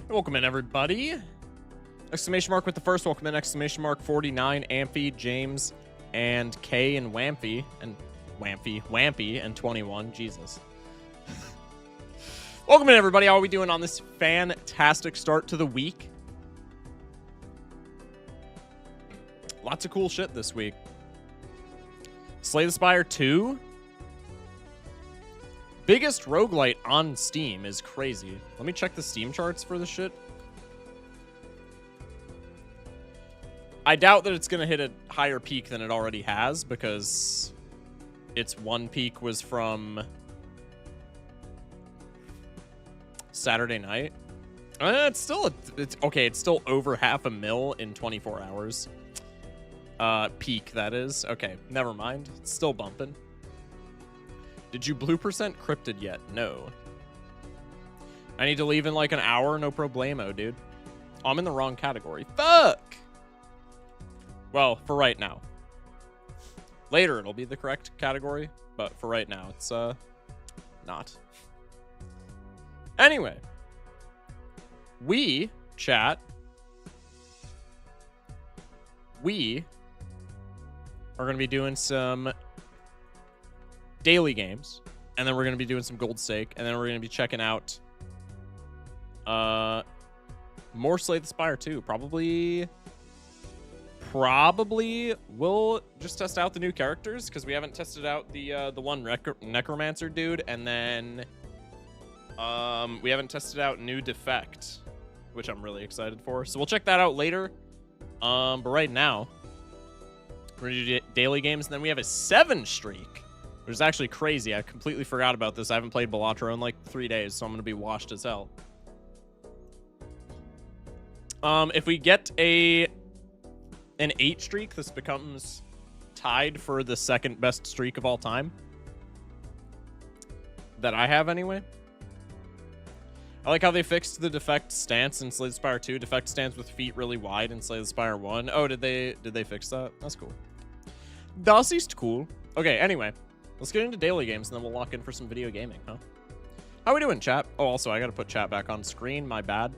Welcome in, everybody. Exclamation mark with the first. Welcome in, exclamation mark 49, Amphi, James, and K, and Wampy, and Wampy, and 21. Jesus. Welcome in, everybody. How are we doing on this fantastic start to the week? Lots of cool shit this week. Slay the Spire 2. Biggest roguelite on Steam is crazy. Let me check the Steam charts for this shit. I doubt that it's going to hit a higher peak than it already has, because its one peak was from Saturday night. It's still okay. It's still over 500,000 in 24 hours. Peak, that is. Okay, never mind. It's still bumping. Did you blue % cryptid yet? No. I need to leave in like an hour. No problemo, dude. Oh, I'm in the wrong category. Fuck! Well, for right now. Later, it'll be the correct category. But for right now, it's, not. Anyway. Chat. We are going to be doing some daily games, and then we're going to be doing some gold stake, and then we're going to be checking out more Slay the Spire 2. Probably we'll just test out the new characters, because we haven't tested out the one necromancer dude, and then we haven't tested out new defect, which I'm really excited for. So we'll check that out later. But right now we're gonna do daily games, and then we have a 7 streak, which is actually crazy. I completely forgot about this. I haven't played BALATRO in like 3 days, so I'm gonna be washed as hell. If we get an 8 streak, this becomes tied for the second best streak of all time. That I have, anyway. I like how they fixed the defect stance in Slay the Spire 2. Defect stance with feet really wide in Slay the Spire 1. Oh, did they fix that? That's cool. Das ist cool. Okay, anyway. Let's get into daily games, and then we'll lock in for some video gaming, huh? How we doing, chat? Oh, also, I gotta put chat back on screen. My bad.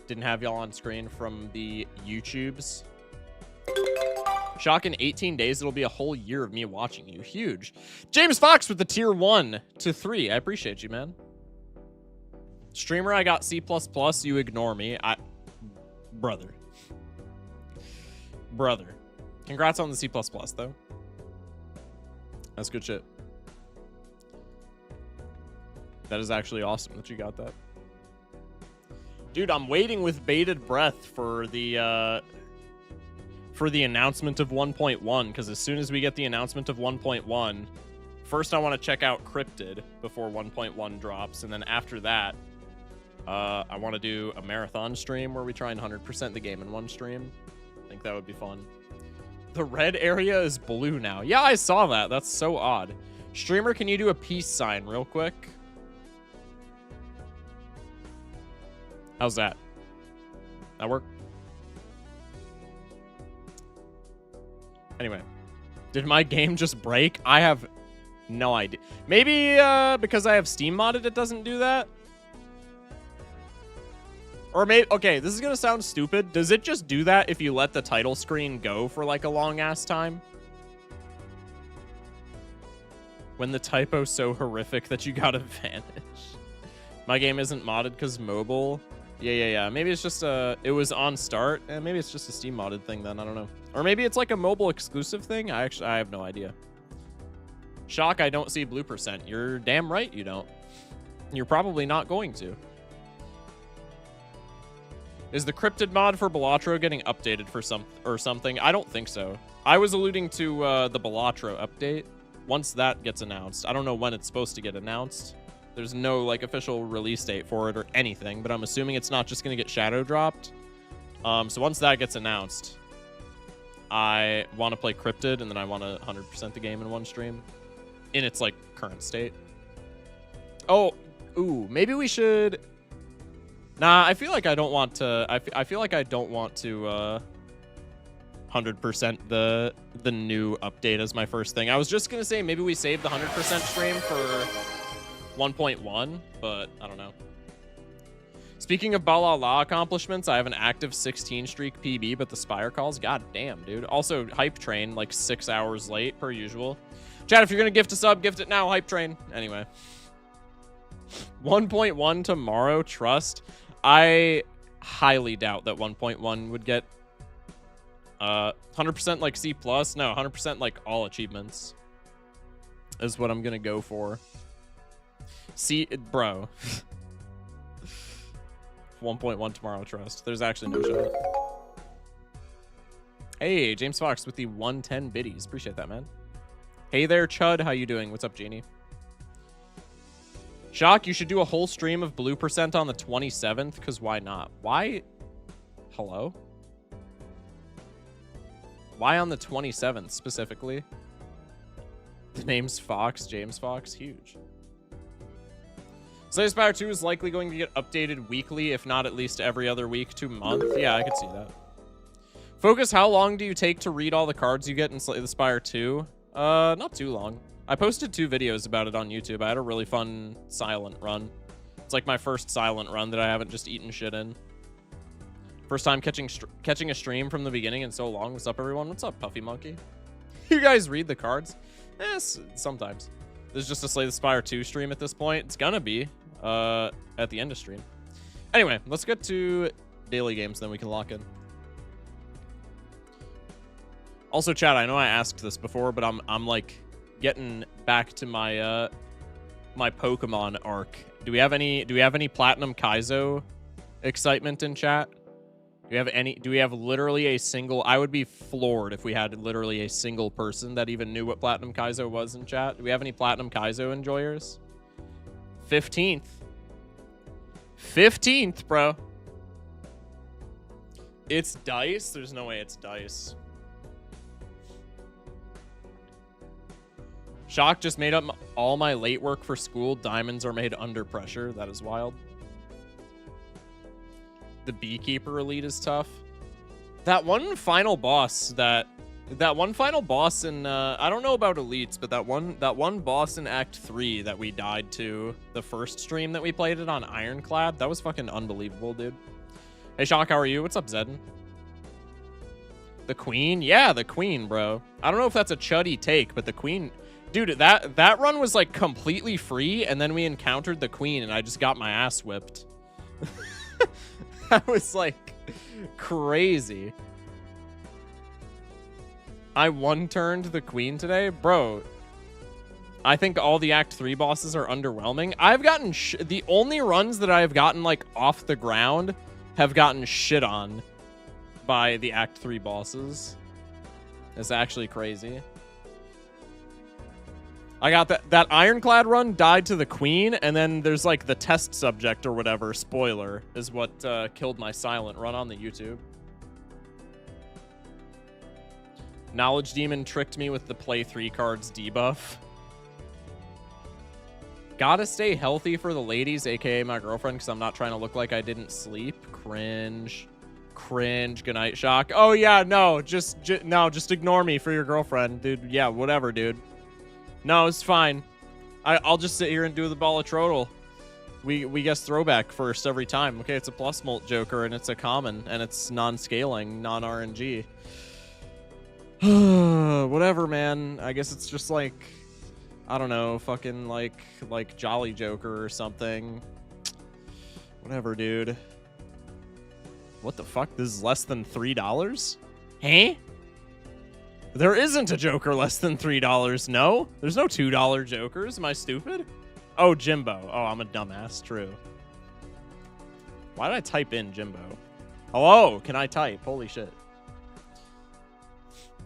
Didn't have y'all on screen from the YouTubes. Shock, in 18 days, it'll be a whole year of me watching you. Huge. James Fox with the tier 1 to 3. I appreciate you, man. Streamer, I got C++. You ignore me. Brother. Congrats on the C++, though. That's good shit. That is actually awesome that you got that. Dude, I'm waiting with bated breath for the announcement of 1.1, because as soon as we get the announcement of 1.1, first I want to check out Cryptid before 1.1 drops, and then after that, I want to do a marathon stream where we try and 100% the game in one stream. I think that would be fun. The red area is blue now. Yeah, I saw that. That's so odd. Streamer, can you do a peace sign real quick? How's that? That work? Anyway. Did my game just break? I have no idea. Maybe because I have Steam modded, it doesn't do that? Or maybe, okay, this is gonna sound stupid. Does it just do that if you let the title screen go for like a long ass time? When the typo's so horrific that you gotta vanish. My game isn't modded because mobile. Yeah. Maybe it's just it was on start, and maybe it's just a Steam modded thing then. I don't know. Or maybe it's like a mobile exclusive thing. I have no idea. Shock, I don't see blue %. You're damn right you don't. You're probably not going to. Is the cryptid mod for BALATRO getting updated for something? I don't think so. I was alluding to the BALATRO update. Once that gets announced, I don't know when it's supposed to get announced. There's no like official release date for it or anything, but I'm assuming it's not just gonna get shadow dropped. So once that gets announced, I want to play Cryptid, and then I want to 100% the game in one stream in its like current state. Oh, ooh, maybe we should. Nah, I feel like I don't want to. I feel like I don't want to 100% the new update as my first thing. I was just gonna say maybe we save the 100% stream for 1.1, but I don't know. Speaking of Balala accomplishments, I have an active 16 streak PB, but the Spire calls, god damn, dude. Also, Hype Train, like 6 hours late, per usual. Chat, if you're gonna gift a sub, gift it now, Hype Train. Anyway. 1.1 tomorrow, trust. I highly doubt that 1.1 would get 100% like C+. No, 100% like all achievements is what I'm gonna go for. See, bro. 1.1 tomorrow, trust. There's actually no shot. Hey, James Fox with the 110 biddies. Appreciate that, man. Hey there, Chud. How you doing? What's up, Genie? Shock, you should do a whole stream of Blue Percent on the 27th, because why not? Why? Hello? Why on the 27th, specifically? The name's Fox, James Fox. Huge. Slay Spire 2 is likely going to get updated weekly, if not at least every other week to month. Yeah, I could see that. Focus, how long do you take to read all the cards you get in Slay the Spire 2? Not too long. I posted 2 videos about it on YouTube. I had a really fun silent run. It's like my first silent run that I haven't just eaten shit in. First time catching a stream from the beginning in so long. What's up, everyone? What's up, Puffy Monkey? You guys read the cards? Yes, sometimes. There's just a Slay the Spire 2 stream at this point. It's gonna be at the end of stream. Anyway, let's get to daily games, then we can lock in. Also, chat, I know I asked this before, but I'm like getting back to my my Pokemon arc. Do we have any Platinum Kaizo excitement in chat? Do we have literally a single? I would be floored if we had literally a single person that even knew what Platinum Kaizo was in chat. Do we have any Platinum Kaizo enjoyers? 15th. 15th, bro. It's dice? There's no way it's dice. Shock just made up all my late work for school. Diamonds are made under pressure. That is wild. The Beekeeper Elite is tough. That one final boss in I don't know about elites, but that one boss in Act 3 that we died to the first stream that we played it on Ironclad, that was fucking unbelievable, dude. Hey Shock, how are you? What's up, Zedden? The Queen? Yeah, the Queen, bro. I don't know if that's a chuddy take, but the Queen, dude, that run was like completely free, and then we encountered the Queen and I just got my ass whipped. That was like crazy. I one-turned the Queen today. Bro, I think all the Act 3 bosses are underwhelming. I've gotten the only runs that I've gotten like off the ground have gotten shit on by the Act 3 bosses. It's actually crazy. I got that Ironclad run, died to the Queen, and then there's like the test subject or whatever, spoiler, is what killed my silent run on the YouTube. Knowledge Demon tricked me with the play 3 cards debuff. Gotta stay healthy for the ladies, aka my girlfriend, because I'm not trying to look like I didn't sleep. Cringe. Cringe. Good night, Shock. Oh yeah, no, just ignore me for your girlfriend, dude. Yeah, whatever, dude. No, it's fine. I'll just sit here and do the Balatro. We guess throwback first every time. Okay, it's a plus molt Joker, and it's a common, and it's non-scaling, non-RNG. Whatever, man. I guess it's just like, I don't know, fucking like Jolly Joker or something. Whatever, dude. What the fuck? This is less than $3? Huh? There isn't a Joker less than $3, no? There's no $2 Jokers. Am I stupid? Oh, Jimbo. Oh, I'm a dumbass. True. Why did I type in Jimbo? Hello? Can I type? Holy shit.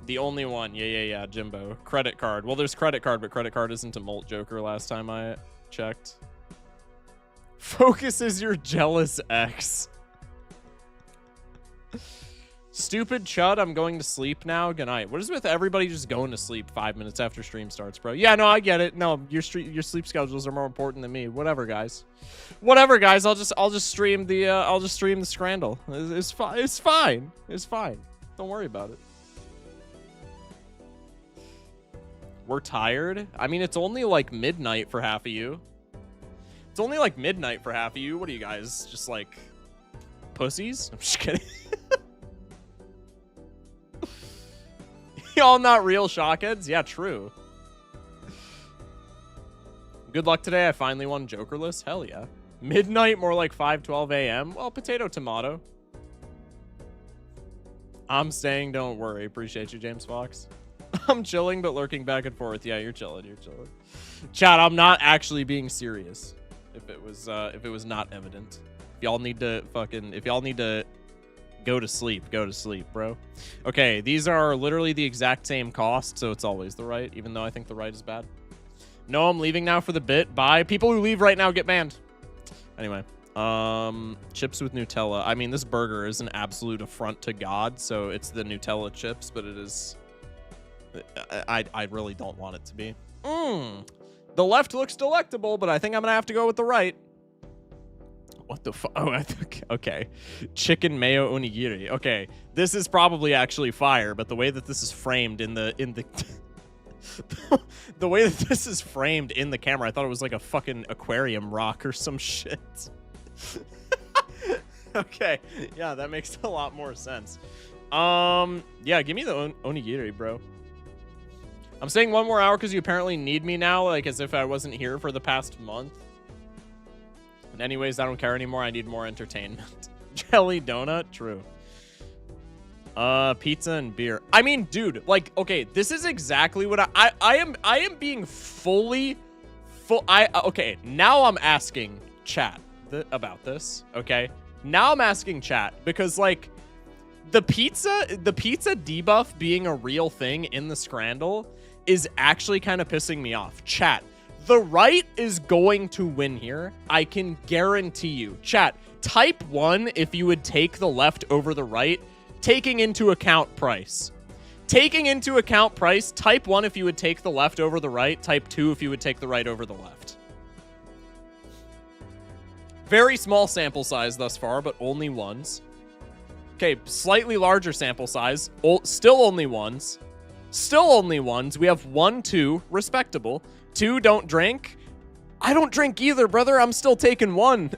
The only one. Yeah, Jimbo. Credit card. Well, there's credit card, but credit card isn't a Molt Joker last time I checked. Focus is your jealous ex. Stupid Chud, I'm going to sleep now. Good night. What is with everybody just going to sleep 5 minutes after stream starts, bro? Yeah, no, I get it. No, your sleep schedules are more important than me. Whatever, guys. Whatever, guys. I'll just stream the Scrandle. It's fine. It's fine. Don't worry about it. We're tired. I mean, it's only like midnight for half of you. It's It's only like midnight for half of you. What are you guys, just like pussies? I'm just kidding. Y'all not real shockheads? Yeah, true. Good luck today. I finally won Jokerless. Hell yeah. Midnight, more like 5:12 a.m. Well, potato, tomato. I'm staying, don't worry. Appreciate you, James Fox. I'm chilling, but lurking back and forth. Yeah, you're chilling. You're chilling. Chat, I'm not actually being serious. If it was not evident. If y'all need to go to sleep, bro. Okay, these are literally the exact same cost, so it's always the right, even though I think the right is bad. No, I'm leaving now for the bit. Bye. People who leave right now get banned. Anyway, chips with Nutella. I mean, this burger is an absolute affront to God, so it's the Nutella chips, but it is... I really don't want it to be. The left looks delectable, but I think I'm gonna have to go with the right. What the fuck? Oh, okay. Chicken mayo onigiri. Okay, this is probably actually fire, but the way that this is framed in the the way that this is framed in the camera, I thought it was like a fucking aquarium rock or some shit. Okay, yeah, that makes a lot more sense. Yeah, give me the onigiri, bro. I'm staying 1 more hour because you apparently need me now, like as if I wasn't here for the past month. And anyways, I don't care anymore. I need more entertainment. Jelly donut, true. Pizza and beer. I mean, dude, like, okay, this is exactly what I am being fully okay, now I'm asking chat about this, okay? Now I'm asking chat because like the pizza debuff being a real thing in the Scrandle is actually kind of pissing me off. Chat, the right is going to win here. I can guarantee you. Chat, type 1 if you would take the left over the right, taking into account price. Taking into account price, type 1 if you would take the left over the right, type 2 if you would take the right over the left. Very small sample size thus far, but only ones. Okay, slightly larger sample size, still only ones. Still only ones. We have 1, 2, respectable. 2, don't drink. I don't drink either, brother. I'm still taking 1.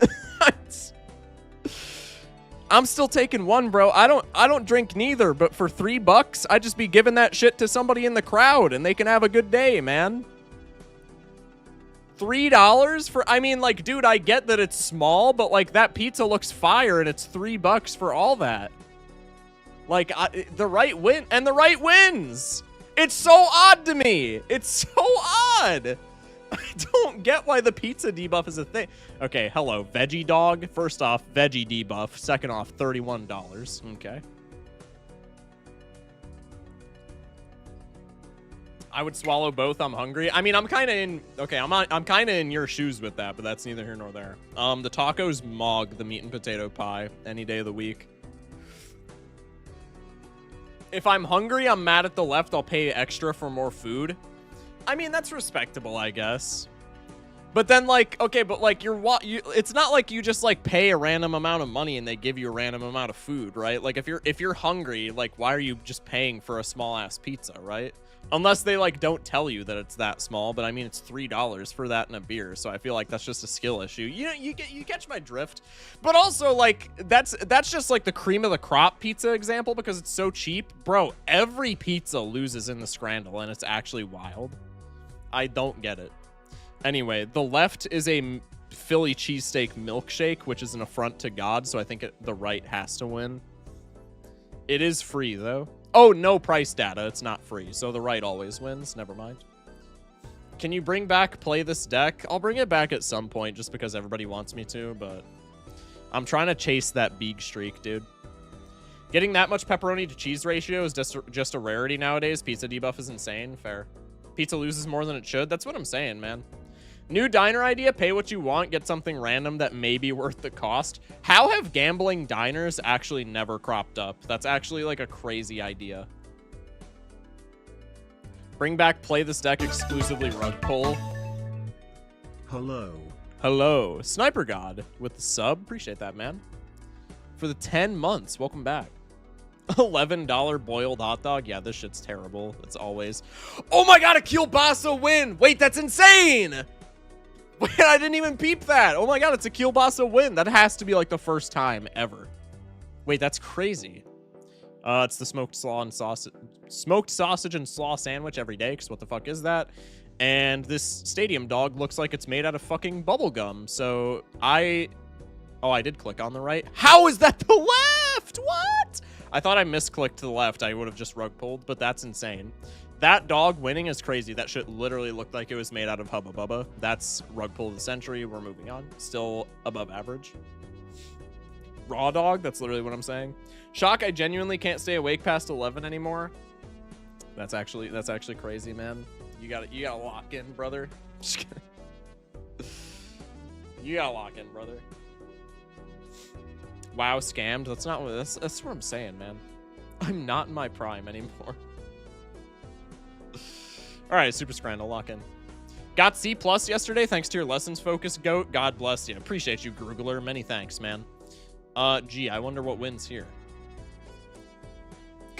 I'm still taking 1, bro. I don't drink neither, but for $3, I'd just be giving that shit to somebody in the crowd and they can have a good day, man. $3 for, I mean, like, dude, I get that it's small, but like that pizza looks fire and it's $3 for all that. Like, the right win, and the right wins. It's so odd to me. It's so odd. I don't get why the pizza debuff is a thing. Okay, hello, veggie dog. First off, veggie debuff. Second off, $31. Okay. I would swallow both. I'm hungry. I mean, I'm kind of in. Okay, I'm kind of in your shoes with that, but that's neither here nor there. The tacos mog, the meat and potato pie, any day of the week. If I'm hungry, I'm mad at the left. I'll pay extra for more food. I mean, that's respectable, I guess. But then, like, okay, but like it's not like you just like pay a random amount of money and they give you a random amount of food, right? Like if you're hungry, like why are you just paying for a small ass pizza, right? Unless they like don't tell you that it's that small, but I mean it's $3 for that and a beer, so I feel like that's just a skill issue. You know, you catch my drift. But also like that's just like the cream of the crop pizza example because it's so cheap, bro. Every pizza loses in the Scrandle, and it's actually wild. I don't get it. Anyway, the left is a Philly cheesesteak milkshake, which is an affront to God, so I think the right has to win. It is free though. Oh, no price data. It's not free. So the right always wins. Never mind. Can you bring back play this deck? I'll bring it back at some point just because everybody wants me to, but I'm trying to chase that big streak, dude. Getting that much pepperoni to cheese ratio is just a rarity nowadays. Pizza debuff is insane. Fair. Pizza loses more than it should. That's what I'm saying, man. New diner idea, pay what you want, get something random that may be worth the cost. How have gambling diners actually never cropped up? That's actually like a crazy idea. Bring back play this deck exclusively rug pull. Hello. Hello. Sniper God with the sub. Appreciate that, man. For the 10 months. Welcome back. $11 boiled hot dog. Yeah, this shit's terrible. It's always. Oh my god, a kielbasa win. Wait, that's insane. Wait, I didn't even peep that. Oh my god, it's a kielbasa win. That has to be like the first time ever. Wait, that's crazy. It's the smoked sausage and slaw sandwich every day, because what the fuck is that? And this stadium dog looks like it's made out of fucking bubble gum. So I did click on the right. How is that the left? What? I thought I misclicked to the left. I would have just rug pulled, but that's insane. That dog winning is crazy. That shit literally looked like it was made out of Hubba Bubba. That's rug pull of the century. We're moving on. Still above average. Raw dog. That's literally what I'm saying. Shock, I genuinely can't stay awake past 11 anymore. That's actually crazy, man. You gotta lock in, brother. Just kidding. You gotta lock in, brother. Wow, scammed. That's what I'm saying, man. I'm not in my prime anymore. All right, Super Scrandle, lock in. Got C+ yesterday thanks to your lessons focus, goat. God bless you. Appreciate you, Groogler. Many thanks, man. Gee, I wonder what wins here.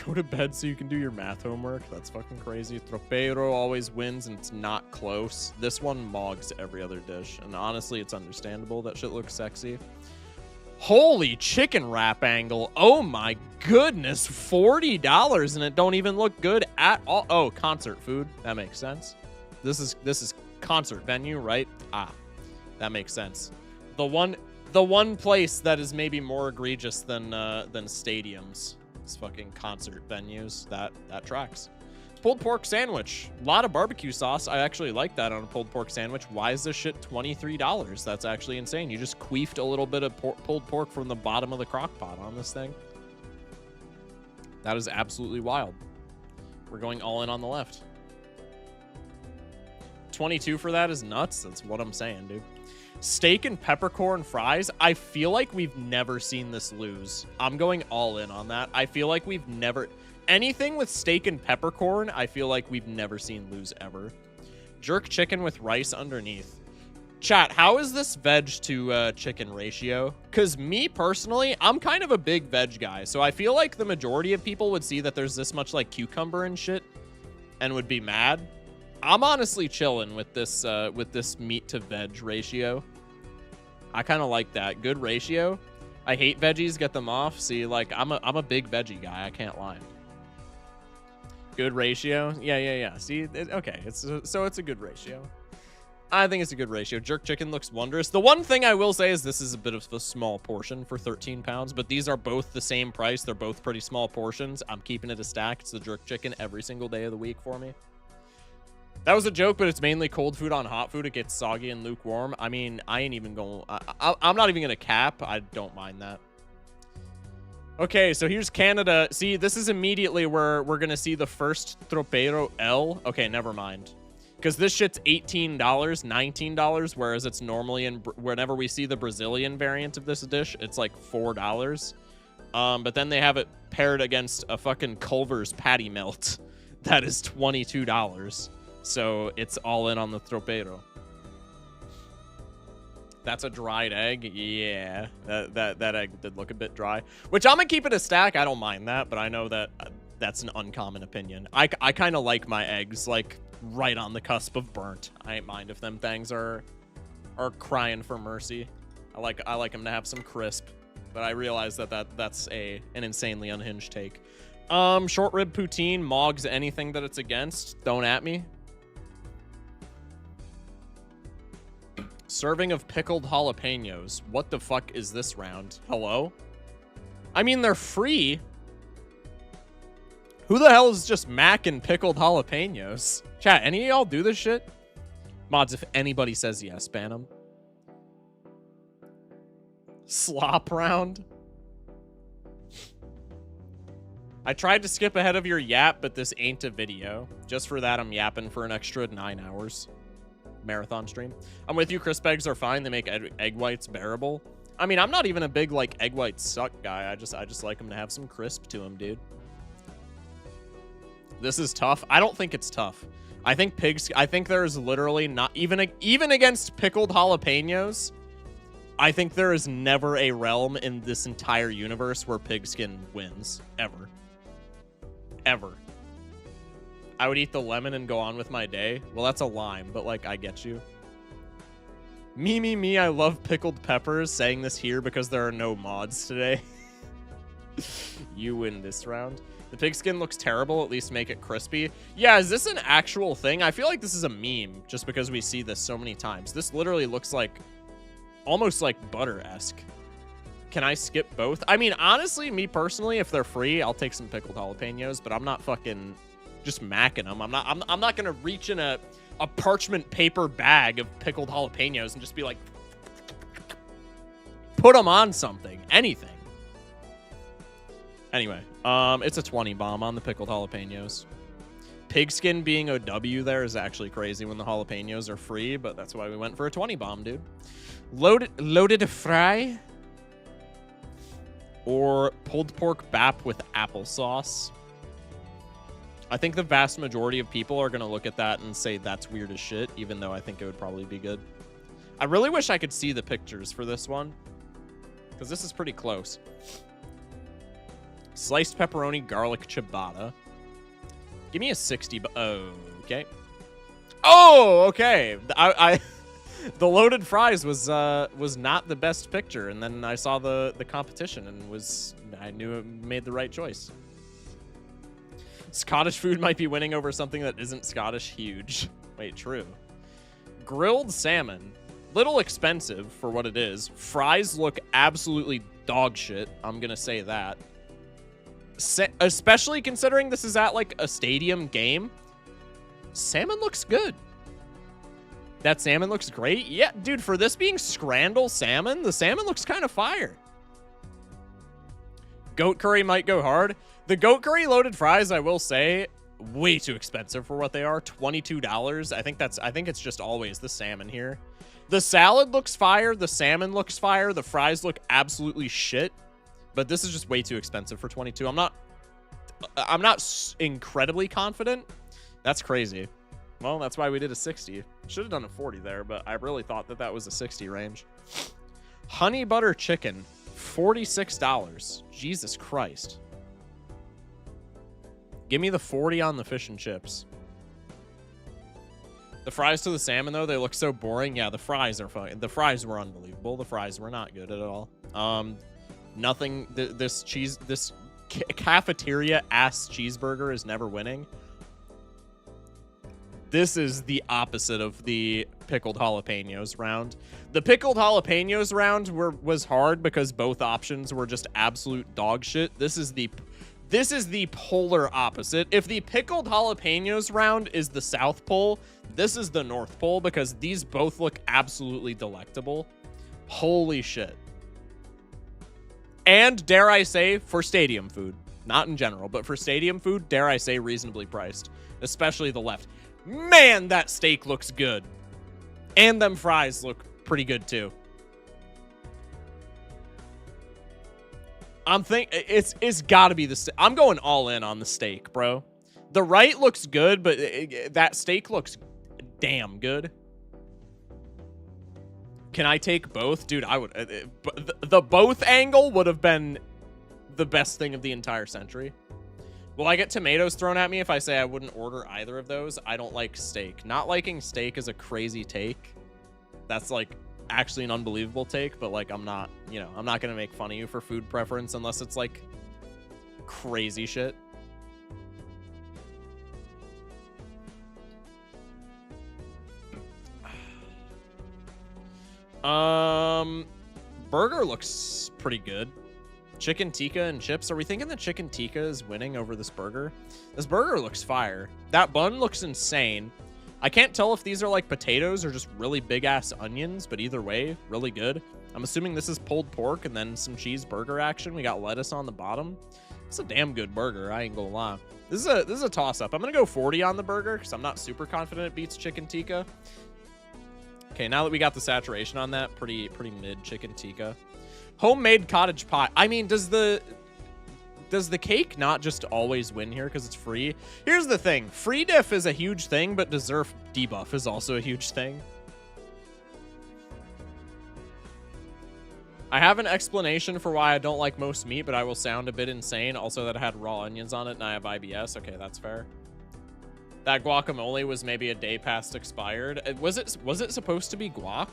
Go to bed so you can do your math homework. That's fucking crazy. Tropeiro always wins and it's not close. This one mogs every other dish. And honestly, it's understandable. That shit looks sexy. Holy chicken wrap angle. Oh my goodness. $40 and it don't even look good at all. Oh, concert food. That makes sense. This is concert venue, right? Ah, that makes sense. The one place that is maybe more egregious than stadiums. It's fucking concert venues. That tracks. Pulled pork sandwich. A lot of barbecue sauce. I actually like that on a pulled pork sandwich. Why is this shit $23? That's actually insane. You just queefed a little bit of pulled pork from the bottom of the crock pot on this thing. That is absolutely wild. We're going all in on the left. 22 for that is nuts. That's what I'm saying, dude. Steak and peppercorn fries. I feel like we've never seen this lose. I'm going all in on that. I feel like we've never... Anything with steak and peppercorn, I feel like we've never seen lose ever. Jerk chicken with rice underneath. Chat, how is this veg to chicken ratio? Because me, personally, I'm kind of a big veg guy. So I feel like the majority of people would see that there's this much, like, cucumber and shit and would be mad. I'm honestly chilling with this meat to veg ratio. I kind of like that. Good ratio. I hate veggies. Get them off. See, like, I'm a big veggie guy. I can't lie. Good ratio. Yeah. See, okay. So it's a good ratio. I think it's a good ratio. Jerk chicken looks wondrous. The one thing I will say is this is a bit of a small portion for 13 pounds, but these are both the same price. They're both pretty small portions. I'm keeping it a stack. It's the jerk chicken every single day of the week for me. That was a joke, but it's mainly cold food on hot food. It gets soggy and lukewarm. I mean, I ain't even going... I'm not even going to cap. I don't mind that. Okay, so here's Canada. See, this is immediately where we're going to see the first Tropeiro L. Okay, never mind. Because this shit's $18, $19, whereas it's normally in... Whenever we see the Brazilian variant of this dish, it's like $4. But then they have it paired against a fucking Culver's patty melt. That is $22. So it's all in on the tropeiro. That's a dried egg. Yeah, that egg did look a bit dry. Which I'm gonna keep it a stack. I don't mind that, but I know that that's an uncommon opinion. I kind of like my eggs like right on the cusp of burnt. I ain't mind if them things are crying for mercy. I like them to have some crisp, but I realize that's an insanely unhinged take. Short rib poutine, mogs anything that it's against. Don't at me. Serving of pickled jalapenos. What the fuck is this round? Hello? I mean, they're free. Who the hell is just macking pickled jalapenos? Chat, any of y'all do this shit? Mods, if anybody says yes, ban them. Slop round. I tried to skip ahead of your yap, but this ain't a video. Just for that, I'm yapping for an extra 9 hours. Marathon stream. I'm with you. Crisp eggs are fine. They make egg whites bearable. I mean, I'm not even a big like egg whites suck guy. I just like them to have some crisp to them, dude. This is tough. I don't think it's tough. I think there's literally not even against pickled jalapenos. I think there is never a realm in this entire universe where pigskin wins ever. Ever. I would eat the lemon and go on with my day. Well, that's a lime, but, like, I get you. Me, I love pickled peppers. Saying this here because there are no mods today. You win this round. The pigskin looks terrible. At least make it crispy. Yeah, is this an actual thing? I feel like this is a meme just because we see this so many times. This literally looks like almost like butter-esque. Can I skip both? I mean, honestly, me personally, if they're free, I'll take some pickled jalapenos, but I'm not fucking just macking them. I'm not gonna reach in a parchment paper bag of pickled jalapenos and just be like, put them on something, anything. Anyway, it's a 20 bomb on the pickled jalapenos. Pigskin being OW there is actually crazy when the jalapenos are free, but that's why we went for a 20 bomb, dude. Loaded fry or pulled pork bap with applesauce. I think the vast majority of people are going to look at that and say that's weird as shit, even though I think it would probably be good. I really wish I could see the pictures for this one, because this is pretty close. Sliced pepperoni garlic ciabatta. Give me a 60. Oh, okay. Oh, okay. The loaded fries was not the best picture, and then I saw the competition and I knew it made the right choice. Scottish food might be winning over something that isn't Scottish. Huge. Wait, true. Grilled salmon. Little expensive for what it is. Fries look absolutely dog shit. I'm going to say that. Especially considering this is at like a stadium game. Salmon looks good. That salmon looks great. Yeah, dude, for this being Scrandle salmon, the salmon looks kind of fire. Goat curry might go hard. The goat curry loaded fries, I will say, way too expensive for what they are. $22. I think it's just always the salmon here. The salad looks fire. The salmon looks fire. The fries look absolutely shit. But this is just way too expensive for 22. I'm not incredibly confident. That's crazy. Well, that's why we did a 60. Should have done a 40 there, but I really thought that was a 60 range. Honey butter chicken, $46. Jesus Christ. Give me the 40 on the fish and chips. The fries to the salmon, though, they look so boring. Yeah, the fries are fine. The fries were unbelievable. The fries were not good at all. Nothing. This cafeteria ass cheeseburger is never winning. This is the opposite of the pickled jalapenos round. The pickled jalapenos round was hard because both options were just absolute dog shit. This is the polar opposite. If the pickled jalapenos round is the South Pole, this is the North Pole because these both look absolutely delectable. Holy shit. And dare I say, for stadium food, not in general, but for stadium food, dare I say, reasonably priced, especially the left. Man, that steak looks good. And them fries look pretty good too. It's got to be I'm going all in on the steak, bro. The right looks good, but that steak looks damn good. Can I take both? Dude, I would. The both angle would have been the best thing of the entire century. Will I get tomatoes thrown at me if I say I wouldn't order either of those? I don't like steak. Not liking steak is a crazy take. That's like actually an unbelievable take, but like I'm not going to make fun of you for food preference unless it's like crazy shit. Burger looks pretty good. Chicken tikka and chips. Are we thinking that chicken tikka is winning over this burger? This burger looks fire. That bun looks insane. I can't tell if these are like potatoes or just really big ass onions, but either way, really good. I'm assuming this is pulled pork and then some cheeseburger action. We got lettuce on the bottom. It's a damn good burger. I ain't gonna lie. This is a toss up. I'm gonna go 40 on the burger because I'm not super confident it beats chicken tikka. Okay, now that we got the saturation on that, pretty mid chicken tikka. Homemade cottage pie. I mean, does the cake not just always win here because it's free? Here's the thing. Free diff is a huge thing, but dessert debuff is also a huge thing. I have an explanation for why I don't like most meat, but I will sound a bit insane. Also that it had raw onions on it and I have IBS. Okay, that's fair. That guacamole was maybe a day past expired. Was it supposed to be guac?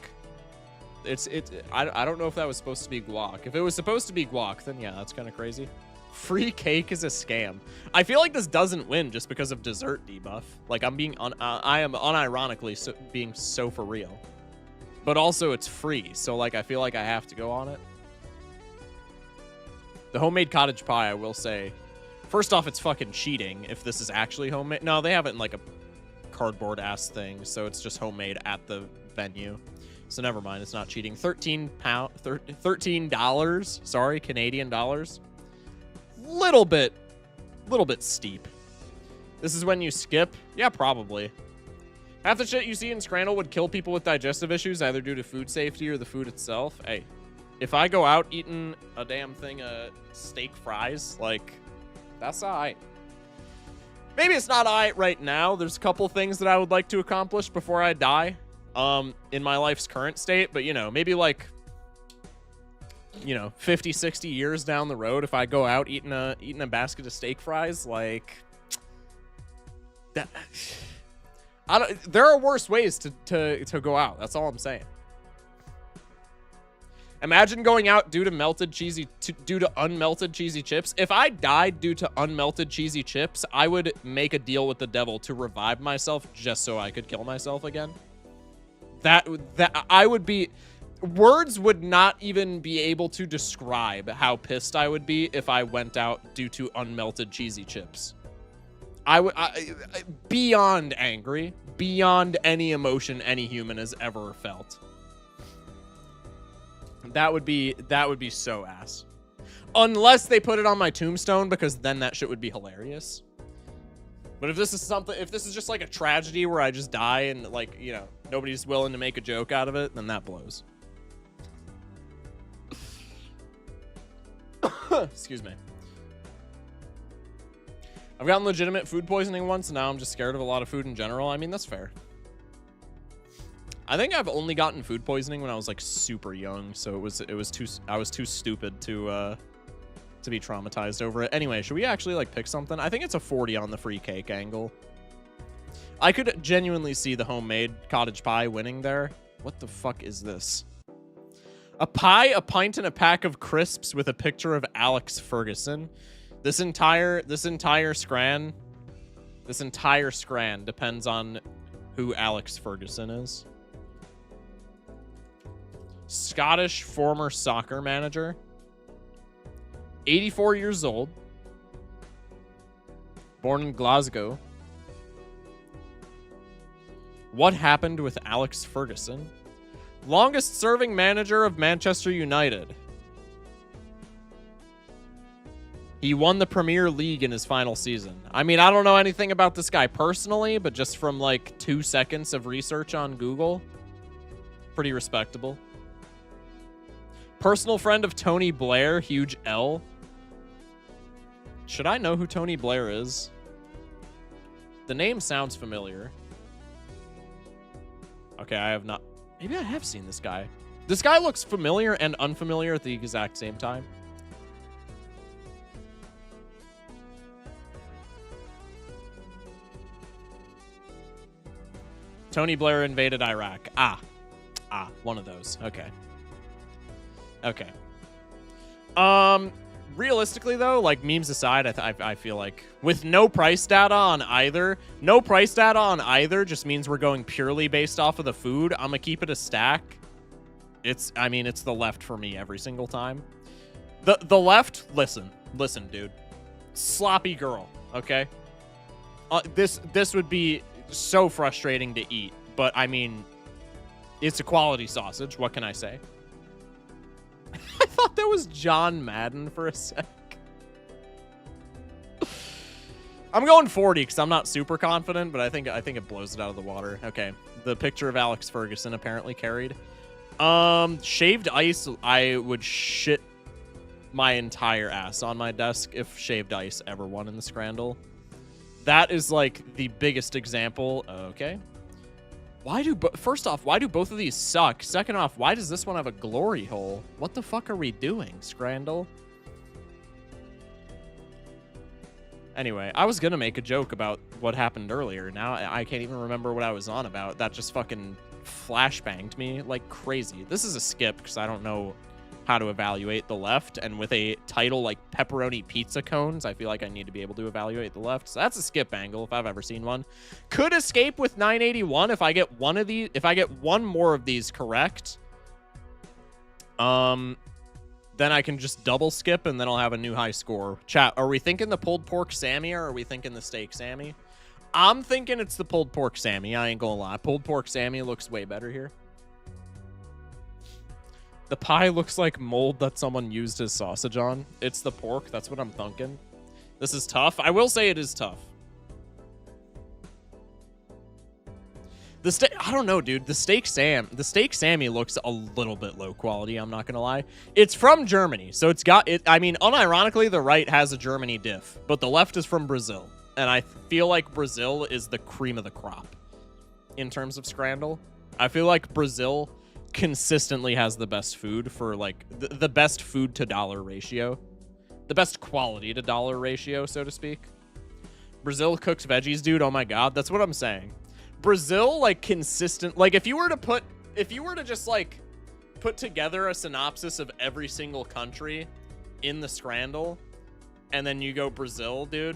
I don't know if that was supposed to be guac. If it was supposed to be guac, then yeah, that's kind of crazy. Free cake is a scam. I feel like this doesn't win just because of dessert debuff. Like I am unironically being so for real. But also it's free, so like I feel like I have to go on it. The homemade cottage pie, I will say, first off, it's fucking cheating if this is actually homemade. No, they have it in like a cardboard ass thing, so it's just homemade at the venue. So never mind, it's not cheating. $13, sorry, Canadian dollars. Little bit steep. This is when you skip? Yeah, probably. Half the shit you see in Scrandle would kill people with digestive issues, either due to food safety or the food itself. Hey, if I go out eating a damn thing of steak fries, like, that's alright. Maybe it's not alright right now. There's a couple things that I would like to accomplish before I die, in my life's current state. But, you know, maybe like, 50, 60 years down the road, if I go out eating a basket of steak fries, like, that... there are worse ways to go out. That's all I'm saying. Imagine going out due to unmelted cheesy chips. If I died due to unmelted cheesy chips, I would make a deal with the devil to revive myself just so I could kill myself again. That I would be... Words would not even be able to describe how pissed I would be if I went out due to unmelted cheesy chips. I beyond angry, beyond any emotion any human has ever felt. That would be so ass. Unless they put it on my tombstone, because then that shit would be hilarious. But if this is just like a tragedy where I just die and like, nobody's willing to make a joke out of it, then that blows. Excuse me. I've gotten legitimate food poisoning once, and now I'm just scared of a lot of food in general. I mean, that's fair. I think I've only gotten food poisoning when I was like super young, so I was too stupid to be traumatized over it. Anyway, should we actually like pick something? I think it's a 40 on the free cake angle. I could genuinely see the homemade cottage pie winning there. What the fuck is this? A pie, a pint, and a pack of crisps with a picture of Alex Ferguson. This entire scran depends on who Alex Ferguson is. Scottish former soccer manager. 84 years old. Born in Glasgow. What happened with Alex Ferguson? Longest serving manager of Manchester United. He won the Premier League in his final season. I mean, I don't know anything about this guy personally, but just from like 2 seconds of research on Google, pretty respectable. Personal friend of Tony Blair, huge L. Should I know who Tony Blair is? The name sounds familiar. Okay, I have not. Maybe I have seen this guy. This guy looks familiar and unfamiliar at the exact same time. Tony Blair invaded Iraq. One of those. Okay. Realistically though, like memes aside, I feel like with no price data on either just means we're going purely based off of the food. I'm gonna keep it a stack. It's the left for me every single time. The left, listen, dude. Sloppy girl, okay? This would be so frustrating to eat, but I mean, it's a quality sausage. What can I say? I thought that was John Madden for a sec. I'm going 40 because I'm not super confident, but I think it blows it out of the water. Okay, the picture of Alex Ferguson apparently carried. Shaved ice, I would shit my entire ass on my desk if shaved ice ever won in the Scrandle. That is like the biggest example. Okay. First off, why do both of these suck? Second off, why does this one have a glory hole? What the fuck are we doing, Scrandle? Anyway, I was gonna make a joke about what happened earlier. Now I can't even remember what I was on about. That just fucking flashbanged me like crazy. This is a skip because I don't know how to evaluate the left, and with a title like pepperoni pizza cones, I feel like I need to be able to evaluate the left. So that's a skip angle if I've ever seen one. Could escape with 981 if I get one of these, if I get one more of these correct. Then I can just double skip and then I'll have a new high score. Chat, are we thinking the pulled pork Sammy or are we thinking the steak Sammy? I'm thinking it's the pulled pork Sammy. I ain't gonna lie. Pulled pork Sammy looks way better here. The pie looks like mold that someone used his sausage on. It's the pork. That's what I'm thinking. This is tough. I will say it is tough. The steak, I don't know, dude. The steak Sammy looks a little bit low quality. I'm not gonna lie. It's from Germany, so it's got it. I mean, unironically, the right has a Germany diff, but the left is from Brazil, and I feel like Brazil is the cream of the crop in terms of scrandle. I feel like Brazil consistently has the best food for like the best food to dollar ratio, the best quality to dollar ratio, so to speak. Brazil cooks veggies, dude. Oh my god, that's what I'm saying. Brazil, like, consistent, like, if you were to just like put together a synopsis of every single country in the scrandle and then you go Brazil, dude,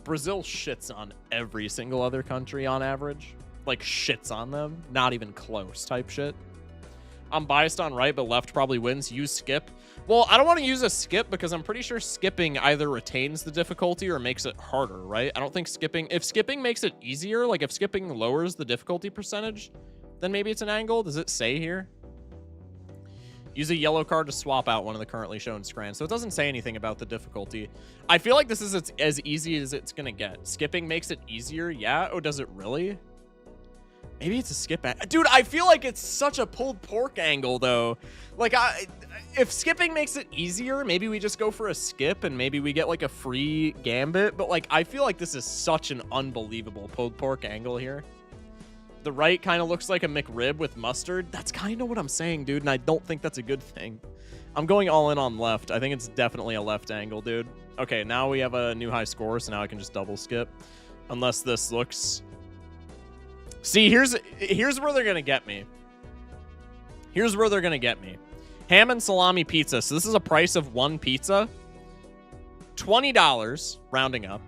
Brazil shits on every single other country on average. Like, shits on them, not even close type shit. I'm biased on right, but left probably wins. Use skip. Well, I don't want to use a skip because I'm pretty sure skipping either retains the difficulty or makes it harder, right? I don't think skipping, if skipping makes it easier, like if skipping lowers the difficulty percentage, then maybe it's an angle. Does it say here? Use a yellow card to swap out one of the currently shown scrans. So it doesn't say anything about the difficulty. I feel like this is as easy as it's going to get. Skipping makes it easier. Yeah. Oh, does it really? Maybe it's a skip. Dude, I feel like it's such a pulled pork angle, though. Like, if skipping makes it easier, maybe we just go for a skip and maybe we get, like, a free gambit. But, like, I feel like this is such an unbelievable pulled pork angle here. The right kind of looks like a McRib with mustard. That's kind of what I'm saying, dude, and I don't think that's a good thing. I'm going all in on left. I think it's definitely a left angle, dude. Okay, now we have a new high score, so now I can just double skip. Unless this looks... See, here's where they're going to get me. Here's where they're going to get me. Ham and salami pizza. So this is a price of one pizza. $20, rounding up.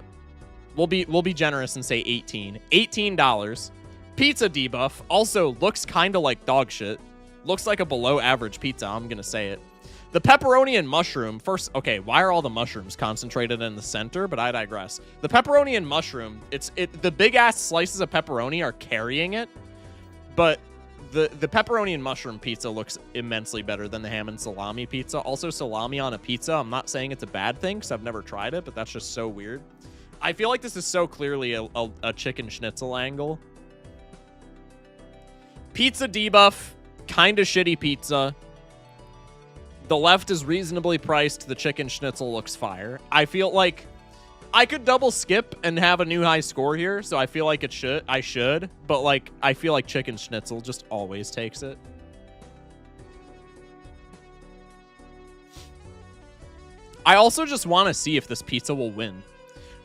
We'll be generous and say 18. $18. Pizza debuff. Also looks kind of like dog shit. Looks like a below average pizza. I'm going to say it. The pepperoni and mushroom. First, okay, why are all the mushrooms concentrated in the center? But I digress. The pepperoni and mushroom, the big ass slices of pepperoni are carrying it, but the pepperoni and mushroom pizza looks immensely better than the ham and salami pizza. Also, salami on a pizza, I'm not saying it's a bad thing because I've never tried it, but that's just so weird. I feel like this is so clearly a chicken schnitzel angle. Pizza debuff, kind of shitty pizza. The left is reasonably priced. The chicken schnitzel looks fire. I feel like I could double skip and have a new high score here, so I feel like I should, but like I feel like chicken schnitzel just always takes it. I also just want to see if this pizza will win.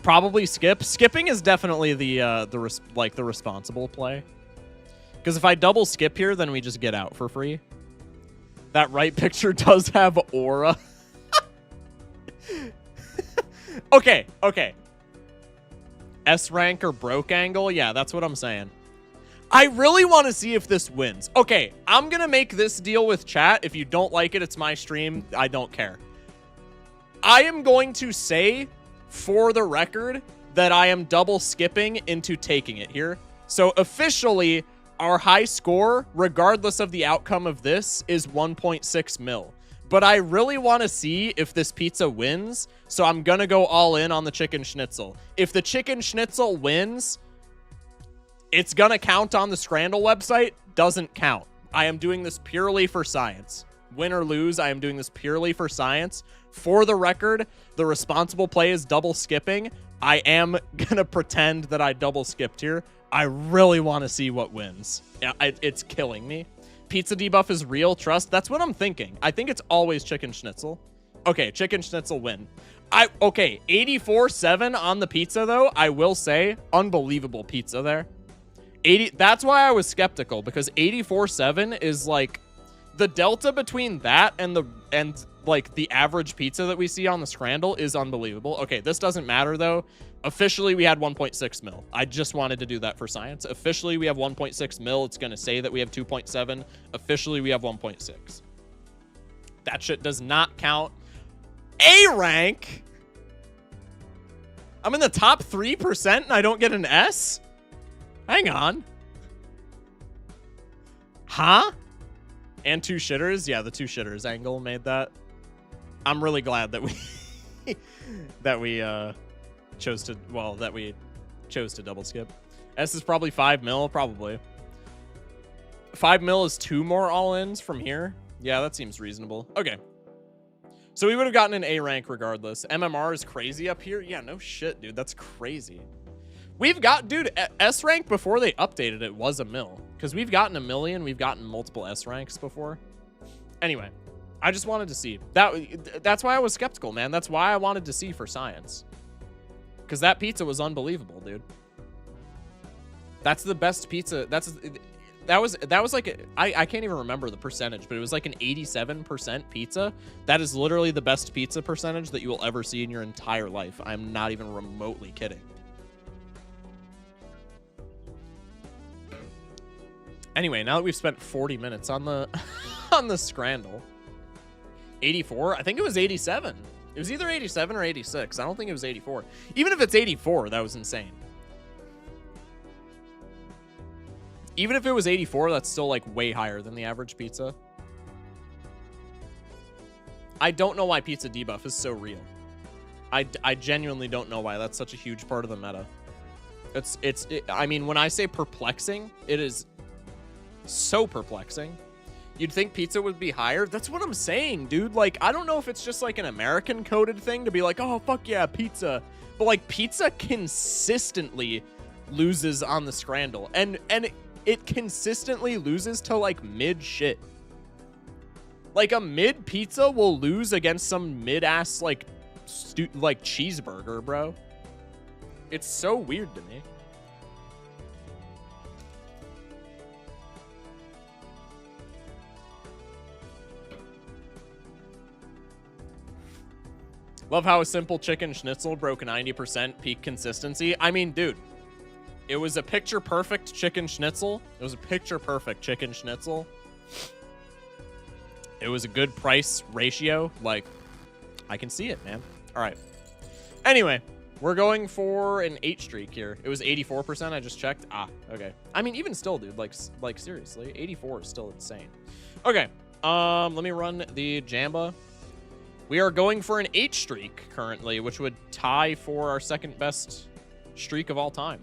Probably skip. Skipping is definitely the responsible play. Because if I double skip here, then we just get out for free. That right picture does have aura. Okay. S rank or broke angle? Yeah, that's what I'm saying. I really want to see if this wins. Okay, I'm going to make this deal with chat. If you don't like it, it's my stream. I don't care. I am going to say, for the record, that I am double skipping into taking it here. So officially... our high score, regardless of the outcome of this, is 1.6 mil. But I really want to see if this pizza wins, so I'm going to go all in on the chicken schnitzel. If the chicken schnitzel wins, it's going to count on the Scrandle website. Doesn't count. I am doing this purely for science. Win or lose, I am doing this purely for science. For the record, the responsible play is double skipping. I am going to pretend that I double skipped here. I really want to see what wins. It's killing me. Pizza debuff is real. Trust. That's what I'm thinking. I think it's always chicken schnitzel. Okay, chicken schnitzel win. Okay, 84.7 on the pizza, though. I will say, unbelievable pizza there. That's why I was skeptical, because 84.7 is like the delta between that and like the average pizza that we see on the Scrandle is unbelievable. Okay, this doesn't matter though. Officially, we had 1.6 mil. I just wanted to do that for science. Officially, we have 1.6 mil. It's going to say that we have 2.7. Officially, we have 1.6. That shit does not count. A rank? I'm in the top 3% and I don't get an S? Hang on. Huh? And 2 shitters? Yeah, the 2 shitters angle made that. I'm really glad that we chose to double skip. S is probably 5 mil, probably. 5 mil is 2 more all-ins from here. Yeah, that seems reasonable. Okay. So we would have gotten an A rank regardless. MMR is crazy up here. Yeah, no shit, dude. That's crazy. We've got, dude, S rank before they updated it was a mil. Because we've gotten a million. We've gotten multiple S ranks before. Anyway, I just wanted to see. That's why I was skeptical, man. That's why I wanted to see for science. Because that pizza was unbelievable, dude. That's the best pizza. That was like, I can't even remember the percentage, but it was like an 87% pizza. That is literally the best pizza percentage that you will ever see in your entire life. I'm not even remotely kidding. Anyway, now that we've spent 40 minutes on the on the Scrandle. 84? I think it was 87. It was either 87 or 86. I don't think it was 84. Even if it's 84, that was insane. Even if it was 84, that's still like way higher than the average pizza. I don't know why pizza debuff is so real. I genuinely don't know why that's such a huge part of the meta. I mean, when I say perplexing, it is so perplexing. You'd think pizza would be higher. That's what I'm saying, dude. Like, I don't know if it's just like an American coded thing to be like, oh, fuck yeah, pizza. But like, pizza consistently loses on the Scrandle. And it consistently loses to like mid shit. Like a mid pizza will lose against some mid ass like cheeseburger, bro. It's so weird to me. Love how a simple chicken schnitzel broke 90% peak consistency. I mean, dude, it was a picture-perfect chicken schnitzel. It was a picture-perfect chicken schnitzel. It was a good price ratio. Like, I can see it, man. All right. Anyway, we're going for an 8 streak here. It was 84%. I just checked. Ah, okay. I mean, even still, dude, like seriously, 84 is still insane. Okay. Let me run the Jamba. We are going for an 8 streak currently, which would tie for our second best streak of all time.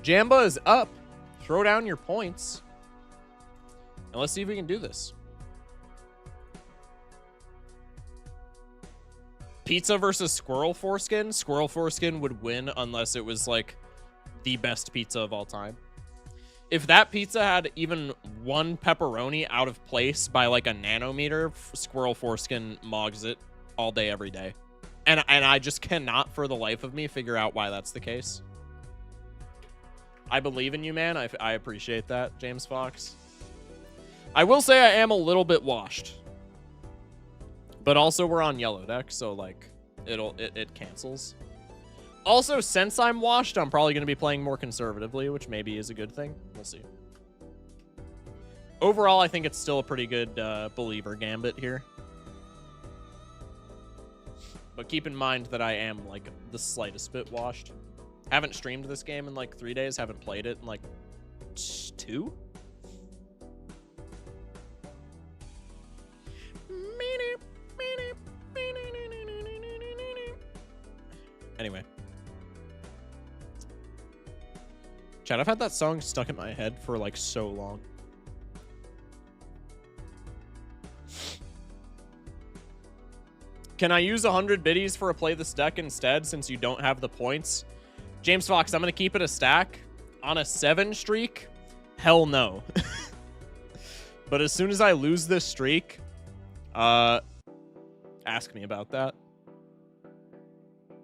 Jamba is up. Throw down your points. And let's see if we can do this. Pizza versus squirrel foreskin. Squirrel foreskin would win unless it was like the best pizza of all time. If that pizza had even one pepperoni out of place by like a nanometer, squirrel foreskin mogs it all day, every day. And I just cannot for the life of me figure out why that's the case. I believe in you, man. I appreciate that, James Fox. I will say I am a little bit washed. But also we're on yellow deck, so like it cancels. Also, since I'm washed, I'm probably going to be playing more conservatively, which maybe is a good thing. We'll see. Overall, I think it's still a pretty good believer gambit here. But keep in mind that I am like the slightest bit washed. Haven't streamed this game in like 3 days. Haven't played it in like 2. Anyway. Chad, I've had that song stuck in my head for like so long. Can I use 100 biddies for a play this deck instead since you don't have the points? James Fox, I'm going to keep it a stack. On a 7 streak? Hell no. But as soon as I lose this streak, Ask me about that.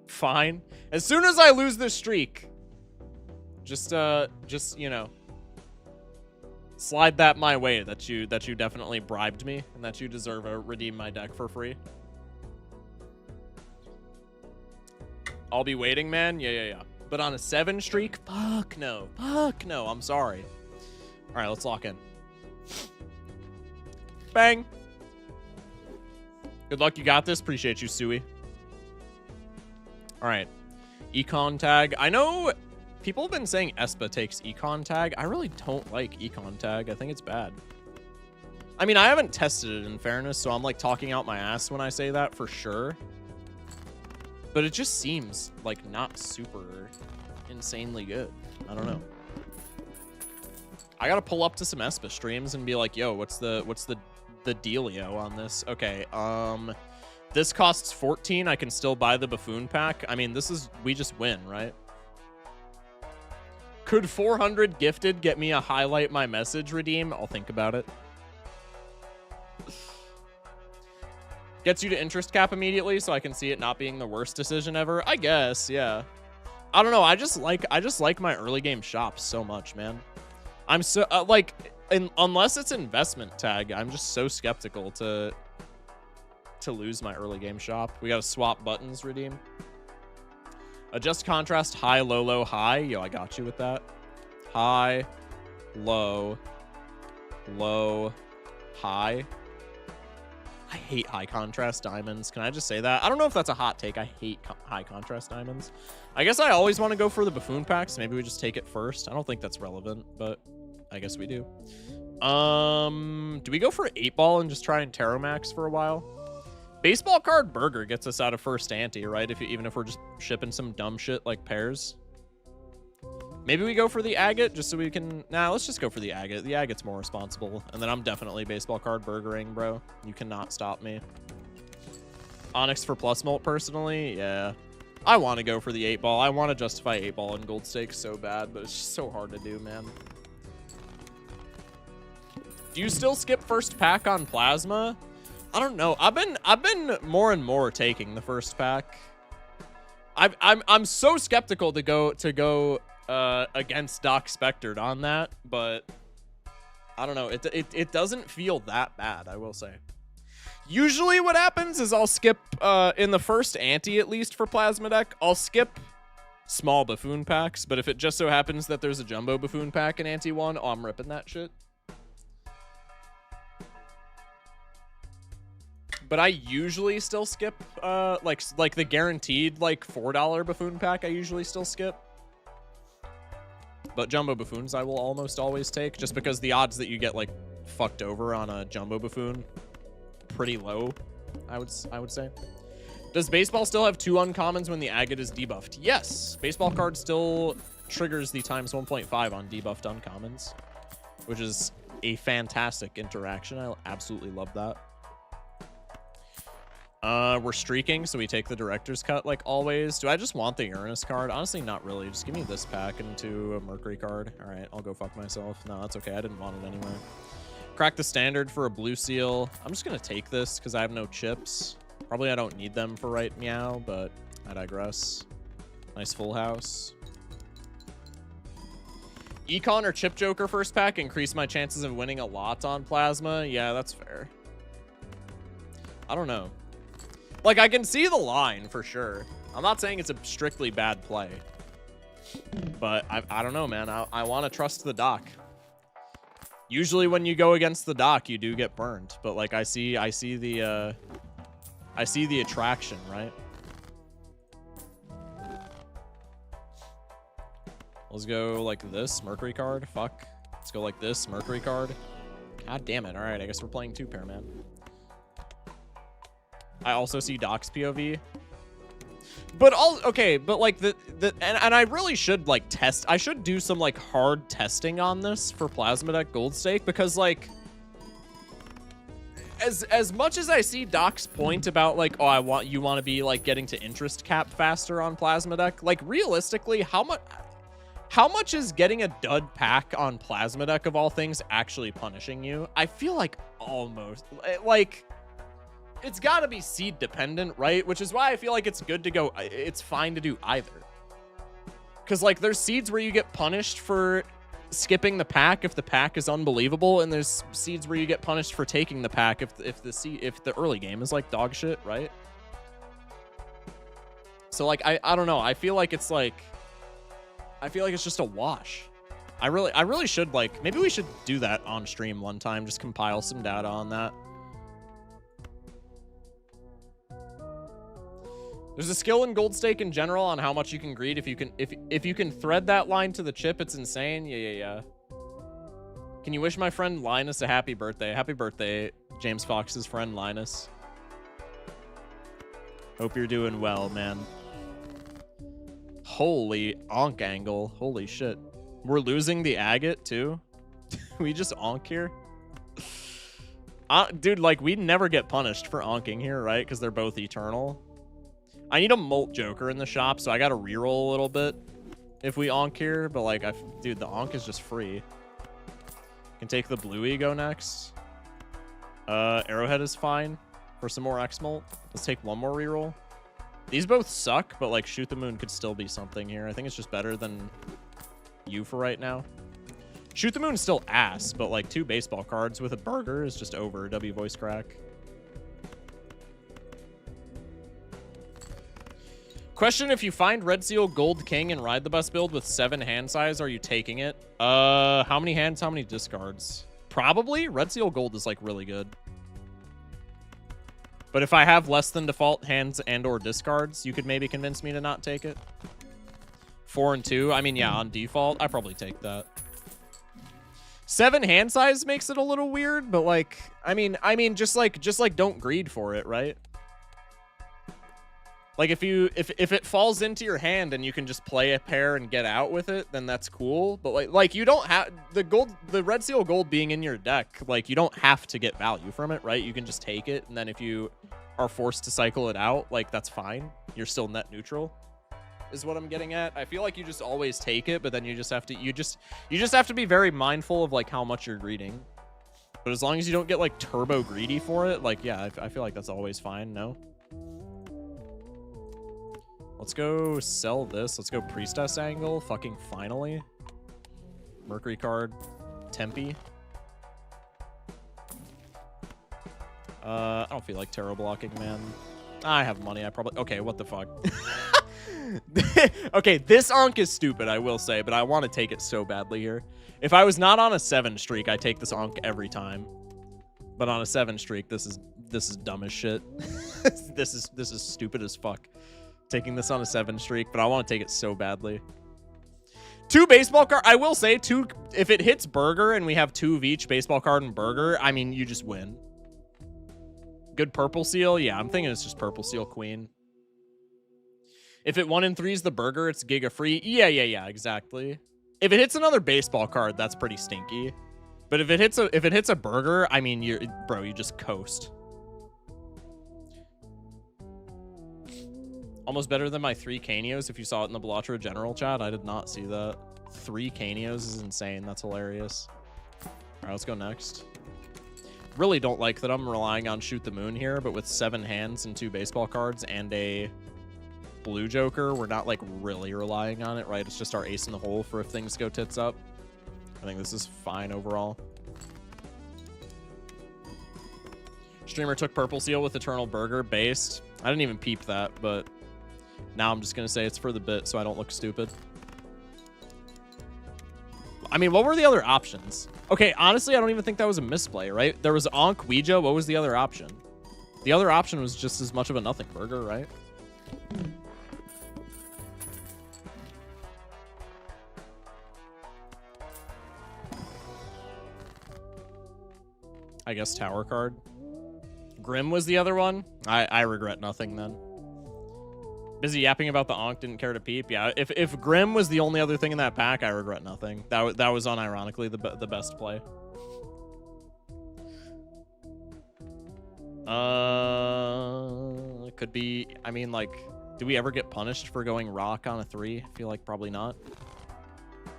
Fine. As soon as I lose this streak, just you know, slide that my way that you definitely bribed me and that you deserve to redeem my deck for free. I'll be waiting, man. Yeah. But on a 7 streak, fuck no. I'm sorry. All right, let's lock in. Bang. Good luck. You got this. Appreciate you, Suey. All right. Econ tag. I know people have been saying Espa takes econ tag. I really don't like econ tag. I think it's bad. I mean, I haven't tested it in fairness, so I'm like talking out my ass when I say that for sure. But it just seems like not super insanely good. I don't know. I gotta pull up to some Espa streams and be like, yo, what's the dealio on this? Okay, this costs 14. I can still buy the buffoon pack. I mean, we just win, right? Could 400 gifted get me a highlight my message redeem? I'll think about it. Gets you to interest cap immediately, so I can see it not being the worst decision ever. I guess, yeah. I don't know. I just like my early game shops so much, man. I'm so unless it's investment tag, I'm just so skeptical to lose my early game shop. We gotta swap buttons, redeem. Adjust contrast, high, low, low, high. Yo, I got you with that. High, low, low, high. I hate high contrast diamonds. Can I just say that? I don't know if that's a hot take. I hate high contrast diamonds. I guess I always want to go for the buffoon packs. Maybe we just take it first. I don't think that's relevant, but I guess we do. Do we go for 8-ball and just try and Tarot Max for a while? Baseball card burger gets us out of first ante, right? Even if we're just shipping some dumb shit like pairs. Maybe we go for the agate just so we can... Nah, let's just go for the agate. The agate's more responsible. And then I'm definitely baseball card burgering, bro. You cannot stop me. Onyx for plus molt, personally? Yeah. I want to go for the 8-ball. I want to justify 8-ball and gold stakes so bad, but it's just so hard to do, man. Do you still skip first pack on Plasma? I don't know. I've been more and more taking the first pack. I'm so skeptical to go against Doc Spectred on that, but I don't know. It doesn't feel that bad, I will say. Usually what happens is I'll skip in the first ante, at least for Plasma deck, I'll skip small buffoon packs, but if it just so happens that there's a jumbo buffoon pack in ante 1, oh, I'm ripping that shit. But I usually still skip like the guaranteed like $4 buffoon pack. I usually still skip. But jumbo buffoons I will almost always take, just because the odds that you get like fucked over on a jumbo buffoon pretty low, I would say. Does baseball still have 2 uncommons when the agate is debuffed? Yes, baseball card still triggers the times 1.5 on debuffed uncommons, which is a fantastic interaction. I absolutely love that. We're streaking, so we take the director's cut like always. Do I just want the Uranus card? Honestly, not really. Just give me this pack into a Mercury card. All right, I'll go fuck myself. No, that's okay. I didn't want it anyway. Crack the standard for a blue seal. I'm just gonna take this because I have no chips. Probably I don't need them for right meow, but I digress. Nice full house. Econ or Chip Joker first pack increase my chances of winning a lot on Plasma. Yeah, that's fair. I don't know. Like, I can see the line for sure. I'm not saying it's a strictly bad play, but I don't know, man. I want to trust the doc. Usually when you go against the doc, you do get burned, but like I see the attraction, right? Let's go like this Mercury card. Fuck. Let's go like this Mercury card. God damn it. All right, I guess we're playing 2-pair, man. I also see Doc's POV. But okay, but like and I really should like test. I should do some like hard testing on this for Plasma deck Gold Stake, because like as much as I see Doc's point about like, oh, you want to be like getting to interest cap faster on Plasma deck, like realistically, how much is getting a dud pack on Plasma deck of all things actually punishing you? I feel like almost like it's got to be seed dependent, right? Which is why I feel like it's good to go. It's fine to do either. Because, like, there's seeds where you get punished for skipping the pack if the pack is unbelievable, and there's seeds where you get punished for taking the pack if the early game is, like, dog shit, right? So, like, I don't know. I feel like it's just a wash. I really should, like, maybe we should do that on stream one time, just compile some data on that. There's a skill in gold stake in general on how much you can greed. If you can thread that line to the chip, it's insane. Yeah. Can you wish my friend Linus a happy birthday? Happy birthday, James Fox's friend Linus. Hope you're doing well, man. Holy onk angle. Holy shit. We're losing the agate too. We just onk here. Dude, like, we never get punished for onking here, right? Because they're both eternal. I need a molt joker in the shop, so I gotta reroll a little bit if we onk here. But, like, dude, the onk is just free. Can take the blue ego next. Arrowhead is fine for some more X-molt. Let's take one more reroll. These both suck, but, like, Shoot the Moon could still be something here. I think it's just better than you for right now. Shoot the Moon's still ass, but, like, 2 baseball cards with a burger is just over. W voice crack. Question: if you find Red Seal Gold King and ride the bus build with 7 hand size, are you taking it? How many hands, how many discards? Probably. Red Seal Gold is, like, really good. But if I have less than default hands and or discards, you could maybe convince me to not take it. 4 and 2. I mean, yeah, on default, I probably take that. 7 hand size makes it a little weird, but, like, I mean, just like don't greed for it, right? Like, if it falls into your hand and you can just play a pair and get out with it, then that's cool. But like you don't have the Red Seal Gold being in your deck, like, you don't have to get value from it, right? You can just take it, and then if you are forced to cycle it out, like, that's fine. You're still net neutral, is what I'm getting at. I feel like you just always take it, but then you just have to be very mindful of, like, how much you're greeding. But as long as you don't get, like, turbo greedy for it, like, yeah, I feel like that's always fine. No. Let's go sell this. Let's go Priestess angle. Fucking finally. Mercury card. Tempe. I don't feel like tarot blocking, man. I have money. I probably... Okay, what the fuck? Okay, this onk is stupid, I will say, but I want to take it so badly here. If I was not on a 7 streak, I take this onk every time. But on a 7 streak, this is dumb as shit. This is stupid as fuck. Taking this on a 7 streak, but I want to take it so badly. 2 baseball card. I will say 2. If it hits burger and we have 2 of each baseball card and burger, I mean, you just win. Good purple seal. Yeah, I'm thinking it's just purple seal queen. If it 1 in 3 is the burger, it's giga free. Yeah, exactly. If it hits another baseball card, that's pretty stinky. But if it hits a burger, I mean, you just coast. Almost better than my 3 Canios if you saw it in the Balatro general chat. I did not see that. 3 Canios is insane. That's hilarious. All right, let's go next. Really don't like that I'm relying on Shoot the Moon here, but with 7 hands and 2 baseball cards and a blue joker, we're not, like, really relying on it, right? It's just our ace in the hole for if things go tits up. I think this is fine overall. Streamer took purple seal with Eternal Burger based. I didn't even peep that, but... Now I'm just going to say it's for the bit so I don't look stupid. I mean, what were the other options? Okay, honestly, I don't even think that was a misplay, right? There was Onk, Ouija. What was the other option? The other option was just as much of a nothing burger, right? I guess Tower card. Grim was the other one? I regret nothing then. Busy yapping about the onk, didn't care to peep. Yeah, if Grim was the only other thing in that pack, I regret nothing. That was unironically the best play. It could be. I mean, like, do we ever get punished for going rock on a 3? I feel like probably not.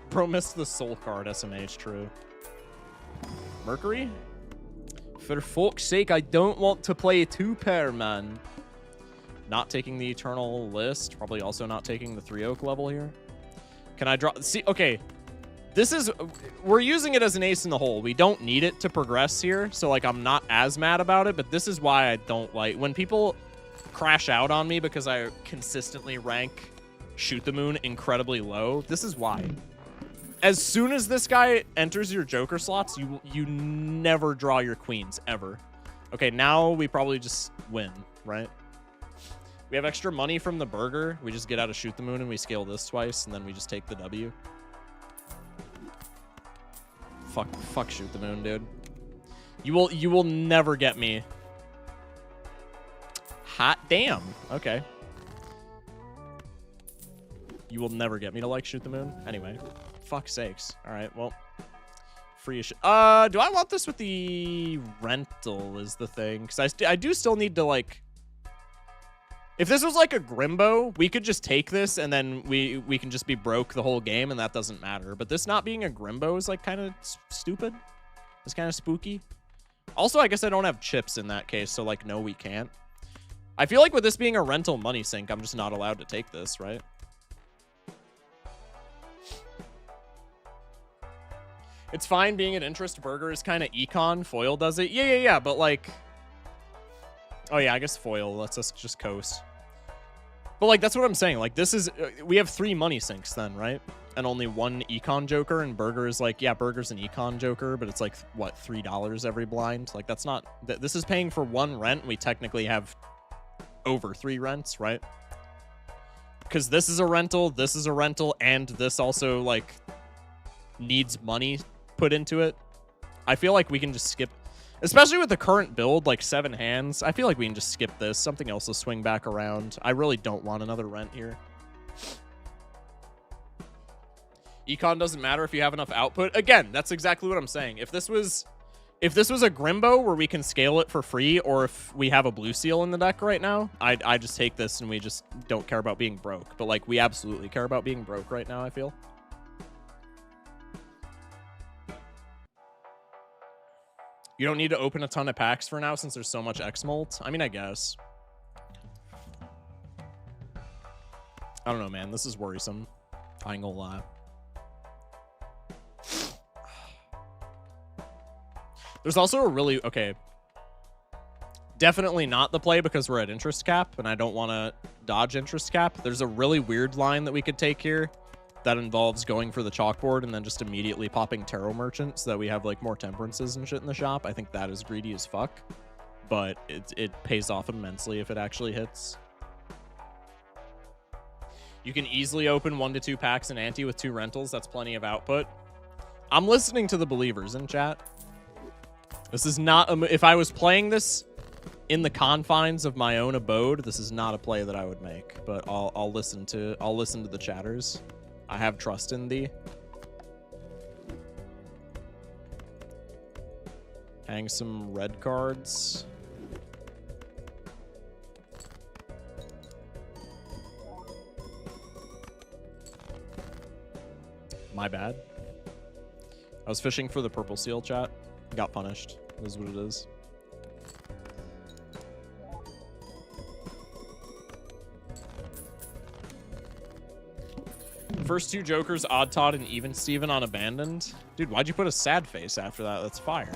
Bro missed the soul card. SMH, true. Mercury. For fuck's sake, I don't want to play a 2-pair, man. Not taking the Eternal List. Probably also not taking the 3 Oak level here. Can I draw? See, okay. This is... We're using it as an ace in the hole. We don't need it to progress here. So, like, I'm not as mad about it. But this is why I don't like... When people crash out on me because I consistently rank Shoot the Moon incredibly low, this is why. As soon as this guy enters your Joker slots, you never draw your queens, ever. Okay, now we probably just win, right? We have extra money from the burger. We just get out of Shoot the Moon and we scale this twice, and then we just take the W. Fuck Shoot the Moon, dude. You will never get me. Hot damn. Okay. You will never get me to like Shoot the Moon. Anyway, fuck's sakes. All right, well, free as shit. Do I want this with the rental is the thing? Because I do still need to, like... If this was like a Grimbo, we could just take this and then we can just be broke the whole game and that doesn't matter. But this not being a Grimbo is like kind of stupid. It's kind of spooky. Also, I guess I don't have chips in that case, so like, no, we can't. I feel like with this being a rental money sink, I'm just not allowed to take this, right? It's fine being an interest. Burger is kind of econ. Foil does it. Yeah, but like... Oh yeah, I guess foil lets us just coast. But like, that's what I'm saying. Like, this is... we have 3 money sinks then, right? And only 1 econ joker, and Burger is like... Yeah, Burger's an econ joker, but it's like, what, $3 every blind? Like, that's not... This is paying for 1 rent. We technically have over 3 rents, right? Because this is a rental, and this also, like, needs money put into it. I feel like we can just skip... Especially with the current build, like 7 hands, I feel like we can just skip this. Something else will swing back around. I really don't want another rent here. Econ doesn't matter if you have enough output. Again, that's exactly what I'm saying. If this was a Grimbo where we can scale it for free, or if we have a blue seal in the deck right now, I just take this and we just don't care about being broke. But like, we absolutely care about being broke right now, I feel. You don't need to open a ton of packs for now since there's so much X-Molt. I mean, I guess. I don't know, man. This is worrisome. I ain't gonna lie. There's also a really... Okay. Definitely not the play because we're at interest cap, and I don't want to dodge interest cap. There's a really weird line that we could take here that involves going for the chalkboard and then just immediately popping Tarot Merchant so that we have, like, more temperances and shit in the shop. I think that is greedy as fuck, but it pays off immensely if it actually hits. You can easily open 1 to 2 packs in ante with 2 rentals. That's plenty of output. I'm listening to the believers in chat. This is not a... If I was playing this in the confines of my own abode, this is not a play that I would make, but I'll listen to the chatters. I have trust in thee. Hang some red cards. My bad. I was fishing for the purple seal, chat. Got punished. Is what it is. First 2 jokers, Odd Todd and Even Steven on Abandoned. Dude, why'd you put a sad face after that? That's fire.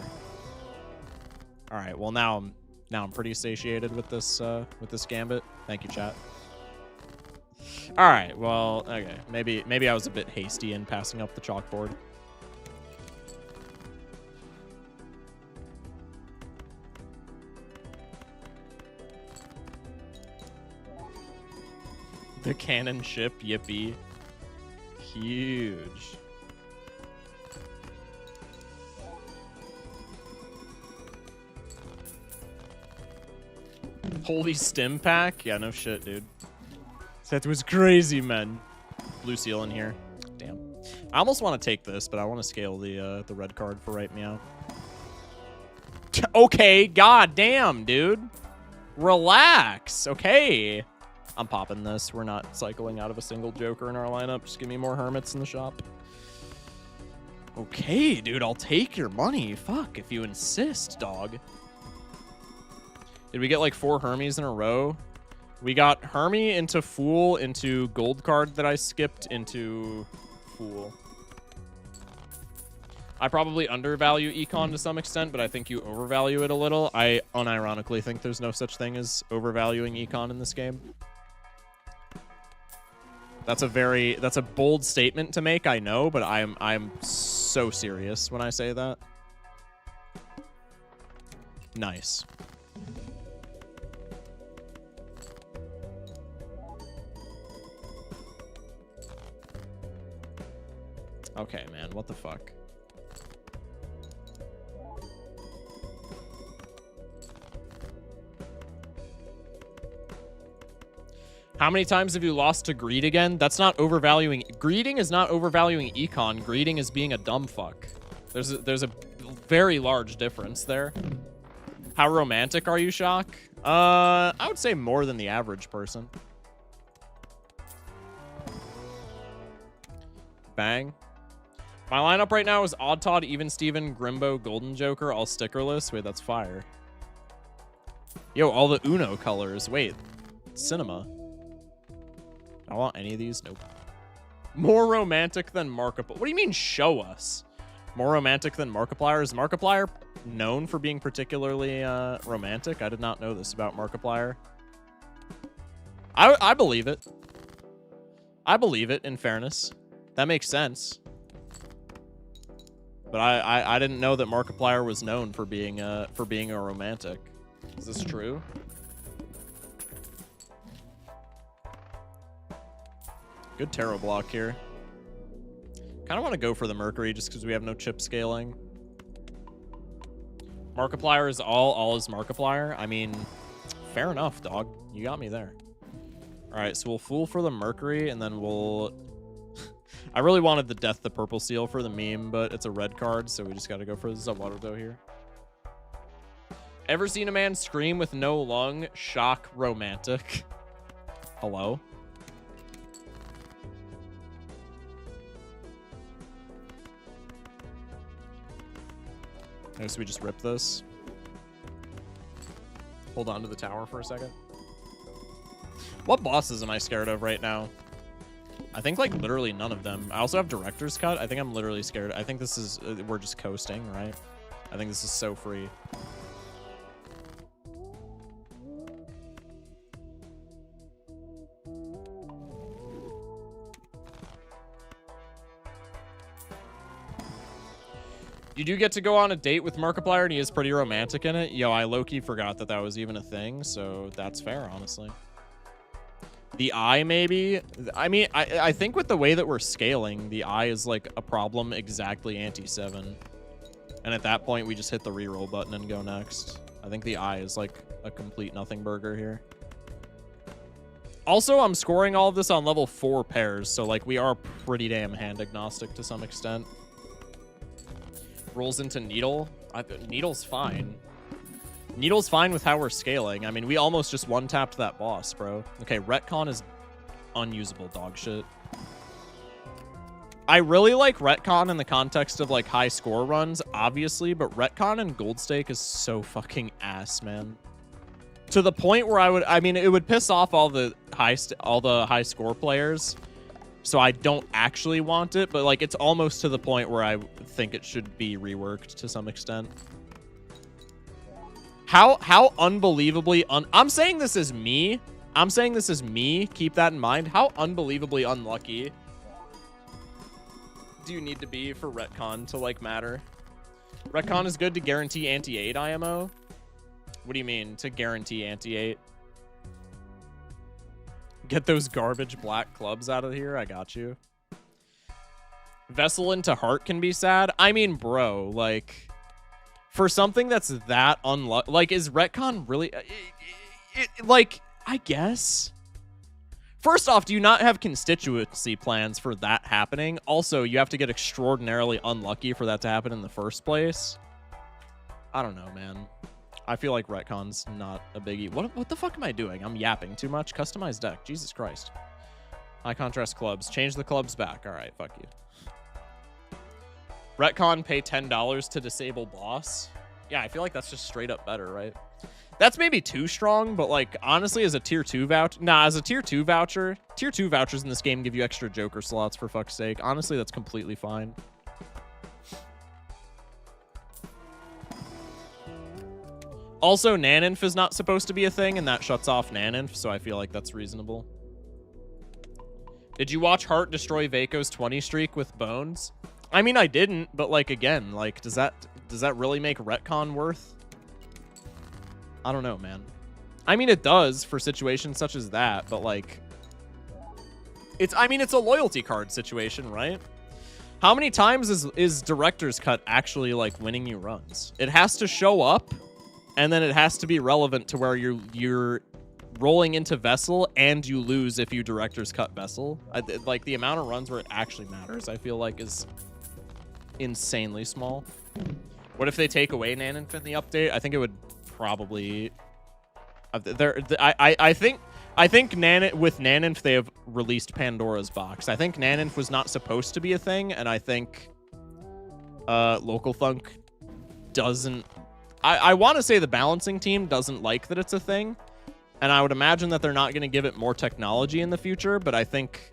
All right, well now I'm pretty satiated with this gambit. Thank you, chat. All right, well, okay. Maybe I was a bit hasty in passing up the chalkboard. The cannon ship, yippee. Huge. Holy stim pack? Yeah, no shit, dude. That was crazy, man. Blue seal in here. Damn. I almost want to take this, but I want to scale the red card for right meow. Okay, god damn, dude. Relax. Okay. I'm popping this. We're not cycling out of a single joker in our lineup. Just give me more hermits in the shop. Okay, dude, I'll take your money. Fuck, if you insist, dog. Did we get like 4 Hermes in a row? We got Hermie into Fool into Gold Card that I skipped into Fool. I probably undervalue Econ to some extent, but I think you overvalue it a little. I unironically think there's no such thing as overvaluing Econ in this game. That's a bold statement to make, I know, but I'm so serious when I say that. Nice. Okay, man, what the fuck? How many times have you lost to Greed again? That's not overvaluing. Greeding is not overvaluing Econ. Greeding is being a dumb fuck. There's a very large difference there. How romantic are you, Shock? I would say more than the average person. Bang. My lineup right now is Odd Todd, Even Steven, Grimbo, Golden Joker, all stickerless. Wait, that's fire. Yo, all the Uno colors. Wait, Cinema. I want any of these? Nope. More romantic than Markiplier. What do you mean, show us? More romantic than Markiplier? Is Markiplier known for being particularly romantic? I did not know this about Markiplier. I believe it. I believe it, in fairness. That makes sense. But I didn't know that Markiplier was known for being a romantic. Is this true? Good tarot block here. Kind of want to go for the Mercury just because we have no chip scaling. Markiplier is all is Markiplier. I mean, fair enough, dog. You got me there. All right, so we'll Fool for the Mercury, and then we'll... I really wanted the Death the Purple Seal for the meme, but it's a red card, so we just got to go for the Zawarudo here. Ever seen a man scream with no lung? Shock romantic. Hello? Okay, so we just rip this. Hold on to the tower for a second. What bosses am I scared of right now? I think, like, literally none of them. I also have Director's Cut. I think I'm literally scared. I think this is... we're just coasting, right? I think this is so free. You do get to go on a date with Markiplier, and he is pretty romantic in it. Yo, I low-key forgot that that was even a thing, so that's fair, honestly. The eye, maybe? I mean, I think with the way that we're scaling, the eye is, like, a problem exactly anti-7. And at that point, we just hit the reroll button and go next. I think the eye is, like, a complete nothing burger here. Also, I'm scoring all of this on level 4 pairs, so, like, we are pretty damn hand agnostic to some extent. Rolls into Needle. Needle's fine. Needle's fine with how we're scaling. I mean, we almost just one-tapped that boss, bro. Okay, Retcon is unusable dog shit. I really like Retcon in the context of, like, high score runs, obviously, but Retcon and Gold Stake is so fucking ass, man. To the point where I mean, it would piss off all the high score players. So I don't actually want it, but, like, it's almost to the point where I think it should be reworked to some extent. How unbelievably I'm saying this is me. I'm saying this is me. Keep that in mind. How unbelievably unlucky do you need to be for Retcon to, like, matter? Retcon is good to guarantee anti-8 IMO. What do you mean, to guarantee anti-8? Get those garbage black clubs out of here. I got you. Vessel into Heart can be sad. I mean, bro, like, for something that's that unlucky, like, is Retcon really... like, I guess. First off, do you not have constituency plans for that happening? Also, you have to get extraordinarily unlucky for that to happen in the first place. I don't know, man. I feel like Retcon's not a biggie. What the fuck am I doing? I'm yapping too much. Customized deck. Jesus Christ. High contrast clubs. Change the clubs back. All right, fuck you. Retcon, pay $10 to disable boss. Yeah, I feel like that's just straight up better, right? That's maybe too strong, but like honestly, as a tier 2 voucher, as a tier 2 voucher, tier 2 vouchers in this game give you extra Joker slots for fuck's sake. Honestly, that's completely fine. Also, Naninf is not supposed to be a thing, and that shuts off Naninf, so I feel like that's reasonable. Did you watch Hart destroy Vaco's 20 streak with Bones? I mean, I didn't, but like again, like does that really make retcon worth? I don't know, man. I mean, it does for situations such as that, but like it's a loyalty card situation, right? How many times is Director's Cut actually like winning you runs? It has to show up, and then it has to be relevant to where you're rolling into Vessel and you lose if you Director's Cut Vessel. Like the amount of runs where it actually matters, I feel like is insanely small. What if they take away Naninf in the update? I think it would probably. I think with Naninf they have released Pandora's Box. I think Naninf was not supposed to be a thing, and I think Local Thunk doesn't. I want to say the balancing team doesn't like that it's a thing, and I would imagine that they're not going to give it more technology in the future. But I think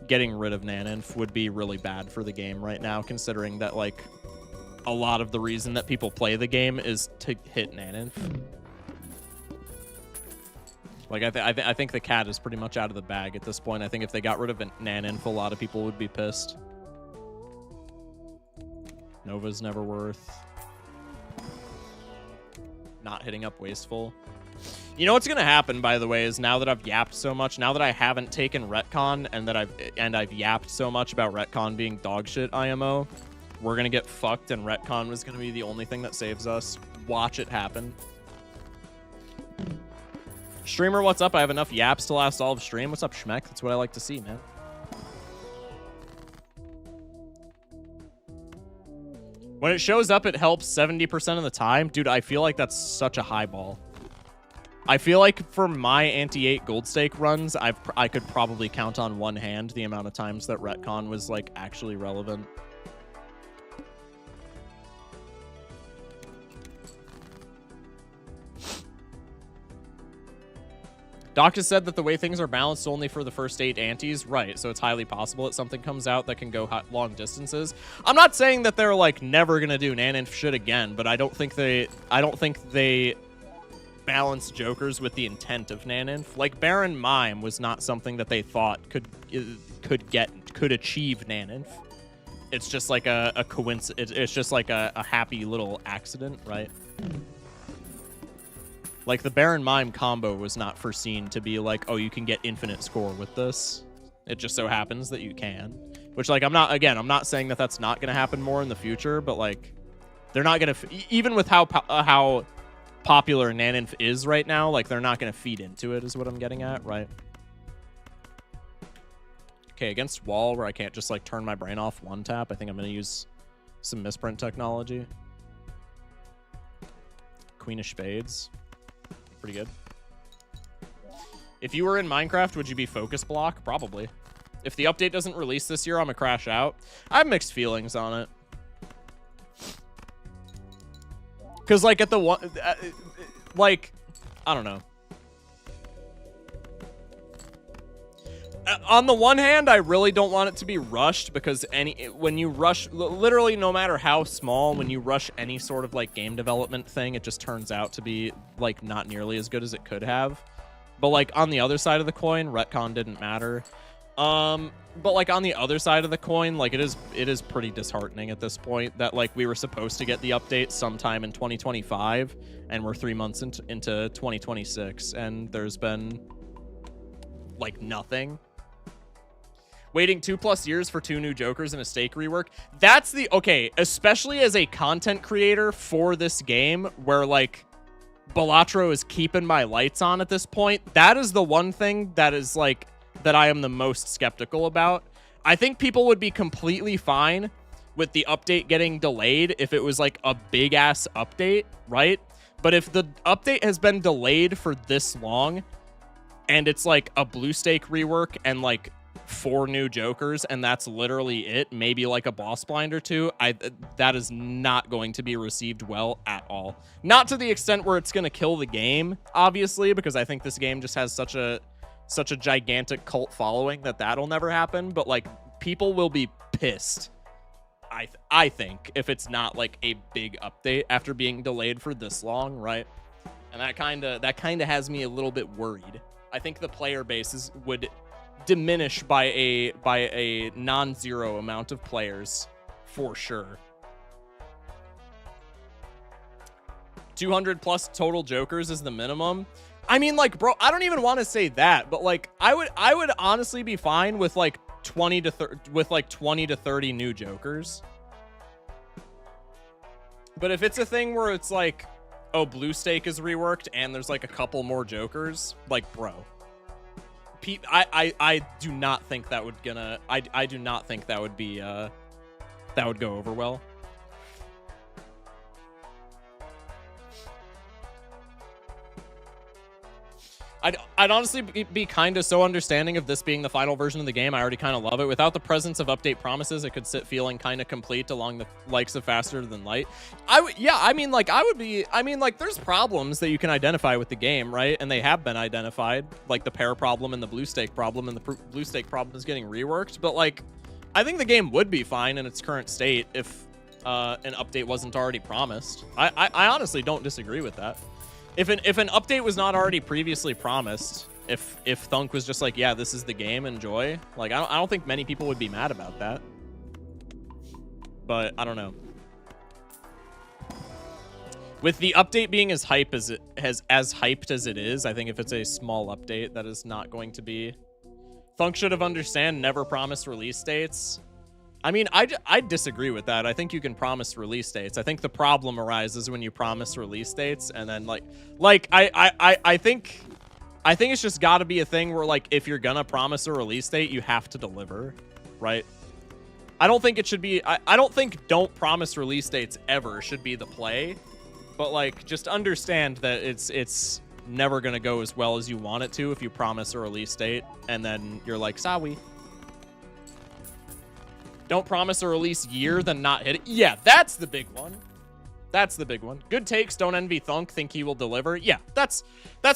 getting rid of Naninf would be really bad for the game right now, considering that like a lot of the reason that people play the game is to hit Naninf. Like I think the cat is pretty much out of the bag at this point. I think if they got rid of Naninf, a lot of people would be pissed. Nova's never worth. Not hitting up Wasteful. You know what's gonna happen, by the way, is now that I've yapped so much, now that I haven't taken retcon and that I've yapped so much about retcon being dogshit IMO, we're gonna get fucked, and retcon was gonna be the only thing that saves us. Watch it happen. Streamer, what's up? I have enough yaps to last all of stream. What's up, Schmeck? That's what I like to see, man. When it shows up, it helps 70% of the time. Dude, I feel like that's such a high ball. I feel like for my anti-8 gold stake runs, I could probably count on one hand the amount of times that retcon was like actually relevant. Doc has said that the way things are balanced only for the first 8 antis, right? So it's highly possible that something comes out that can go long distances. I'm not saying that they're like never gonna do Naninf shit again, but I don't think they balance Jokers with the intent of Naninf. Like Baron Mime was not something that they thought could achieve Naninf. It's just like a coincidence. It's just like a happy little accident, right? Like, the Baron Mime combo was not foreseen to be like, oh, you can get infinite score with this. It just so happens that you can. Which, like, I'm not saying that that's not going to happen more in the future, but, like, they're not going to... Even with how popular Naninf is right now, like, they're not going to feed into it, is what I'm getting at, right? Okay, against wall, where I can't just, like, turn my brain off one tap, I think I'm going to use some misprint technology. Queen of Spades. Pretty good. If you were in Minecraft, would you be focus block? Probably. If the update doesn't release this year, I'm gonna crash out. I have mixed feelings on it. Because, like, at the one... like, I don't know. On the one hand, I really don't want it to be rushed, because when you rush, literally no matter how small, when you rush any sort of like game development thing, it just turns out to be like not nearly as good as it could have. But like on the other side of the coin, retcon didn't matter. But like on the other side of the coin, like it is pretty disheartening at this point that like we were supposed to get the update sometime in 2025, and we're 3 months into 2026, and there's been like nothing. Waiting 2+ years for 2 new Jokers and a stake rework. That's the... Okay, especially as a content creator for this game, where, like, Balatro is keeping my lights on at this point, that is the one thing that is, like, that I am the most skeptical about. I think people would be completely fine with the update getting delayed if it was, like, a big-ass update, right? But if the update has been delayed for this long, and it's, like, a blue stake rework and, like, 4 new Jokers and that's literally it, maybe like a boss blind or 2, that is not going to be received well at all. Not to the extent where it's going to kill the game, obviously, because I think this game just has such a gigantic cult following that that'll never happen, but like people will be pissed, I think, if it's not like a big update after being delayed for this long, right? And that kind of has me a little bit worried. I think the player bases would diminish by a non-zero amount of players for sure. 200 plus total Jokers is the minimum. I mean, like, bro, I don't even want to say that, but like I would honestly be fine with like 20 to 30 new Jokers. But if it's a thing where it's like, oh, Blue Stake is reworked and there's like a couple more Jokers, like, bro, I do not think that would I do not think that would be that would go over well. I'd honestly be kind of so understanding of this being the final version of the game. I already kind of love it. Without the presence of update promises, it could sit feeling kind of complete along the likes of Faster Than Light. I mean, like, there's problems that you can identify with the game, right? And they have been identified, like the pair problem and the Blue Stake problem, and the Blue Stake problem is getting reworked. But like, I think the game would be fine in its current state if an update wasn't already promised. I honestly don't disagree with that. If an update was not already previously promised, if Thunk was just like, yeah, this is the game, enjoy, like, I don't think many people would be mad about that. But I don't know. With the update being as hyped as it is, I think if it's a small update, that is not going to be. Thunk should have understand never promised release dates. I mean, I disagree with that. I think you can promise release dates. I think the problem arises when you promise release dates and then I think it's just got to be a thing where, like, if you're gonna promise a release date, you have to deliver, right? I don't think it should be. I don't think don't promise release dates ever should be the play, but like, just understand that it's never gonna go as well as you want it to if you promise a release date and then you're like, sorry. Don't promise a release year, then not hit it. Yeah, that's the big one. That's the big one. Good takes, don't envy Thunk, think he will deliver. Yeah, that's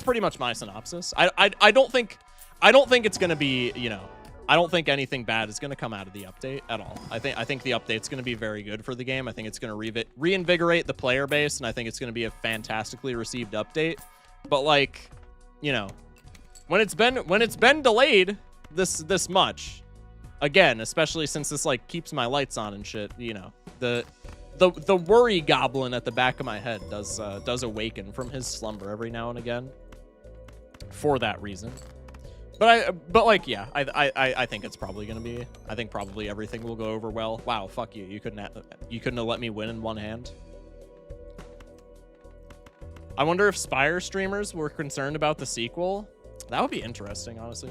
pretty much my synopsis. I don't think it's gonna be, you know, I don't think anything bad is gonna come out of the update at all. I think the update's gonna be very good for the game. I think it's gonna reinvigorate the player base, and I think it's gonna be a fantastically received update. But like, you know, when it's been delayed this much. Again, especially since this like keeps my lights on and shit, you know, the worry goblin at the back of my head does awaken from his slumber every now and again for that reason. But like, yeah, I think it's probably gonna be. I think probably everything will go over well. Wow, fuck you. You couldn't have let me win in one hand. I wonder if Spire streamers were concerned about the sequel. That would be interesting, honestly.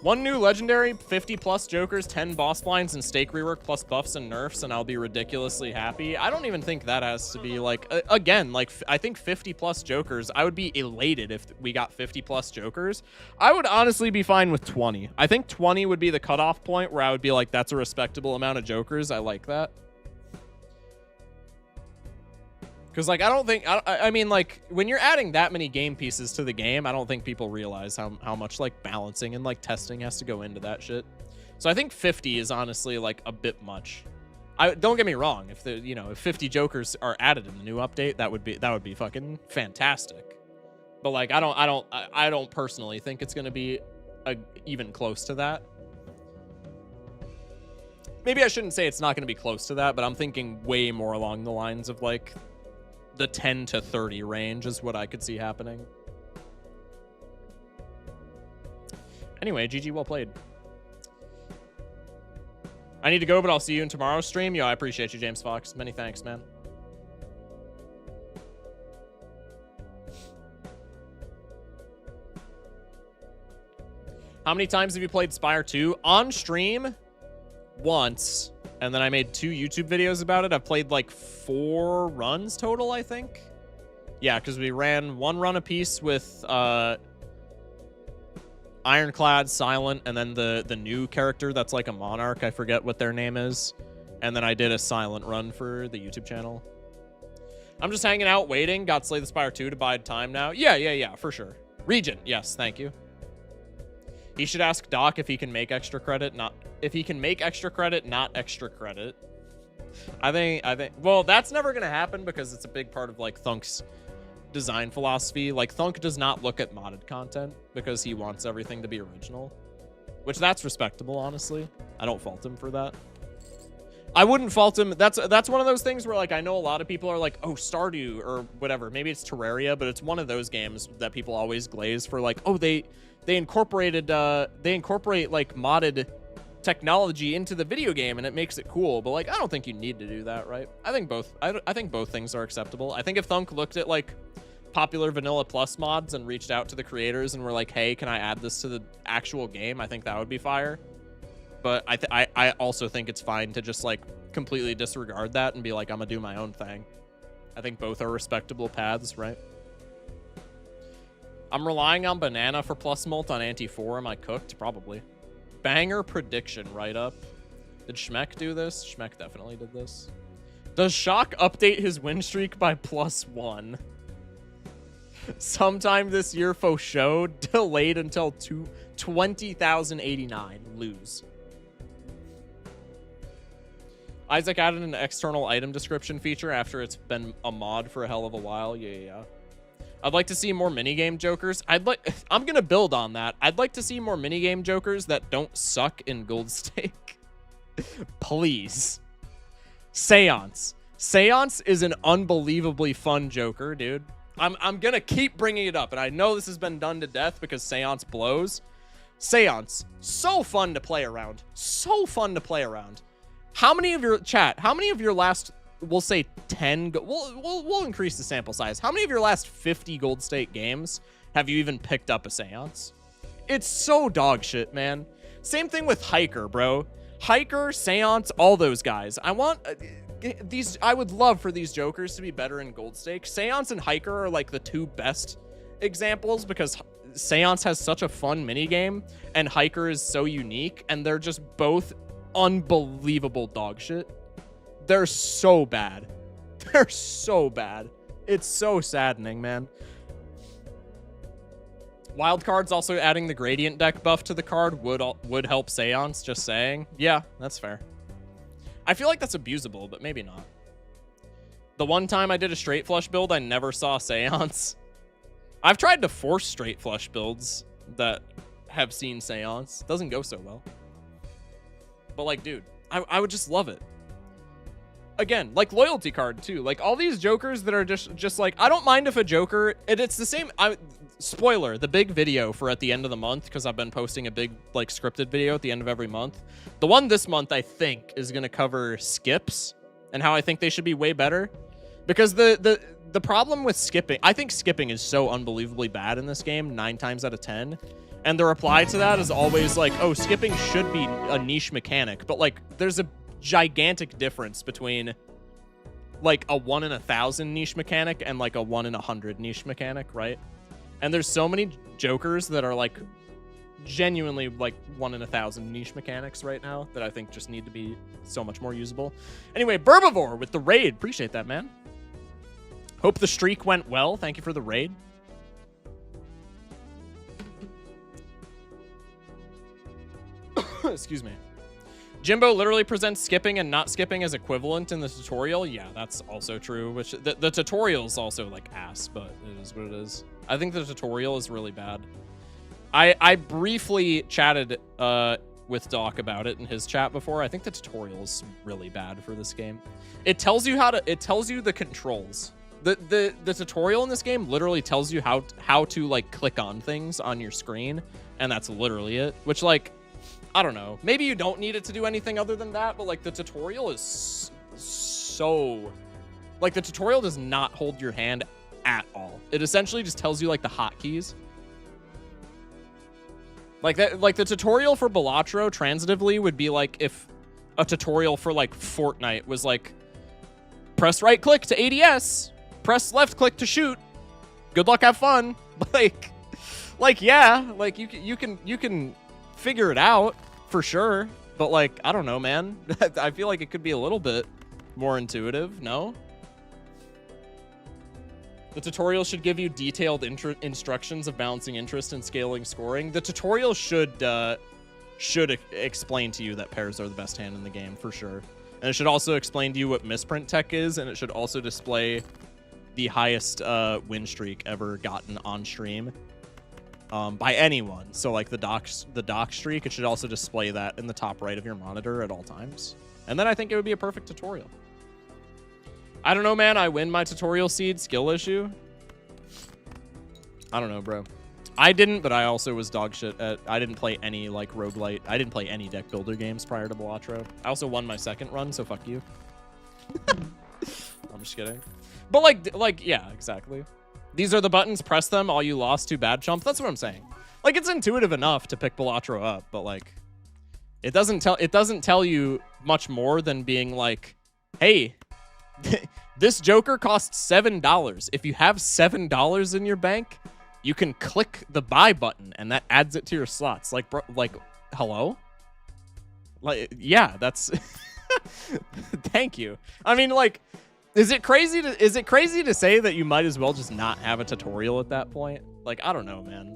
1 new legendary, 50 plus Jokers, 10 boss blinds, and stake rework plus buffs and nerfs, and I'll be ridiculously happy. I don't even think that has to be like, again, like, I think 50 plus Jokers, I would be elated if we got 50 plus Jokers. I would honestly be fine with 20. I think 20 would be the cutoff point where I would be like, that's a respectable amount of Jokers. I like that. Because, like, I mean, like, when you're adding that many game pieces to the game, I don't think people realize how much, like, balancing and, like, testing has to go into that shit. So I think 50 is honestly, like, a bit much. Don't get me wrong. If if 50 Jokers are added in the new update, that would be fucking fantastic. But, like, I don't personally think it's going to be even close to that. Maybe I shouldn't say it's not going to be close to that, but I'm thinking way more along the lines of, like, the 10 to 30 range is what I could see happening. Anyway, GG, well played. I need to go, but I'll see you in tomorrow's stream. Yo, I appreciate you, James Fox. Many thanks, man. How many times have you played Spire 2? On stream, once. And then I made 2 YouTube videos about it. I've played like 4 runs total, I think. Yeah, because we ran 1 run apiece with Ironclad, Silent, and then the new character that's like a monarch. I forget what their name is. And then I did a Silent run for the YouTube channel. I'm just hanging out, waiting. Got Slay the Spire 2 to bide time now. Yeah, for sure. Regent, yes, thank you. He should ask Doc if he can make extra credit, not extra credit. I think, well, that's never gonna happen because it's a big part of like Thunk's design philosophy. Like Thunk does not look at modded content because he wants everything to be original, which that's respectable, honestly. I don't fault him for that. I wouldn't fault him. That's one of those things where like I know a lot of people are like, oh, Stardew or whatever. Maybe it's Terraria, but it's one of those games that people always glaze for like, oh, they incorporate like modded technology into the video game and it makes it cool. But like I don't think you need to do that, right? I think both things are acceptable. I think if Thunk looked at like popular vanilla plus mods and reached out to the creators and were like, hey, can I add this to the actual game? I think that would be fire. But I also think it's fine to just like completely disregard that and be like, I'm gonna do my own thing. I think both are respectable paths, right? I'm relying on banana for plus mult on anti 4. Am I cooked? Probably. Banger prediction write-up. Did Schmeck do this? Schmeck definitely did this. Does Shock update his win streak by +1? Sometime this year for show. Delayed until 20,089. Lose. Isaac added an external item description feature after it's been a mod for a hell of a while. Yeah. I'd like to see more minigame jokers. I'm gonna build on that. I'd like to see more minigame jokers that don't suck in Gold Stake. Please. Seance. Seance is an unbelievably fun joker, dude. I'm gonna keep bringing it up, and I know this has been done to death because Seance blows. Seance, so fun to play around. So fun to play around. How many of your last, we'll say 10, we'll increase the sample size. How many of your last 50 Gold Stake games have you even picked up a Seance? It's so dog shit, man. Same thing with Hiker, bro. Hiker, Seance, all those guys. I would love for these jokers to be better in Gold Stake. Seance and Hiker are like the two best examples because Seance has such a fun minigame and Hiker is so unique, and they're just both unbelievable dog shit. They're so bad. They're so bad. It's so saddening, man. Wildcard's also adding the gradient deck buff to the card would help Seance, just saying. Yeah, that's fair. I feel like that's abusable, but maybe not. The one time I did a straight flush build, I never saw Seance. I've tried to force straight flush builds that have seen Seance. Doesn't go so well. But like, dude, I would just love it. Again, like loyalty card too. Like all these jokers that are just like, I don't mind if a joker, it's the same. Spoiler, the big video for at the end of the month, because I've been posting a big like scripted video at the end of every month. The one this month, I think, is going to cover skips and how I think they should be way better. Because the problem with skipping, I think skipping is so unbelievably bad in this game, 9 times out of 10. And the reply to that is always like, oh, skipping should be a niche mechanic. But like, there's a gigantic difference between like a 1 in 1,000 niche mechanic and like a 1 in 100 niche mechanic, right? And there's so many jokers that are like genuinely like 1 in 1,000 niche mechanics right now that I think just need to be so much more usable. Anyway, Burbivore with the raid. Appreciate that, man. Hope the streak went well. Thank you for the raid. Excuse me. Jimbo literally presents skipping and not skipping as equivalent in the tutorial. Yeah, that's also true. Which the tutorial is also like ass, but it is what it is. I think the tutorial is really bad. I briefly chatted with Doc about it in his chat before. I think the tutorial is really bad for this game. It tells you it tells you the controls. The tutorial in this game literally tells you how to like click on things on your screen, and that's literally it. Which like, I don't know. Maybe you don't need it to do anything other than that, but like the tutorial is so like the tutorial does not hold your hand at all. It essentially just tells you like the hotkeys. Like that, like the tutorial for Balatro transitively would be like if a tutorial for like Fortnite was like press right click to ADS, press left click to shoot. Good luck, have fun. Like, yeah, like you can figure it out for sure. But like, I don't know, man. I feel like it could be a little bit more intuitive. No. The tutorial should give you detailed instructions of balancing interest and scaling scoring. The tutorial should explain to you that pairs are the best hand in the game for sure. And it should also explain to you what misprint tech is, and it should also display the highest win streak ever gotten on stream by anyone. So like the doc streak, it should also display that in the top right of your monitor at all times. And then I think it would be a perfect tutorial. I don't know, man. I win my tutorial seed skill issue. I don't know, bro. I didn't, but I also was dog shit at... I didn't play any, like, roguelite. I didn't play any deck builder games prior to BALATRO. I also won my second run, so fuck you. I'm just kidding. But, like, yeah, exactly. These are the buttons. Press them. All you lost. Too bad, chump. That's what I'm saying. Like, it's intuitive enough to pick BALATRO up, but, like, it doesn't tell you much more than being like, hey... This Joker costs $7. If you have $7 in your bank, you can click the buy button, and that adds it to your slots. Like, bro, like, hello? Like, yeah, that's. Thank you. I mean, like, is it crazy to say that you might as well just not have a tutorial at that point? Like, I don't know, man.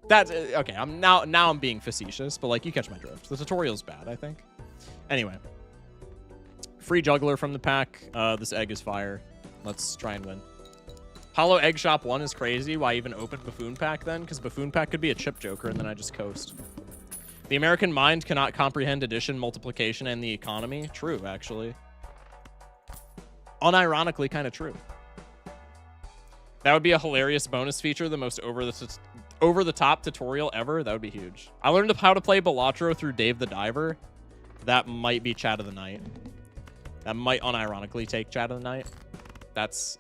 That's okay. Now I'm being facetious, but like, you catch my drift. The tutorial's bad, I think. Anyway. Free juggler from the pack. This egg is fire. Let's try and win. Hollow Egg Shop 1 is crazy. Why even open Buffoon Pack then? Because Buffoon Pack could be a chip joker and then I just coast. The American mind cannot comprehend addition, multiplication, and the economy. True, actually. Unironically kind of true. That would be a hilarious bonus feature. The most over-the-top tutorial ever. That would be huge. I learned how to play BALATRO through Dave the Diver. That might be chat of the night. That might unironically take chat of the night. That's...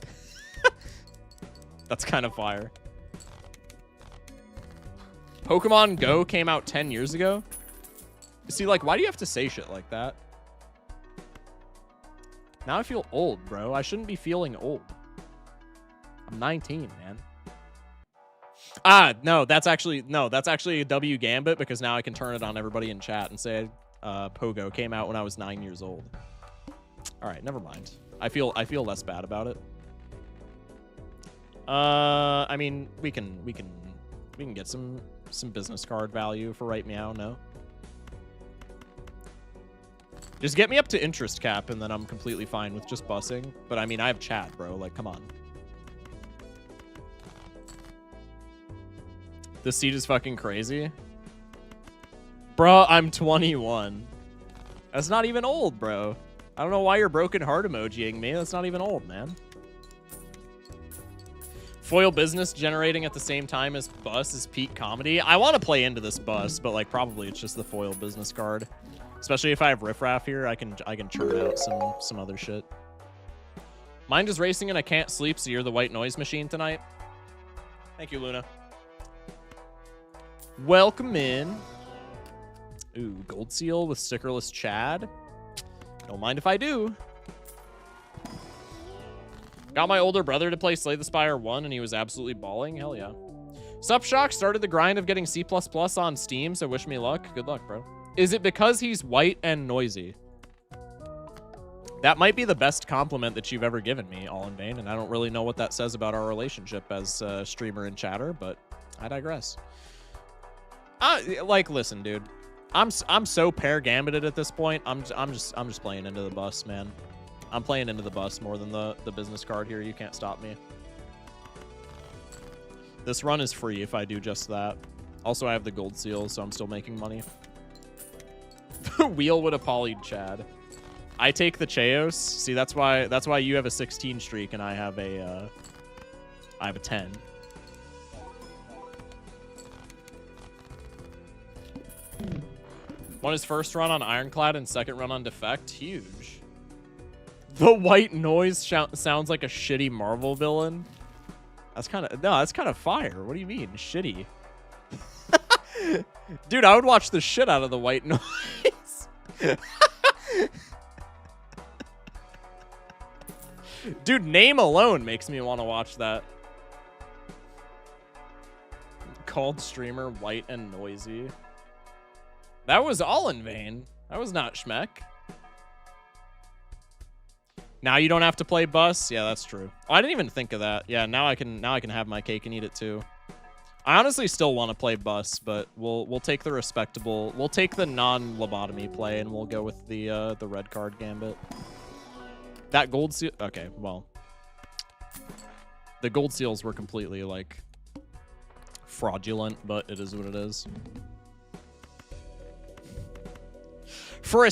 That's kind of fire. Pokemon Go came out 10 years ago? See, like, why do you have to say shit like that? Now I feel old, bro. I shouldn't be feeling old. I'm 19, man. Ah, no, that's actually a W Gambit because now I can turn it on everybody in chat and say Pogo came out when I was 9 years old. All right, never mind. I feel less bad about it. I mean, we can get some business card value for right meow. No, just get me up to interest cap, and then I'm completely fine with just bussing. But I mean, I have chat, bro. Like, come on. This seed is fucking crazy, bro. I'm 21. That's not even old, bro. I don't know why you're broken heart emojiing me. That's not even old, man. Foil business generating at the same time as bus is peak comedy. I want to play into this bus, but like probably it's just the foil business card. Especially if I have riffraff here, I can churn out some other shit. Mind is racing and I can't sleep, so you're the white noise machine tonight. Thank you, Luna. Welcome in. Ooh, gold seal with stickerless Chad. Don't mind if I do. Got my older brother to play Slay the Spire 1, and he was absolutely balling. Hell yeah. Supshock started the grind of getting C++ on Steam, so wish me luck. Good luck, bro. Is it because he's white and noisy? That might be the best compliment that you've ever given me, all in vain, and I don't really know what that says about our relationship as streamer and chatter, but I digress. Like, listen, dude. I'm so pair gambited at this point. I'm just playing into the bus, man. I'm playing into the bus more than the business card here. You can't stop me. This run is free if I do just that. Also, I have the gold seal, so I'm still making money. Wheel would have polyed Chad. I take the Cheos. See, that's why you have a 16 streak and I have a 10. Won his first run on Ironclad and second run on Defect. Huge. The white noise sounds like a shitty Marvel villain. That's kind of fire. What do you mean, shitty? Dude, I would watch the shit out of the white noise. Dude, name alone makes me want to watch that. called streamer white and noisy. That was all in vain. That was not Schmeck. Now you don't have to play bus. Yeah, that's true. Oh, I didn't even think of that. Yeah, now I can have my cake and eat it too. I honestly still want to play bus, but we'll take the respectable. We'll take the non-lobotomy play, and we'll go with the red card gambit. That gold seal. Okay, well, the gold seals were completely like fraudulent, but it is what it is. For a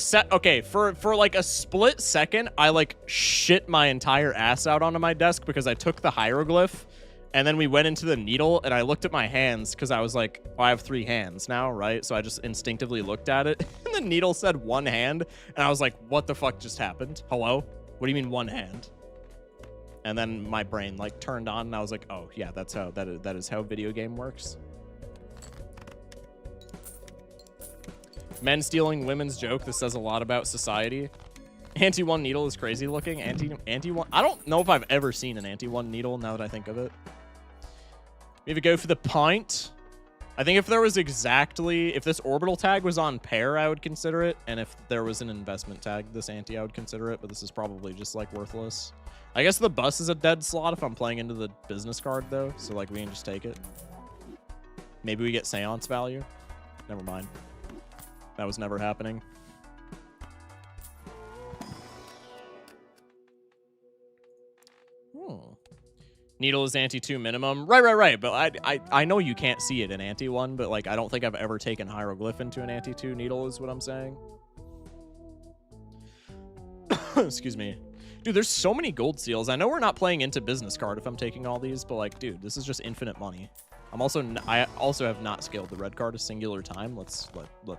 for like a split second, I like shit my entire ass out onto my desk because I took the hieroglyph, and then we went into the needle, and I looked at my hands because I was like, oh, I have 3 hands now, right? So I just instinctively looked at it, and the needle said 1 hand, and I was like, what the fuck just happened? Hello? What do you mean 1 hand? And then my brain like turned on, and I was like, oh yeah, that's how that is how video game works. Men stealing women's joke. This says a lot about society. Anti-1 needle is crazy looking. Anti-1. I don't know if I've ever seen an anti-1 needle now that I think of it. Maybe go for the pint. I think if there was if this orbital tag was on pair, I would consider it. And if there was an investment tag, this anti, I would consider it. But this is probably just like worthless. I guess the bus is a dead slot if I'm playing into the business card though. So like we can just take it. Maybe we get seance value. Never mind. That was never happening. Needle is anti-2 minimum. Right. But I know you can't see it in anti-1, but like I don't think I've ever taken hieroglyph into an anti-2 needle is what I'm saying. Excuse me. Dude, there's so many gold seals. I know we're not playing into business card if I'm taking all these, but like, dude, this is just infinite money. I also have not scaled the red card a singular time. Let's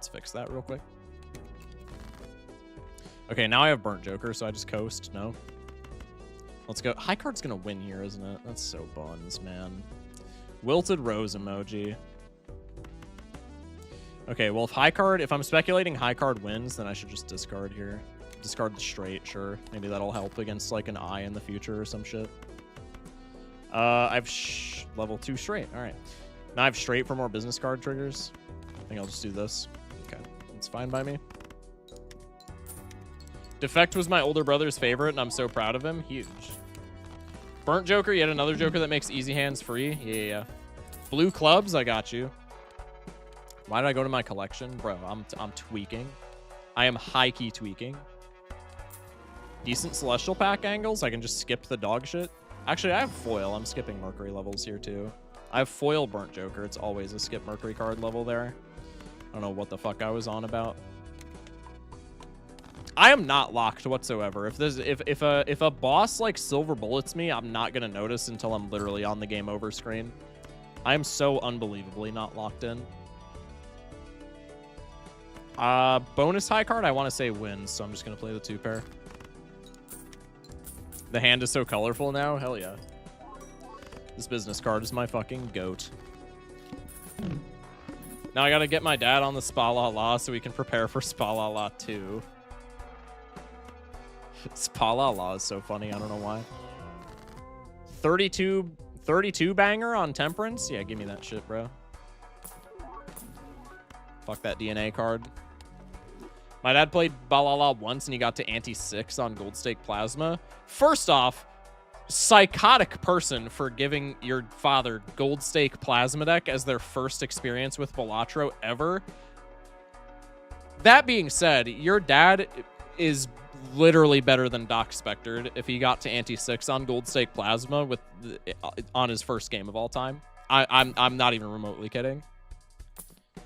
fix that real quick. Okay, now I have burnt joker, so I just coast. No. Let's go. High card's gonna win here, isn't it? That's so buns, man. Wilted rose emoji. Okay, well if I'm speculating high card wins, then I should just discard here. Discard the straight, sure. Maybe that'll help against like an eye in the future or some shit. I've level 2 straight. All right. Now I have straight for more business card triggers. I think I'll just do this. Okay. It's fine by me. Defect was my older brother's favorite, and I'm so proud of him. Huge. Burnt joker. Yet another joker that makes easy hands free. Yeah. Blue clubs. I got you. Why did I go to my collection? Bro, I'm tweaking. I am high-key tweaking. Decent celestial pack angles. I can just skip the dog shit. Actually, I have foil. I'm skipping Mercury levels here, too. I have foil burnt joker. It's always a skip Mercury card level there. I don't know what the fuck I was on about. I am not locked whatsoever. If a boss like silver bullets me, I'm not gonna notice until I'm literally on the game over screen. I am so unbelievably not locked in. Bonus high card, I want to say wins, so I'm just gonna play the 2 pair. The hand is so colorful now. Hell yeah. This business card is my fucking goat. Now I gotta get my dad on the Spa La La so we can prepare for Spa La La 2. Spa La La is so funny. I don't know why. 32 banger on Temperance? Yeah, give me that shit, bro. Fuck that DNA card. My dad played Balala once and he got to anti-6 on Gold Stake Plasma. First off, psychotic person for giving your father Gold Stake Plasma deck as their first experience with Balatro ever. That being said, your dad is literally better than Doc Spectred if he got to anti-6 on Gold Stake Plasma on his first game of all time. I'm not even remotely kidding.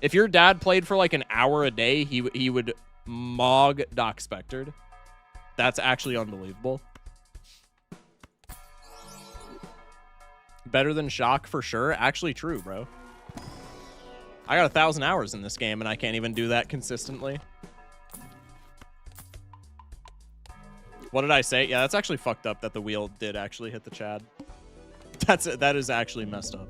If your dad played for like an hour a day, he would mog Doc Spectred. That's actually unbelievable. Better than Shock for sure. Actually true, bro. I got 1,000 hours in this game and I can't even do that consistently. What did I say? Yeah, that's actually fucked up that the wheel did actually hit the Chad. That is actually messed up.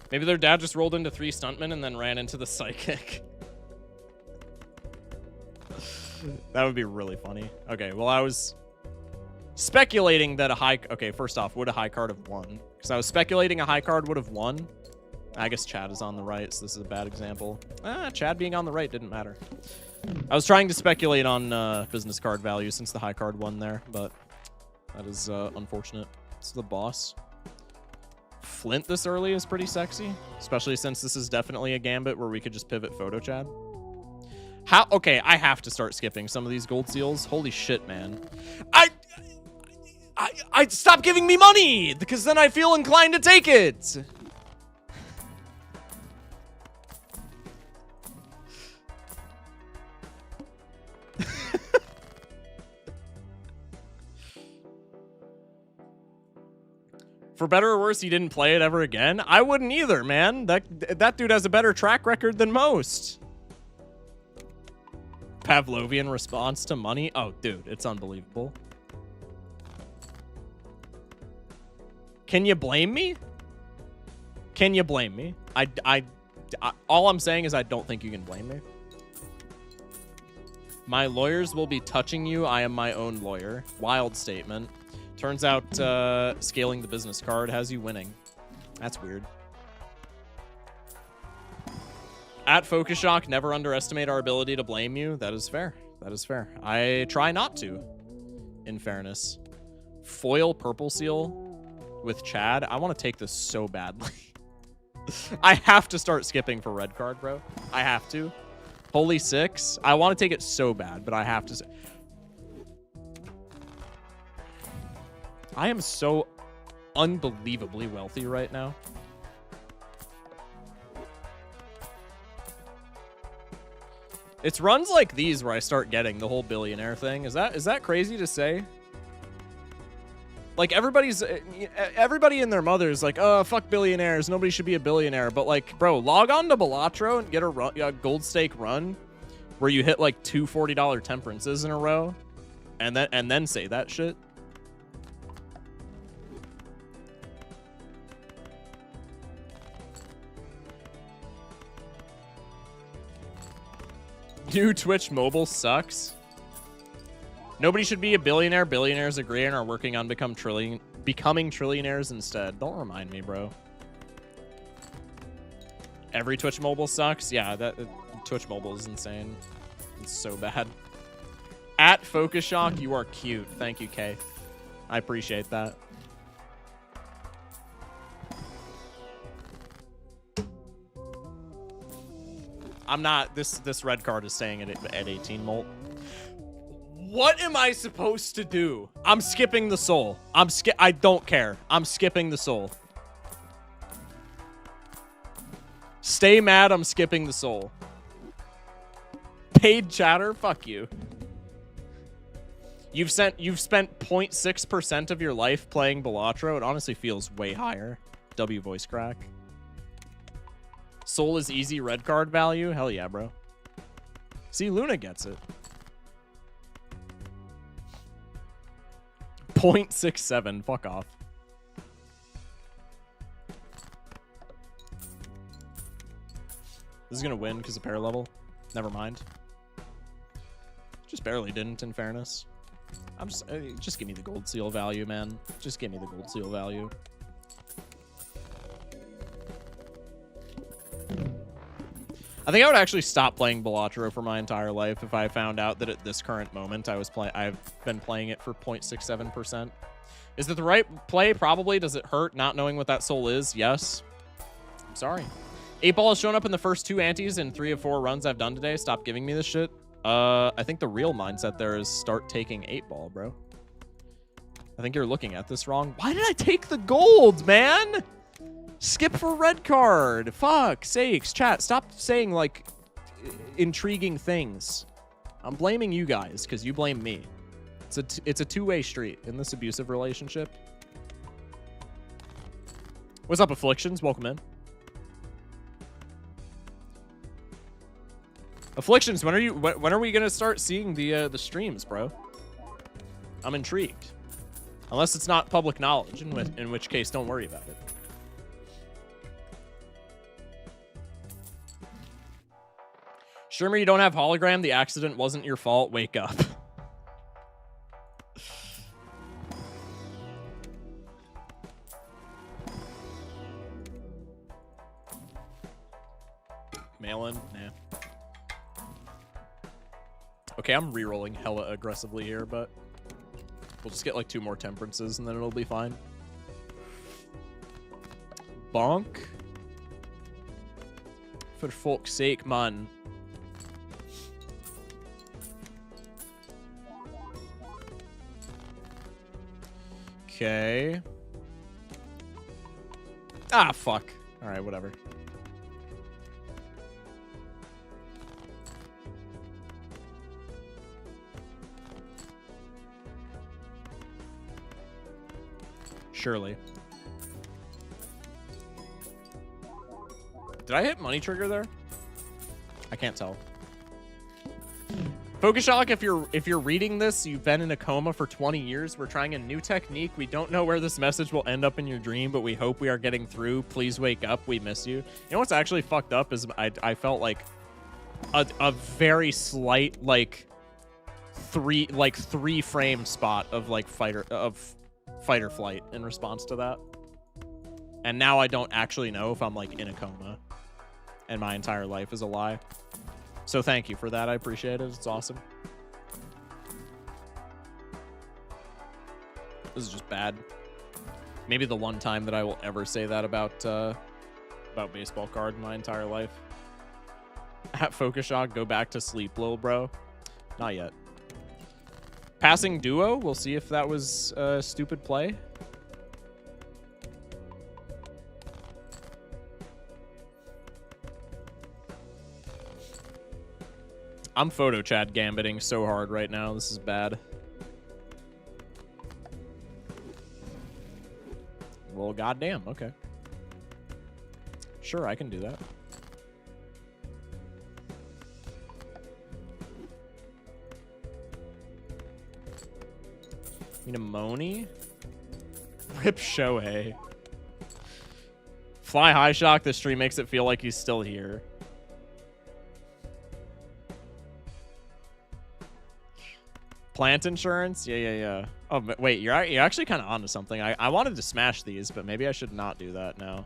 Maybe their dad just rolled into 3 stuntmen and then ran into the psychic. That would be really funny. Okay, well, I was speculating that a high... Okay, first off, would a high card have won? Because I was speculating a high card would have won. I guess Chad is on the right, so this is a bad example. Chad being on the right didn't matter. I was trying to speculate on business card value since the high card won there, but that is unfortunate. It's the boss. Flint this early is pretty sexy, especially since this is definitely a gambit where we could just pivot photo Chad. How? Okay, I have to start skipping some of these gold seals. Holy shit, man. I stop giving me money because then I feel inclined to take it. For better or worse, he didn't play it ever again. I wouldn't either, man. That dude has a better track record than most. Pavlovian response to money. Oh, dude, it's unbelievable. Can you blame me? Can you blame me? All I'm saying is I don't think you can blame me. My lawyers will be touching you. I am my own lawyer. Wild statement. Turns out scaling the business card has you winning. That's weird. At Focus Shock, never underestimate our ability to blame you. That is fair. That is fair. I try not to, in fairness. Foil purple seal with Chad. I want to take this so badly. I have to start skipping for red card, bro. I have to. Holy six. I want to take it so bad, but I have to. I am so unbelievably wealthy right now. It's runs like these where I start getting the whole billionaire thing. Is that crazy to say? Like everybody and their mother's like, oh, fuck billionaires. Nobody should be a billionaire. But like, bro, log on to Balatro and get a gold stake run where you hit like two $40 temperances in a row, and then say that shit. New Twitch mobile sucks. Nobody should be a billionaire. Billionaires agree and are working on becoming trillionaires instead. Don't remind me, bro. Every Twitch mobile sucks. Yeah, Twitch mobile is insane. It's so bad. At Focus Shock, you are cute. Thank you, Kay. I appreciate that. I'm not. This red card is staying at 18 molt. What am I supposed to do? I'm skipping the soul. I don't care. I'm skipping the soul. Stay mad. I'm skipping the soul. Paid chatter. Fuck you. You've spent 0.6% of your life playing Balatro. It honestly feels way higher. W voice crack. Soul is easy red card value. Hell yeah, bro. See, Luna gets it. 0.67. Fuck off. This is gonna win because of pair level. Never mind. Just barely didn't, in fairness. I'm just give me the gold seal value, man. Just give me the gold seal value. I think I would actually stop playing Balatro for my entire life if I found out that at this current moment I've been playing it for 0.67%. Is it the right play? Probably. Does it hurt not knowing what that soul is? Yes. I'm sorry. 8-ball has shown up in the first 2 antes in 3 of 4 runs I've done today. Stop giving me this shit. I think the real mindset there is start taking 8-ball, bro. I think you're looking at this wrong. Why did I take the gold, man? Skip for red card. Fuck sakes. Chat, stop saying, like, intriguing things. I'm blaming you guys because you blame me. It's a two-way street in this abusive relationship. What's up, Afflictions? Welcome in. Afflictions, when are we gonna start seeing the streams, bro? I'm intrigued. Unless it's not public knowledge, in which case, don't worry about it. Shermer, you don't have hologram. The accident wasn't your fault. Wake up. Mail-in? Nah. Okay, I'm re-rolling hella aggressively here, but we'll just get like 2 more temperances and then it'll be fine. Bonk. For fuck's sake, man. Okay. Ah, fuck. All right, whatever. Surely. Did I hit money trigger there? I can't tell. Focus Shock, if you're reading this, you've been in a coma for 20 years. We're trying a new technique. We don't know where this message will end up in your dream, but we hope we are getting through. Please wake up. We miss you. You know what's actually fucked up is I felt like a very slight like three frame spot of like fight or flight in response to that. And now I don't actually know if I'm like in a coma and my entire life is a lie. So thank you for that. I appreciate it. It's awesome. This is just bad. Maybe the one time that I will ever say that about baseball card in my entire life. At Focus Shock, go back to sleep, lil bro. Not yet. Passing duo. We'll see if that was a stupid play. I'm photo chat gambiting so hard right now. This is bad. Well, goddamn. Okay. Sure, I can do that. Need a Moni? Rip Shohei. Fly High Shock. This stream makes it feel like he's still here. Plant insurance? Yeah. Oh, wait, you're actually kind of onto something. I wanted to smash these, but maybe I should not do that now.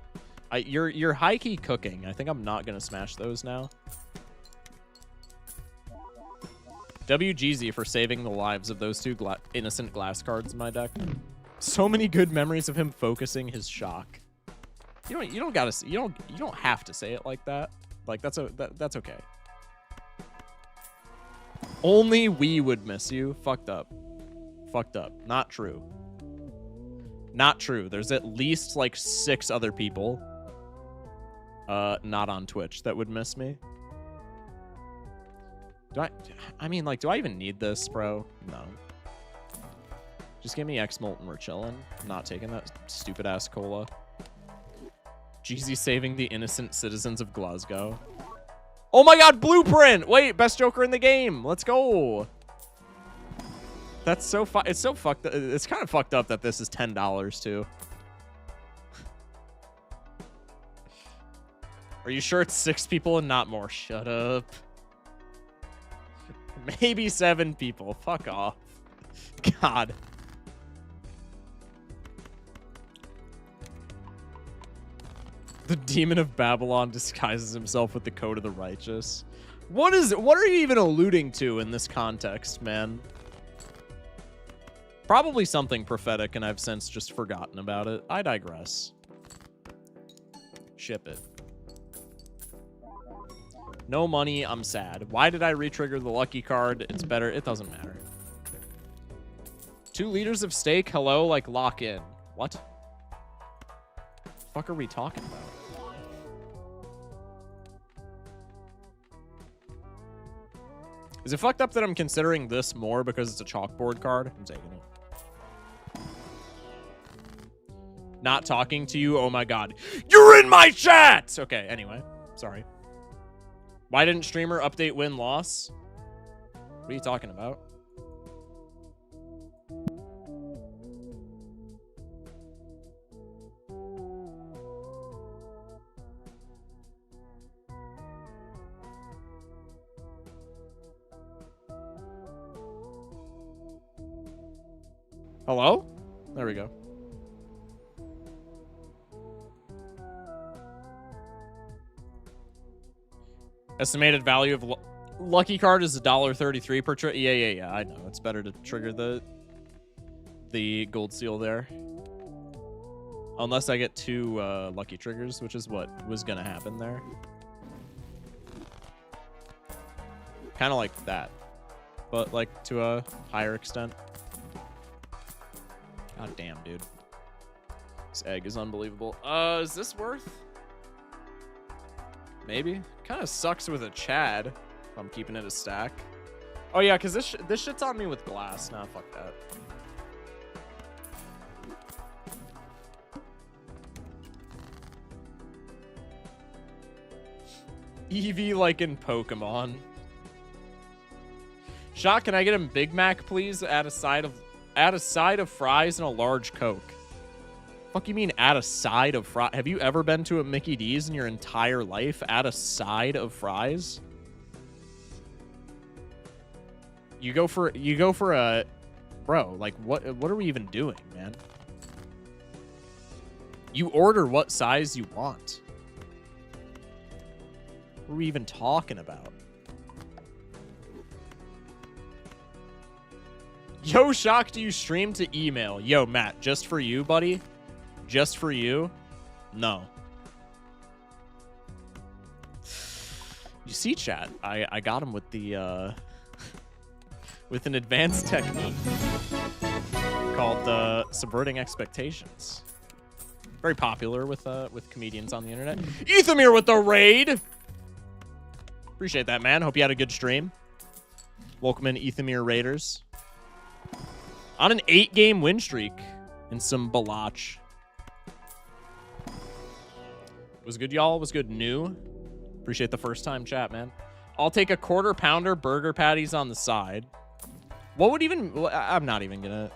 You're high-key cooking. I think I'm not going to smash those now. WGZ for saving the lives of those 2 innocent glass cards in my deck. So many good memories of him focusing his shock. You don't have to say it like that. Like that's okay. Only we would miss you. Fucked up. Fucked up. Not true. Not true. There's at least like 6 other people not on Twitch that would miss me. I mean, like, do I even need this, bro? No. Just give me X-Molt and we're chilling. I'm not taking that stupid-ass cola. Jeezy saving the innocent citizens of Glasgow. Oh my god, Blueprint! Wait, best Joker in the game. Let's go. That's so it's so fucked up. It's kind of fucked up that this is $10 too. Are you sure it's 6 people and not more? Shut up. Maybe 7 people. Fuck off. God. The demon of Babylon disguises himself with the code of the righteous. What are you even alluding to in this context, man? Probably something prophetic, and I've since just forgotten about it. I digress. Ship it. No money, I'm sad. Why did I re-trigger the lucky card? It's better. It doesn't matter. 2 liters of steak. Hello, like lock in. What? The fuck are we talking about? Is it fucked up that I'm considering this more because it's a chalkboard card? I'm taking it. Not talking to you? Oh my god. You're in my chat! Okay, anyway. Sorry. Why didn't streamer update win-loss? What are you talking about? Hello? There we go. Estimated value of lucky card is $1.33 per trigger. Yeah. I know. It's better to trigger the gold seal there. Unless I get 2 lucky triggers, which is what was going to happen there. Kind of like that. But, like, to a higher extent. God damn, dude. This egg is unbelievable. Is this worth? Maybe. Kind of sucks with a Chad if I'm keeping it a stack. Oh, yeah, because this shit's on me with glass. Nah, fuck that. Eevee like in Pokemon. Shot, can I get him Big Mac, please? Add a side of fries and a large Coke. Fuck you mean add a side of fries? Have you ever been to a Mickey D's in your entire life? Add a side of fries? You go for a bro, like what are we even doing, man? You order what size you want. What are we even talking about? Yo, Shock, do you stream to email? Yo, Matt, just for you, buddy. Just for you? No. You see, chat, I got him with the with an advanced technique called subverting expectations. Very popular with comedians on the internet. Ethamir with the raid. Appreciate that, man. Hope you had a good stream. Welcome in, Ethamir Raiders. On an 8-game win streak in some Balach. Was good, y'all. Was good, new. Appreciate the first time chat, man. I'll take a quarter pounder burger patties on the side. What would even... I'm not even gonna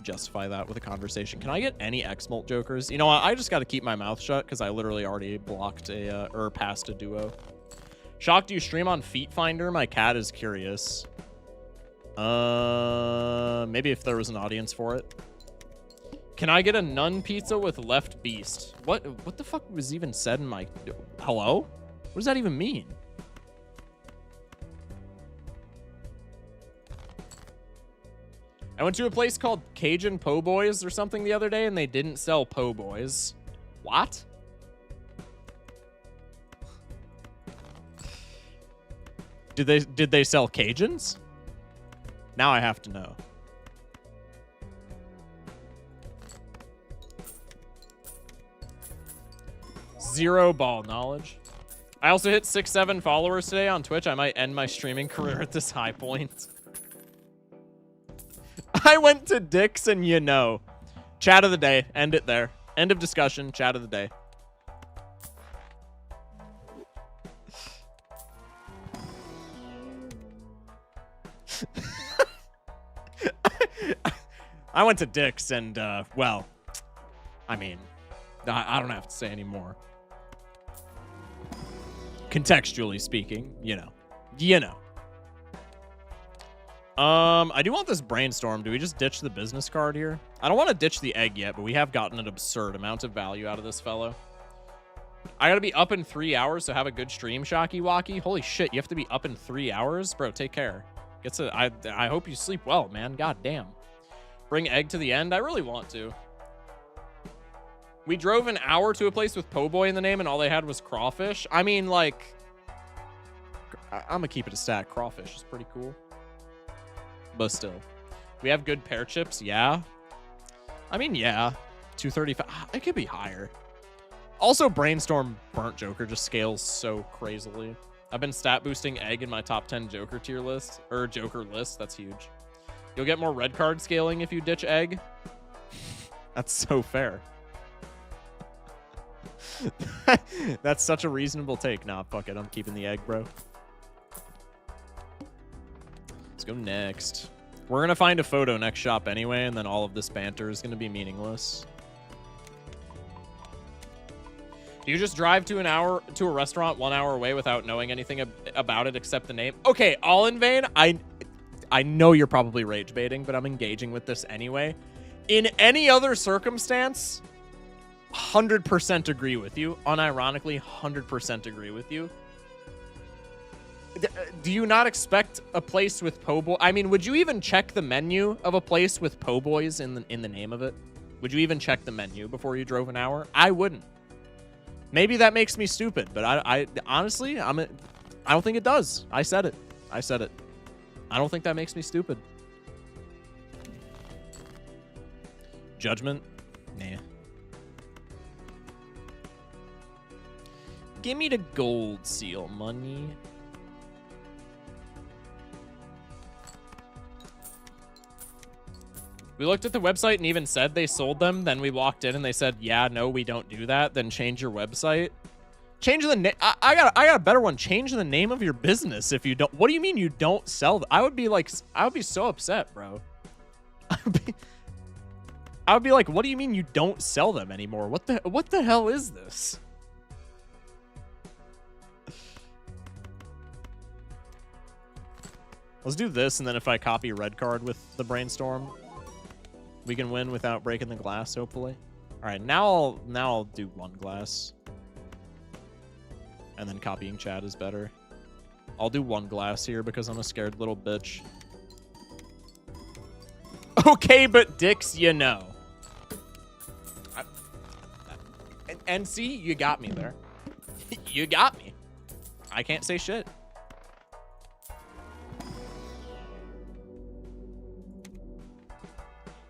justify that with a conversation. Can I get any X-Molt jokers? You know what? I just got to keep my mouth shut because I literally already blocked a... or passed a duo. Shock, do you stream on Feet Finder? My cat is curious. Maybe if there was an audience for it. Can I get a nun pizza with left beast? What the fuck was even said in my... Hello? What does that even mean? I went to a place called Cajun Po' Boys or something the other day, and they didn't sell Po' Boys. What? Did they sell Cajuns? Now I have to know. Zero ball knowledge. I also hit 6-7 followers today on Twitch. I might end my streaming career at this high point. I went to Dick's and you know. Chat of the day. End it there. End of discussion. Chat of the day. I went to Dick's and, well, I mean, I don't have to say any more. Contextually speaking, you know. I do want this brainstorm. Do we just ditch the business card here? I don't want to ditch the egg yet, but we have gotten an absurd amount of value out of this fellow. I gotta be up in 3 hours to have a good stream, Shocky Walkie. Holy shit, you have to be up in 3 hours? Bro, take care. I hope you sleep well, man. God damn. Bring egg to the end? I really want to. We drove an hour to a place with Po' Boy in the name, and all they had was crawfish. I mean, like... I'm gonna keep it a stack. Crawfish is pretty cool. But still. We have good pear chips? Yeah. I mean, yeah. 235. It could be higher. Also, Brainstorm Burnt Joker just scales so crazily. I've been stat boosting egg in my top 10 Joker tier list. Or Joker list. That's huge. You'll get more red card scaling if you ditch egg. That's so fair. That's such a reasonable take. Nah, fuck it. I'm keeping the egg, bro. Let's go next. We're going to find a photo next shop anyway, and then all of this banter is going to be meaningless. Do you just drive to a restaurant 1 hour away without knowing anything about it except the name? Okay, all in vain. I know you're probably rage baiting, but I'm engaging with this anyway. In any other circumstance, 100% agree with you. Unironically, 100% agree with you. Do you not expect a place with po' boy? I mean, would you even check the menu of a place with po' boys in the name of it? Would you even check the menu before you drove an hour? I wouldn't. Maybe that makes me stupid, but I honestly, I don't think it does. I said it. I said it. I don't think that makes me stupid. Judgment? Nah. Give me the gold seal money. We looked at the website and even said they sold them. Then we walked in and they said, yeah, no, we don't do that. Then change your website. Change the name. I got a better one. Change the name of your business if you don't. What do you mean you don't sell them? I would be so upset, bro. I would be like, what do you mean you don't sell them anymore? What the hell is this? Let's do this, and then if I copy red card with the brainstorm, we can win without breaking the glass, hopefully. All right, now I'll do one glass. And then copying chat is better. I'll do one glass here because I'm a scared little bitch. Okay, but dicks, you know. And see, you got me there. You got me. I can't say shit.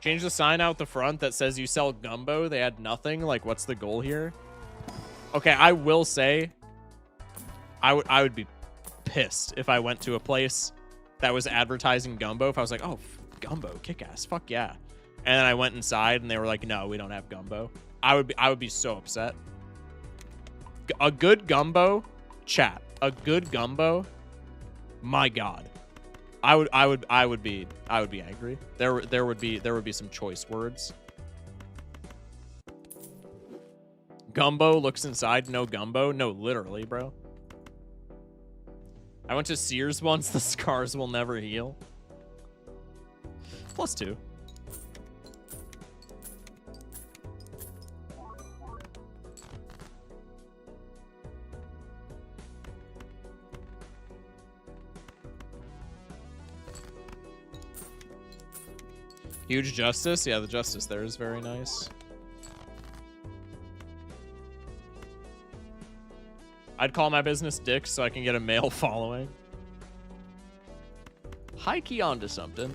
Change the sign out the front that says you sell gumbo. They had nothing. Like, what's the goal here? Okay, I will say, I would be pissed if I went to a place that was advertising gumbo. If I was like, oh, gumbo, kick ass, fuck yeah. And then I went inside and they were like, no, we don't have gumbo. I would be so upset. A good gumbo, chat. A good gumbo, my God. I would be angry. There would be some choice words. Gumbo looks inside, no gumbo. No, literally, bro. I went to Sears once. The scars will never heal. +2. Huge justice. Yeah, the justice there is very nice. I'd call my business Dick so I can get a male following. High key onto something.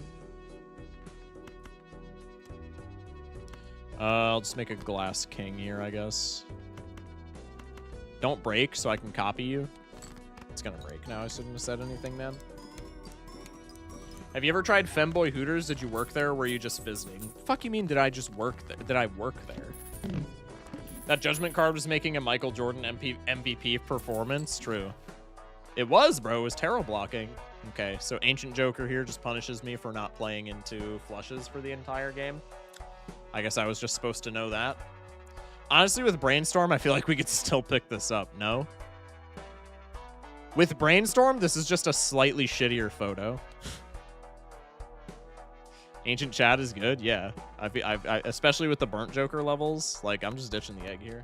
I'll just make a glass king here, I guess. Don't break so I can copy you. It's gonna break now. I shouldn't have said anything, man. Have you ever tried Femboy Hooters? Did you work there or were you just visiting? Fuck you mean did I just work there? Did I work there? That judgment card was making a Michael Jordan MVP performance? True. It was, bro. It was tarot blocking. Okay, so Ancient Joker here just punishes me for not playing into flushes for the entire game. I guess I was just supposed to know that. Honestly, with Brainstorm, I feel like we could still pick this up, no? With Brainstorm, this is just a slightly shittier photo. Ancient Chat is good, yeah. I especially with the burnt Joker levels, like I'm just ditching the egg here.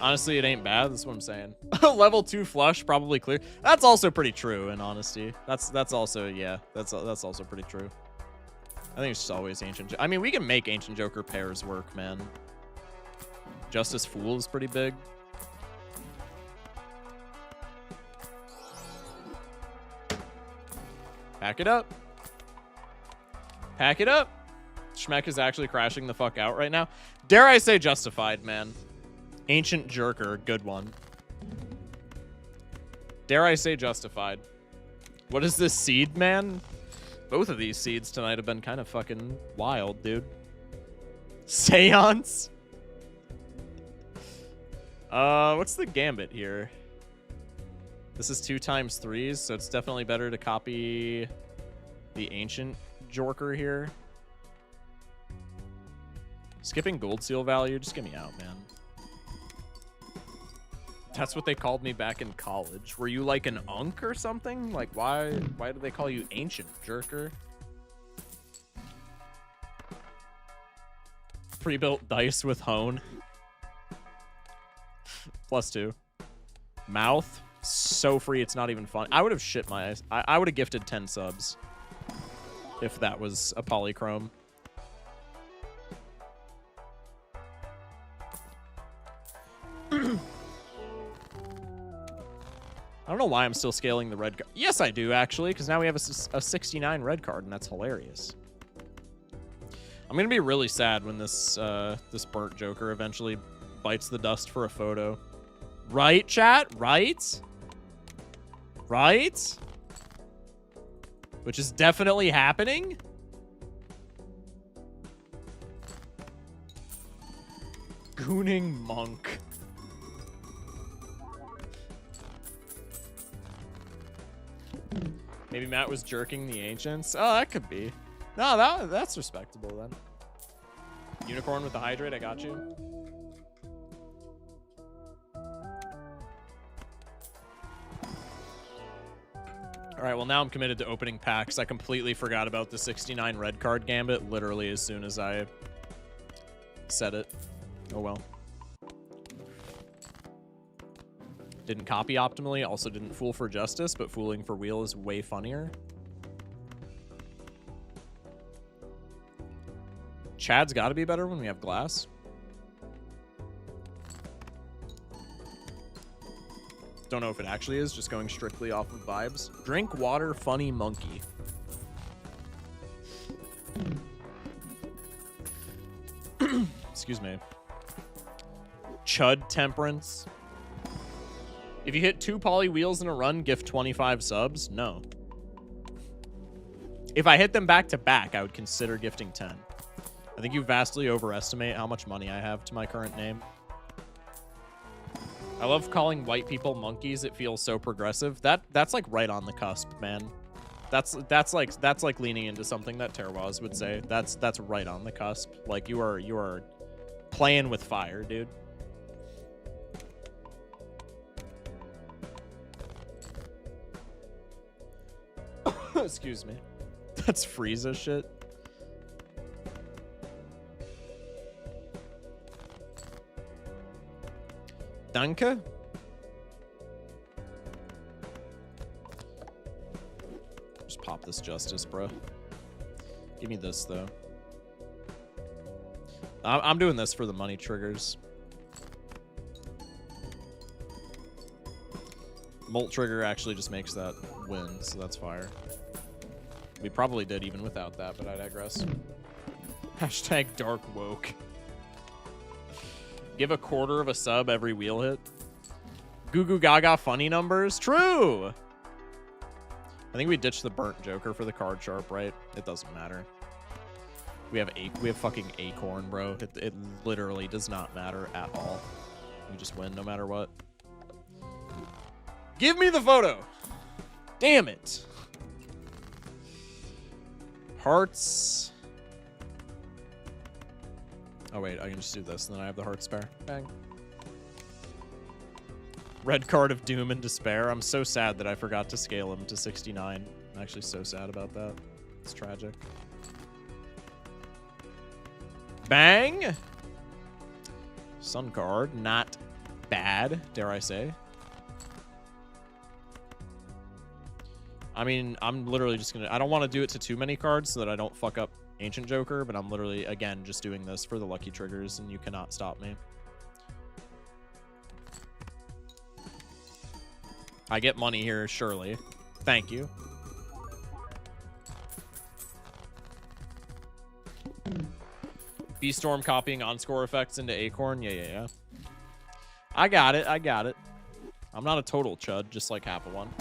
Honestly, it ain't bad. That's what I'm saying. Level 2 flush, probably clear. That's also pretty true. In honesty, that's also yeah. That's also pretty true. I think it's just always Ancient. I mean, we can make Ancient Joker pairs work, man. Justice Fool is pretty big. Pack it up. Pack it up. Schmeck is actually crashing the fuck out right now. Dare I say justified, man. Ancient Jerker, good one. Dare I say justified. What is this seed, man? Both of these seeds tonight have been kind of fucking wild, dude. Seance? What's the gambit here? This is 2 times 3s, so it's definitely better to copy the Ancient Joker here. Skipping gold seal value, just get me out, man. That's what they called me back in college. Were you like an unk or something? Like, why do they call you Ancient Jerker? Pre-built dice with hone. +2. Mouth. So free, it's not even fun. I would have shit my ass. I would have gifted 10 subs if that was a polychrome. I don't know why I'm still scaling the red card. Yes, I do, actually, because now we have a 69 red card, and that's hilarious. I'm going to be really sad when this this burnt Joker eventually bites the dust for a photo. Right, chat? Right? Right? Which is definitely happening? Gooning monk. Maybe Matt was jerking the ancients. Oh, that could be. No, that's respectable then. Unicorn with the hydrate, I got you. All right, well, now I'm committed to opening packs. I completely forgot about the 69 red card gambit literally as soon as I said it. Oh, well. Didn't copy optimally, also didn't fool for justice, but fooling for wheel is way funnier. Chad's got to be better when we have glass. Don't know if it actually is, just going strictly off of vibes. Drink water, funny monkey. Excuse me. Chud temperance. If you hit 2 poly wheels in a run, gift 25 subs? No. If I hit them back to back, I would consider gifting 10. I think you vastly overestimate how much money I have to my current name. I love calling white people monkeys. It feels so progressive. That's like right on the cusp, man. That's like leaning into something that Terwaz would say. That's right on the cusp. Like you are playing with fire, dude. Excuse me. That's Frieza shit. Danke? Just pop this justice, bro. Give me this, though. I'm doing this for the money triggers. Molt trigger actually just makes that win, so that's fire. We probably did even without that, but I digress. Hashtag dark woke. Give a quarter of a sub every wheel hit. Goo Goo Gaga funny numbers. True! I think we ditched the burnt Joker for the card sharp, right? It doesn't matter. We have fucking Acorn, bro. It literally does not matter at all. We just win no matter what. Give me the photo! Damn it! Hearts. Oh, wait. I can just do this, and then I have the heart spare. Bang. Red card of doom and despair. I'm so sad that I forgot to scale him to 69. I'm actually so sad about that. It's tragic. Bang! Sun card. Not bad, dare I say. I mean, I'm literally just gonna... I don't want to do it to too many cards so that I don't fuck up Ancient Joker, but I'm literally, again, just doing this for the lucky triggers, and you cannot stop me. I get money here, surely. Thank you. B-Storm copying on-score effects into Acorn? Yeah. I got it. I'm not a total chud, just like half of one.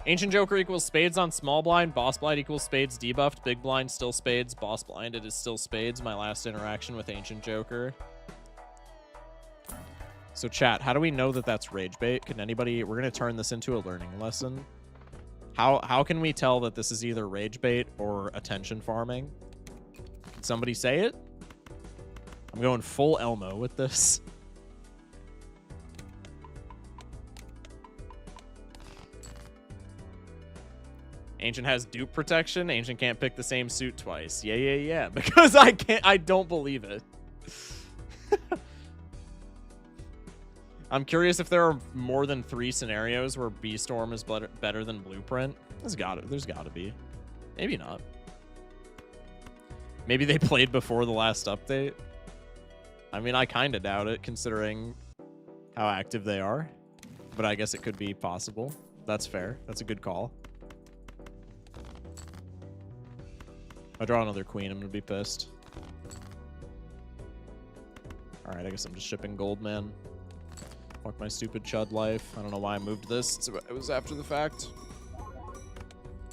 Ancient Joker equals spades on small blind. Boss blind equals spades debuffed. Big blind still spades. Boss blind it is still spades. My last interaction with Ancient Joker. So chat, how do we know that that's rage bait? Can anybody... We're going to turn this into a learning lesson. How can we tell that this is either rage bait or attention farming? Can somebody say it? I'm going full Elmo with this. Ancient has dupe protection. Ancient can't pick the same suit twice. Yeah. Because I don't believe it. I'm curious if there are more than 3 scenarios where B-Storm is better than Blueprint. There's gotta be. Maybe not. Maybe they played before the last update. I mean, I kind of doubt it, considering how active they are. But I guess it could be possible. That's fair. That's a good call. If I draw another queen, I'm gonna be pissed. Alright, I guess I'm just shipping gold, man. Fuck my stupid chud life. I don't know why I moved this. It was after the fact.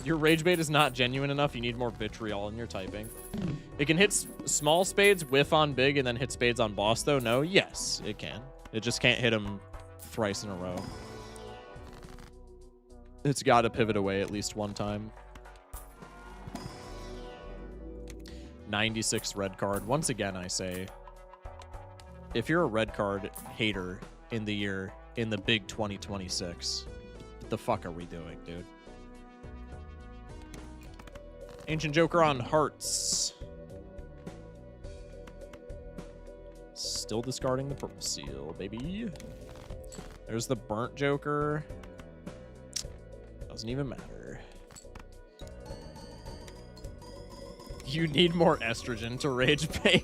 Your rage bait is not genuine enough. You need more vitriol in your typing. It can hit small spades, whiff on big, and then hit spades on boss, though. No? Yes, it can. It just can't hit him thrice in a row. It's got to pivot away at least one time. 96 red card. Once again, I say, if you're a red card hater in the big 2026, what the fuck are we doing, dude? Ancient Joker on hearts. Still discarding the purple seal, baby. There's the burnt Joker. Doesn't even matter. You need more estrogen to rage bait.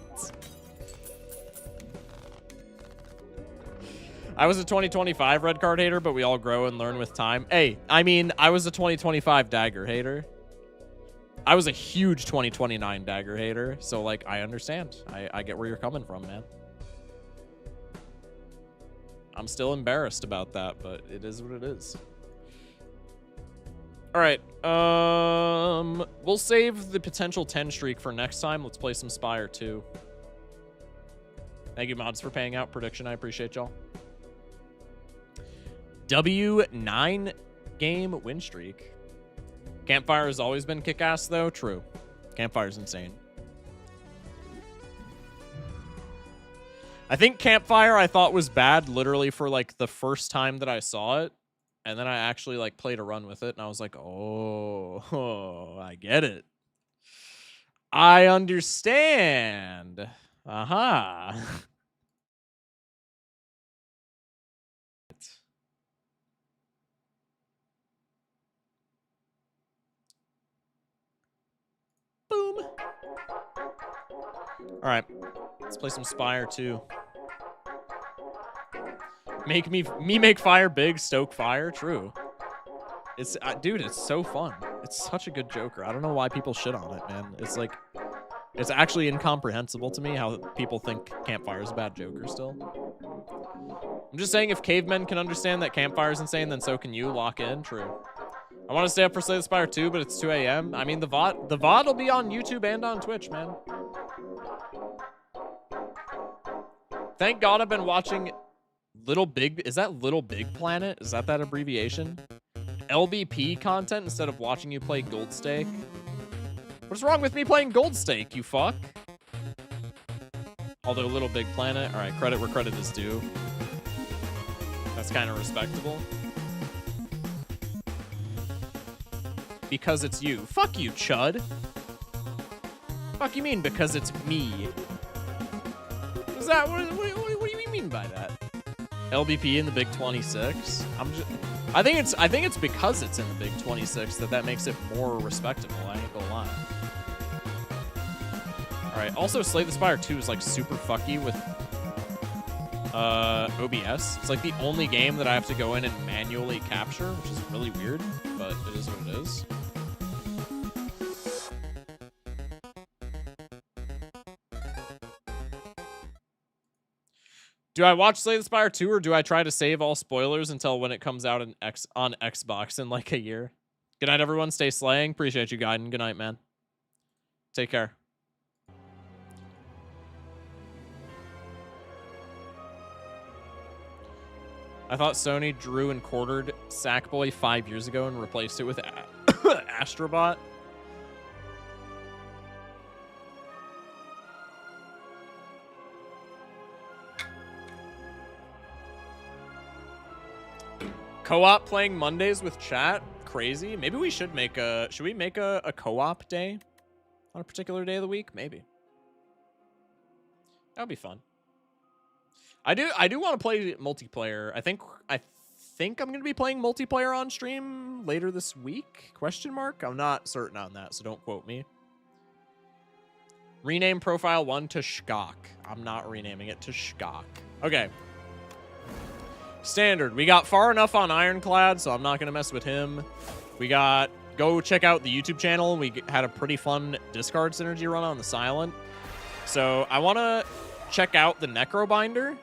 I was a 2025 red card hater, but we all grow and learn with time. Hey, I mean, I was a 2025 dagger hater. I was a huge 2029 dagger hater, so, like, I understand. I get where you're coming from, man. I'm still embarrassed about that, but it is what it is. All right, we'll save the potential 10 streak for next time. Let's play some Spire 2. Thank you, mods, for paying out. Prediction, I appreciate y'all. W9 game win streak. Campfire has always been kick-ass, though. True. Campfire's insane. I think Campfire I thought was bad literally for, like, the first time that I saw it. And then I actually, like, played a run with it, and I was like, oh, I get it. I understand. Aha. Boom. All right, let's play some Spire 2. Make me make fire big, stoke fire. True. It's dude, it's so fun. It's such a good Joker. I don't know why people shit on it, man. It's like, it's actually incomprehensible to me how people think Campfire is a bad Joker still. I'm just saying, if cavemen can understand that Campfire is insane, then so can you. Lock in. True. I want to stay up for Slay the Spire 2, but it's 2 a.m. I mean, the VOD will be on YouTube and on Twitch, man. Thank God I've been watching Little Big. Is that Little Big Planet? Is that abbreviation? LBP content instead of watching you play Gold Stake. What's wrong with me playing Gold Stake, you fuck? Although Little Big Planet. All right, credit where credit is due. That's kind of respectable. Because it's you. Fuck you, chud. Fuck you mean because it's me? Is that what do you mean by that? LBP in the Big 26. I think it's because it's in the Big 26 that makes it more respectable. I ain't gonna lie. All right. Also, Slay the Spire 2 is like super fucky with OBS. It's like the only game that I have to go in and manually capture, which is really weird, but it is what it is. Do I watch Slay the Spire 2 or do I try to save all spoilers until when it comes out on Xbox in like a year? Good night, everyone. Stay slaying. Appreciate you, Gaiden. Good night, man. Take care. I thought Sony drew and quartered Sackboy 5 years ago and replaced it with Astrobot. Co-op playing Mondays with chat? crazy. Maybe we should make a... Should we make a co-op day on a particular day of the week? Maybe. That would be fun. I do want to play multiplayer. I think I'm going to be playing multiplayer on stream later this week? Question mark? I'm not certain on that, so don't quote me. Rename profile 1 to Shkok. I'm not renaming it to Shkok. Okay. Standard. We got far enough on Ironclad, so I'm not going to mess with him. We got... Go check out the YouTube channel. We had a pretty fun discard synergy run on the Silent. So I want to check out the Necrobinder.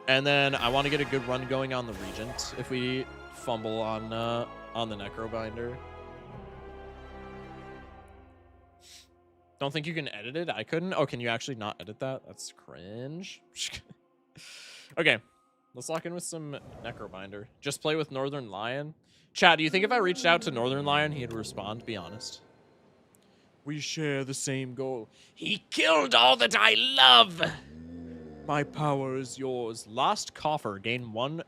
And then I want to get a good run going on the Regent if we fumble on the Necrobinder. Don't think you can edit it? I couldn't? Oh, can you actually not edit that? That's cringe. Okay, let's lock in with some Necrobinder. Just play with Northern Lion. Chat, do you think if I reached out to Northern Lion, he'd respond? Be honest. We share the same goal. He killed all that I love! My power is yours. Lost Coffer. Gain 1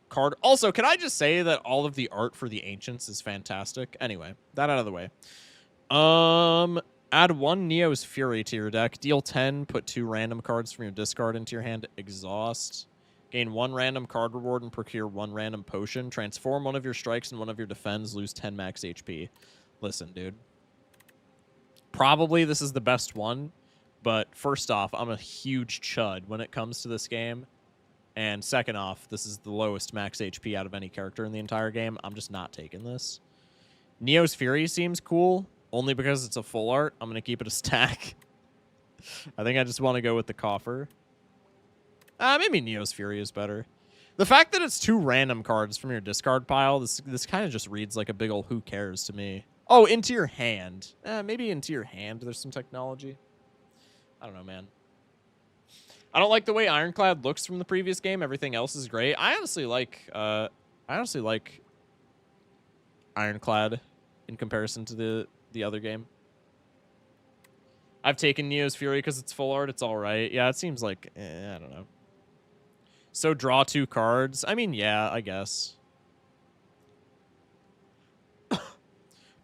card. Also, can I just say that all of the art for the Ancients is fantastic? Anyway, that out of the way. Add 1 Neo's Fury to your deck. Deal 10. Put 2 random cards from your discard into your hand. Exhaust. Gain 1 random card reward and procure 1 random potion. Transform 1 of your strikes and 1 of your defends. Lose 10 max HP. Listen, dude. Probably this is the best one. But first off, I'm a huge chud when it comes to this game. And second off, this is the lowest max HP out of any character in the entire game. I'm just not taking this. Neo's Fury seems cool, only because it's a full art. I'm going to keep it a stack. I think I just want to go with the Coffer. Maybe Neo's Fury is better. The fact that it's 2 random cards from your discard pile, this kind of just reads like a big ol' who cares to me. Oh, into your hand. Maybe into your hand there's some technology. I don't know, man. I don't like the way Ironclad looks from the previous game. Everything else is great. I honestly like Ironclad in comparison to the other game. I've taken Neo's Fury because it's full art. It's all right. Yeah, it seems like I don't know. So draw 2 cards. I mean, yeah, I guess.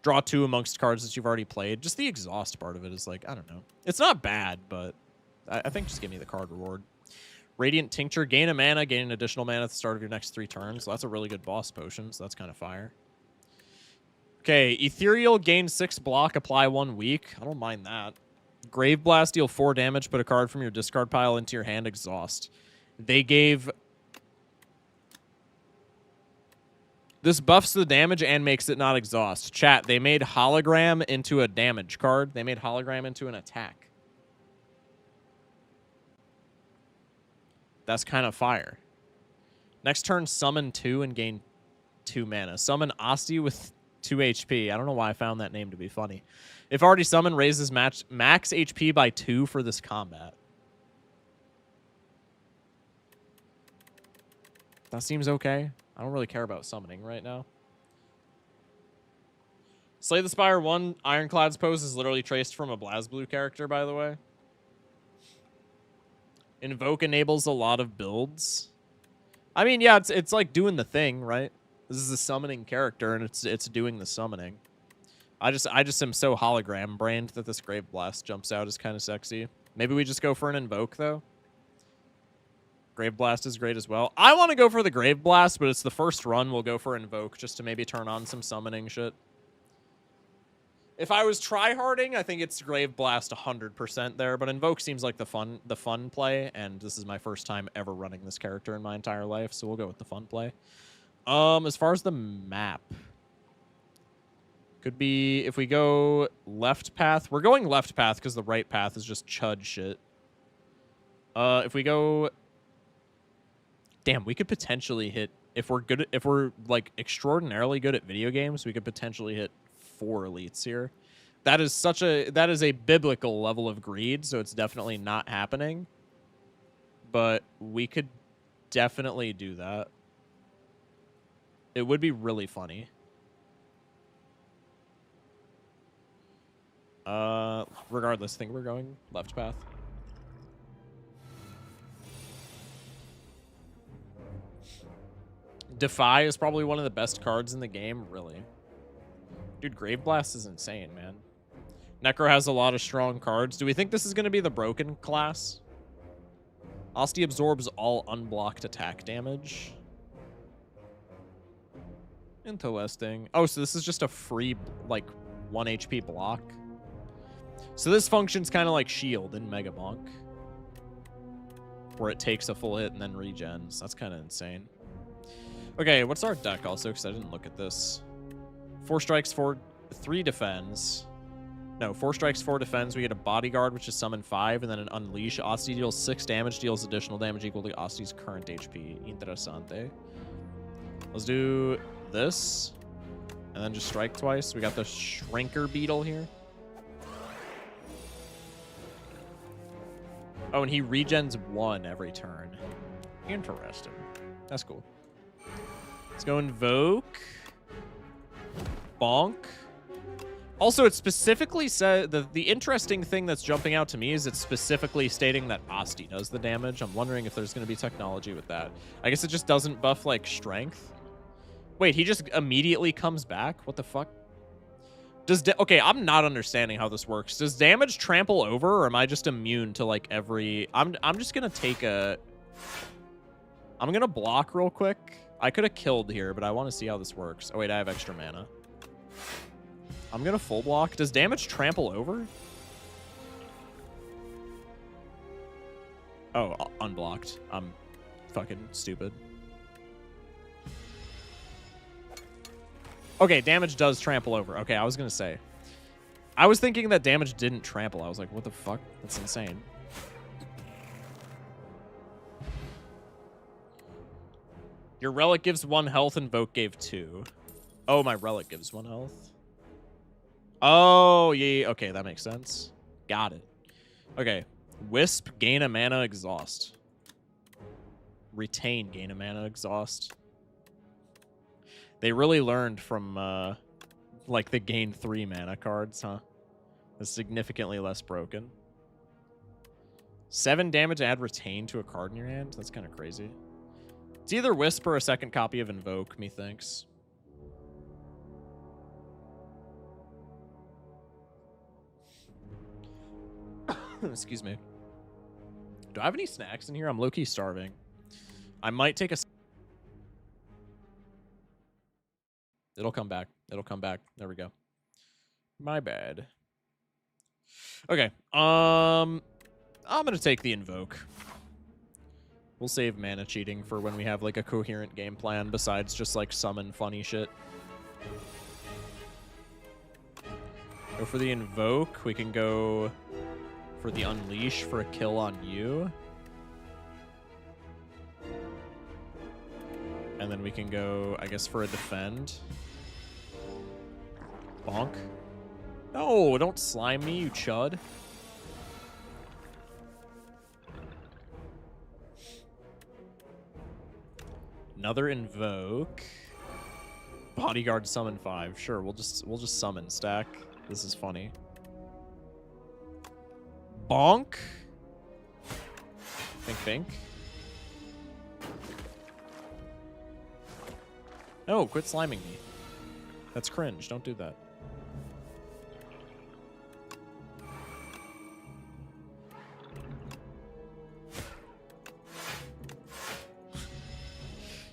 Draw 2 amongst cards that you've already played. Just the exhaust part of it is like, I don't know. It's not bad, but I think just give me the card reward. Radiant Tincture. Gain a mana. Gain an additional mana at the start of your next 3 turns. So that's a really good boss potion, so that's kind of fire. Okay, Ethereal. Gain 6 block. Apply 1 weak. I don't mind that. Grave Blast. Deal 4 damage. Put a card from your discard pile into your hand. Exhaust. They gave... This buffs the damage and makes it not exhaust. Chat, they made Hologram into a damage card. They made Hologram into an attack. That's kind of fire. Next turn, summon 2 and gain 2 mana. Summon Asti with 2 HP. I don't know why I found that name to be funny. If already summoned, raises max HP by 2 for this combat. That seems okay. I don't really care about summoning right now. Slay the Spire 1 Ironclad's pose is literally traced from a BlazBlue character, by the way. Invoke enables a lot of builds. I mean, yeah, it's like doing the thing, right? This is a summoning character, and it's doing the summoning. I just am so hologram brained that this Grave Blast jumps out as kind of sexy. Maybe we just go for an Invoke, though. Grave Blast is great as well. I want to go for the Grave Blast, but it's the first run. We'll go for Invoke just to maybe turn on some summoning shit. If I was tryharding, I think it's Grave Blast 100% there, but Invoke seems like the fun play, and this is my first time ever running this character in my entire life, so we'll go with the fun play. As far as the map, could be if we go left path. We're going left path because the right path is just chud shit. If we go... Damn, we could potentially hit, if we're like extraordinarily good at video games, we could potentially hit 4 elites here. That is a biblical level of greed, so it's definitely not happening. But we could definitely do that. It would be really funny. Regardless, I think we're going left path. Defy is probably one of the best cards in the game, really. Dude, Grave Blast is insane, man. Necro has a lot of strong cards. Do we think this is going to be the broken class? Osti absorbs all unblocked attack damage. Interesting. Oh, so this is just a free, like, 1 HP block. So this functions kind of like Shield in Mega Bonk, where it takes a full hit and then regens. That's kind of insane. Okay, what's our deck also? Because I didn't look at this. 4 strikes, 3 defends. No, 4 strikes, 4 defends. We get a Bodyguard, which is summon 5, and then an Unleash. Osti deals 6 damage, deals additional damage equal to Osti's current HP. Interessante. Let's do this, and then just strike twice. We got the Shrinker Beetle here. Oh, and he regens 1 every turn. Interesting. That's cool. Let's go Invoke. Bonk. Also, it specifically said the interesting thing that's jumping out to me is it's specifically stating that Osti does the damage. I'm wondering if there's going to be technology with that. I guess it just doesn't buff, like, strength. Wait, he just immediately comes back? What the fuck? Okay, I'm not understanding how this works. Does damage trample over, or am I just immune to, like, every... I'm just going to take a... I'm going to block real quick. I could have killed here, but I want to see how this works. Oh, wait, I have extra mana. I'm going to full block. Does damage trample over? Oh, unblocked. I'm fucking stupid. Okay, damage does trample over. Okay, I was going to say. I was thinking that damage didn't trample. I was like, what the fuck? That's insane. Your relic gives 1 health, Invoke gave 2. Oh, my relic gives 1 health. Oh, yeah. Okay, that makes sense. Got it. Okay. Wisp, gain a mana, exhaust. Retain, gain a mana, exhaust. They really learned from, like, the gain 3 mana cards, huh? It's significantly less broken. 7 damage, add retain to a card in your hand? That's kind of crazy. It's either Wisp or a second copy of Invoke, methinks. Excuse me. Do I have any snacks in here? I'm low-key starving. I might take a... It'll come back. It'll come back. There we go. My bad. Okay. I'm going to take the Invoke. We'll save mana cheating for when we have, like, a coherent game plan besides just, like, summon funny shit. Go for the Invoke. We can go for the Unleash for a kill on you. And then we can go, I guess, for a Defend. Bonk. No, don't slime me, you chud. Another Invoke. Bodyguard summon 5. Sure, we'll just summon stack. This is funny. Bonk. Think. No, quit sliming me. That's cringe. Don't do that.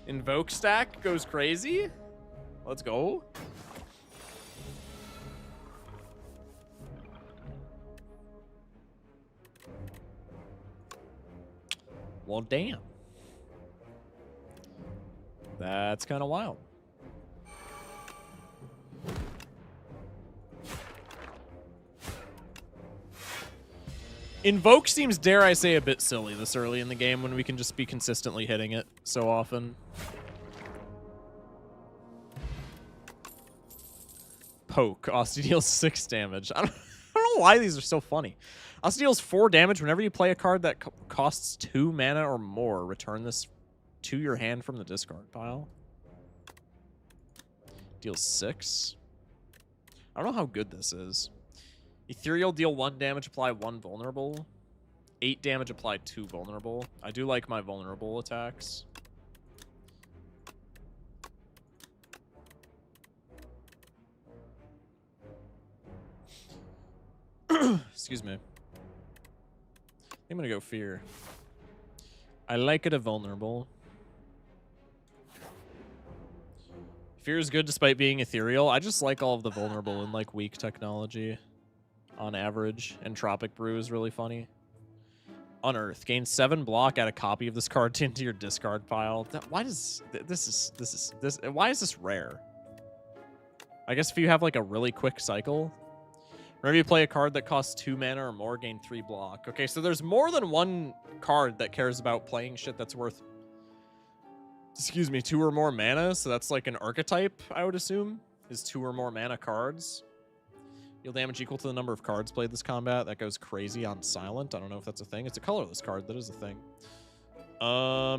Invoke stack goes crazy. Let's go. Well, damn. That's kind of wild. Invoke seems, dare I say, a bit silly this early in the game when we can just be consistently hitting it so often. Poke. Osti deals 6 damage. I don't know why these are so funny. Osti deals 4 damage whenever you play a card that costs 2 mana or more. Return this to your hand from the discard pile. Deals 6. I don't know how good this is. Ethereal, deal 1 damage, apply 1 vulnerable. 8 damage, apply 2 vulnerable. I do like my vulnerable attacks. Excuse me. I'm gonna go fear. I like it a vulnerable. Fear is good despite being ethereal. I just like all of the vulnerable and like weak technology on average. And Tropic Brew is really funny. Unearth. Gain 7 block, add a copy of this card into your discard pile. Why does why is this rare? I guess if you have like a really quick cycle. Whenever you play a card that costs 2 mana or more, gain 3 block. Okay, so there's more than one card that cares about playing shit that's worth, excuse me, 2 or more mana. So that's like an archetype, I would assume, is 2 or more mana cards. Deal damage equal to the number of cards played this combat. That goes crazy on silent. I don't know if that's a thing. It's a colorless card. That is a thing.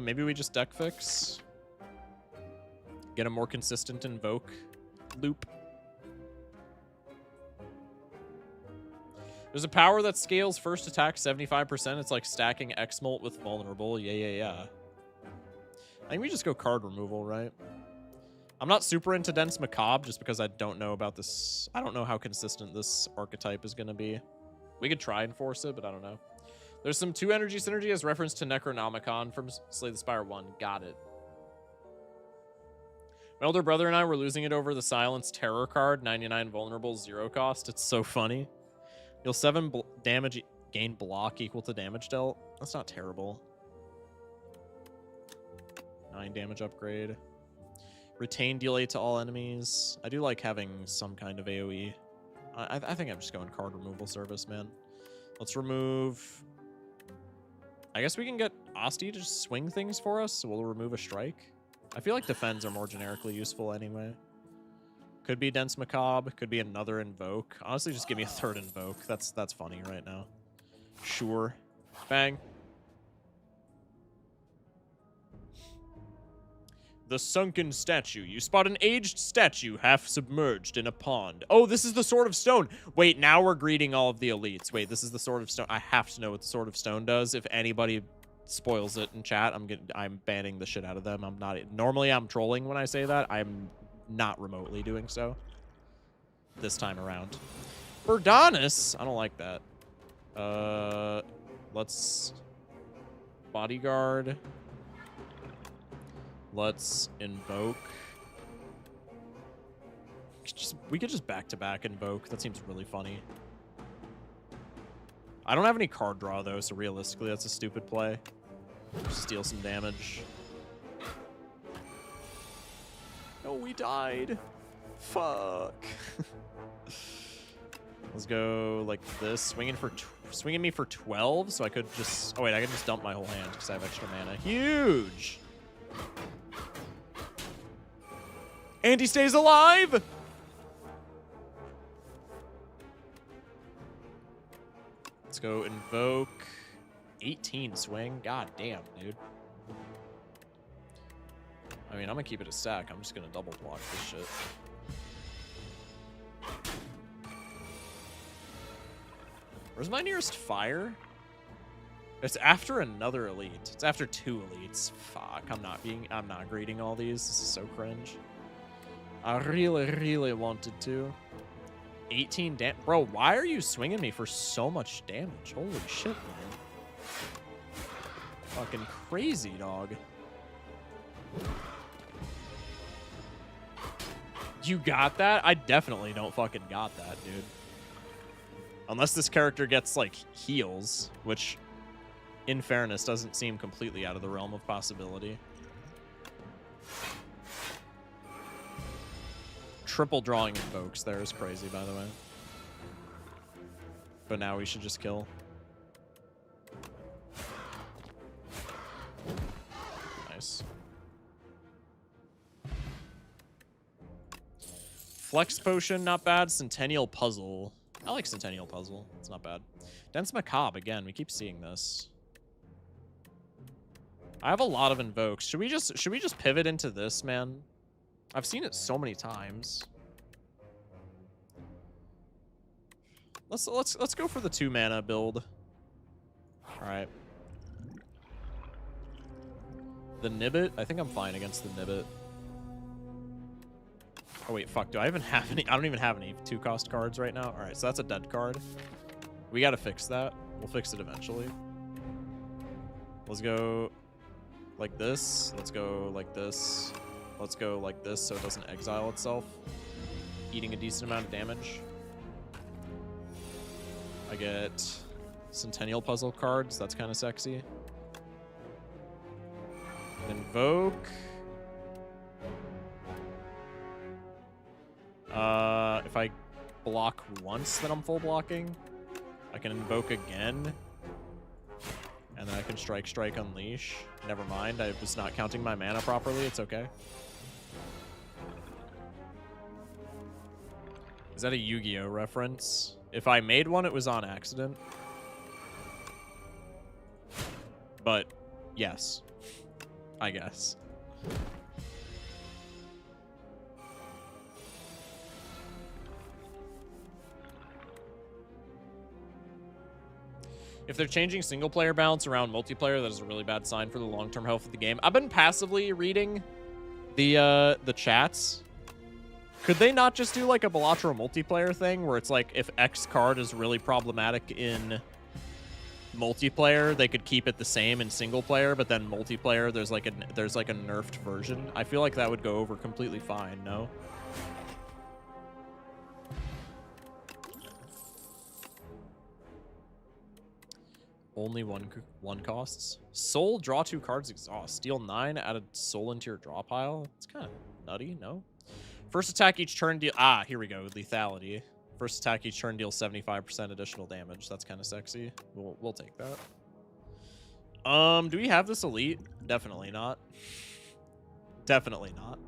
Maybe we just deck fix. Get a more consistent invoke loop. There's a power that scales first attack 75%. It's like stacking X-Molt with vulnerable. Yeah. I think we just go card removal, right? I'm not super into Dense Macabre just because I don't know about this. I don't know how consistent this archetype is going to be. We could try and force it, but I don't know. There's some 2 energy synergy as reference to Necronomicon from Slay the Spire 1. Got it. My older brother and I were losing it over the Silence Terror card. 99 vulnerable, 0 cost. It's so funny. Deal 7 damage, gain block equal to damage dealt. That's not terrible. 9 damage upgrade. Retain deal 8 to all enemies. I do like having some kind of AoE. I think I'm just going card removal service, man. Let's remove... I guess we can get Asti to just swing things for us, so we'll remove a strike. I feel like defends are more generically useful anyway. Could be Dense Macabre. Could be another Invoke. Honestly, just give me a 3rd Invoke. That's funny right now. Sure. Bang. The Sunken Statue. You spot an aged statue half submerged in a pond. Oh, this is the Sword of Stone. Wait, now we're greeting all of the elites. Wait, this is the Sword of Stone. I have to know what the Sword of Stone does. If anybody spoils it in chat, I'm banning the shit out of them. Normally I'm trolling when I say that. I'm not remotely doing so this time around. Verdanus? I don't like that. Let's bodyguard. Let's invoke. We could just back-to-back invoke. That seems really funny. I don't have any card draw, though, so realistically, that's a stupid play. Steal some damage. No, we died. Fuck. Let's go like this. Swinging me for 12, so I could just... Oh, wait, I can just dump my whole hand because I have extra mana. Huge! And he stays alive! Let's go invoke. 18 swing. God damn, dude. I mean, I'm gonna keep it a stack. I'm just gonna double block this shit. Where's my nearest fire? It's after another elite. It's after 2 elites. Fuck, I'm not greeting all these. This is so cringe. I really wanted to. 18 damage. Bro, why are you swinging me for so much damage? Holy shit, man. Fucking crazy, dog. You got that? I definitely don't fucking got that, dude. Unless this character gets, like, heals, which, in fairness, doesn't seem completely out of the realm of possibility. Triple drawing invokes there is crazy, by the way. But now we should just kill. Nice. Flex Potion, not bad. Centennial Puzzle. I like Centennial Puzzle. It's not bad. Dense Macabre, again. We keep seeing this. I have a lot of invokes. Should we just pivot into this, man? I've seen it so many times. Let's go for the 2 mana build. All right. The Nibbit? I think I'm fine against the Nibbit. Oh wait, fuck. Do I even have any? I don't even have any 2-cost cards right now. All right, so that's a dead card. We gotta fix that. We'll fix it eventually. Let's go like this. Let's go like this. Let's go like this so it doesn't exile itself. Eating a decent amount of damage. I get Centennial Puzzle cards. That's kind of sexy. Invoke. If I block once, then I'm full blocking. I can invoke again. And then I can strike, unleash. Never mind. I was not counting my mana properly. It's okay. Is that a Yu-Gi-Oh reference? If I made one, it was on accident. But, yes. I guess. If they're changing single-player balance around multiplayer, that is a really bad sign for the long-term health of the game. I've been passively reading the chats. Could they not just do like a BALATRO multiplayer thing where it's like if X card is really problematic in multiplayer, they could keep it the same in single player, but then multiplayer there's like a nerfed version? I feel like that would go over completely fine, no? Only one costs. Soul, draw 2 cards, exhaust. Steal 9, add a soul into your draw pile. It's kind of nutty, no? First attack each turn deal... Ah, here we go. Lethality. First attack each turn deals 75% additional damage. That's kind of sexy. We'll take that. Do we have this elite? Definitely not. Definitely not.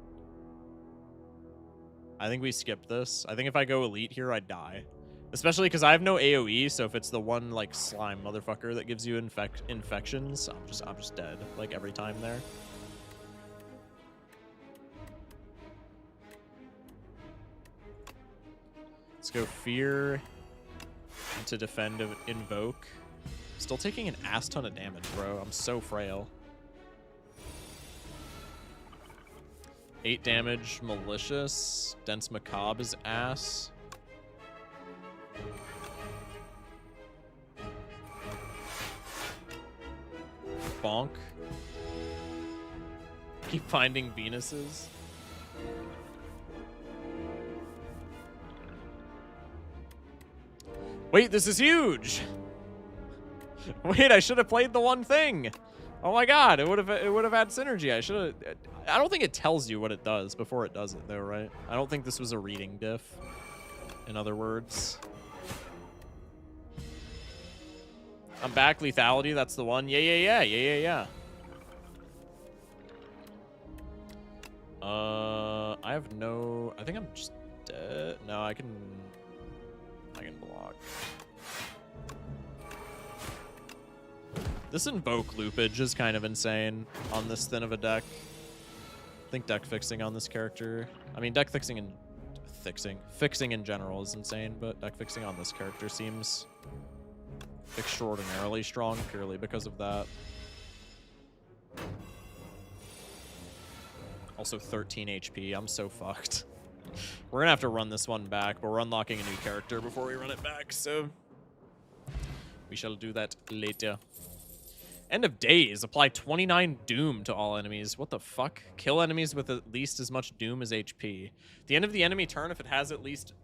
I think we skip this. I think if I go elite here, I'd die. Especially because I have no AoE, so if it's the one, like, slime motherfucker that gives you infections, I'm just dead, like, every time there. Let's go Fear to defend, Invoke. Still taking an ass ton of damage, bro. I'm so frail. 8 damage, Malicious. Dense Macabre is ass. Bonk. Keep finding Venuses. Wait, this is huge. Wait, I should have played the one thing. Oh my god, it would have had synergy. I don't think it tells you what it does before it does it though, right? I don't think this was a reading diff. In other words. I'm back, lethality, that's the one. Yeah. I have no... I think I'm just dead. No, I can block. This Invoke loopage is kind of insane on this thin of a deck. I think deck fixing on this character... I mean, deck fixing in... Fixing in general is insane, but deck fixing on this character seems... extraordinarily strong purely because of that. Also 13 HP. I'm so fucked. We're gonna have to run this one back, but we're unlocking a new character before we run it back, so we shall do that later. End of days. Apply 29 Doom to all enemies. What the fuck? Kill enemies with at least as much Doom as HP. At the end of the enemy turn, if it has at least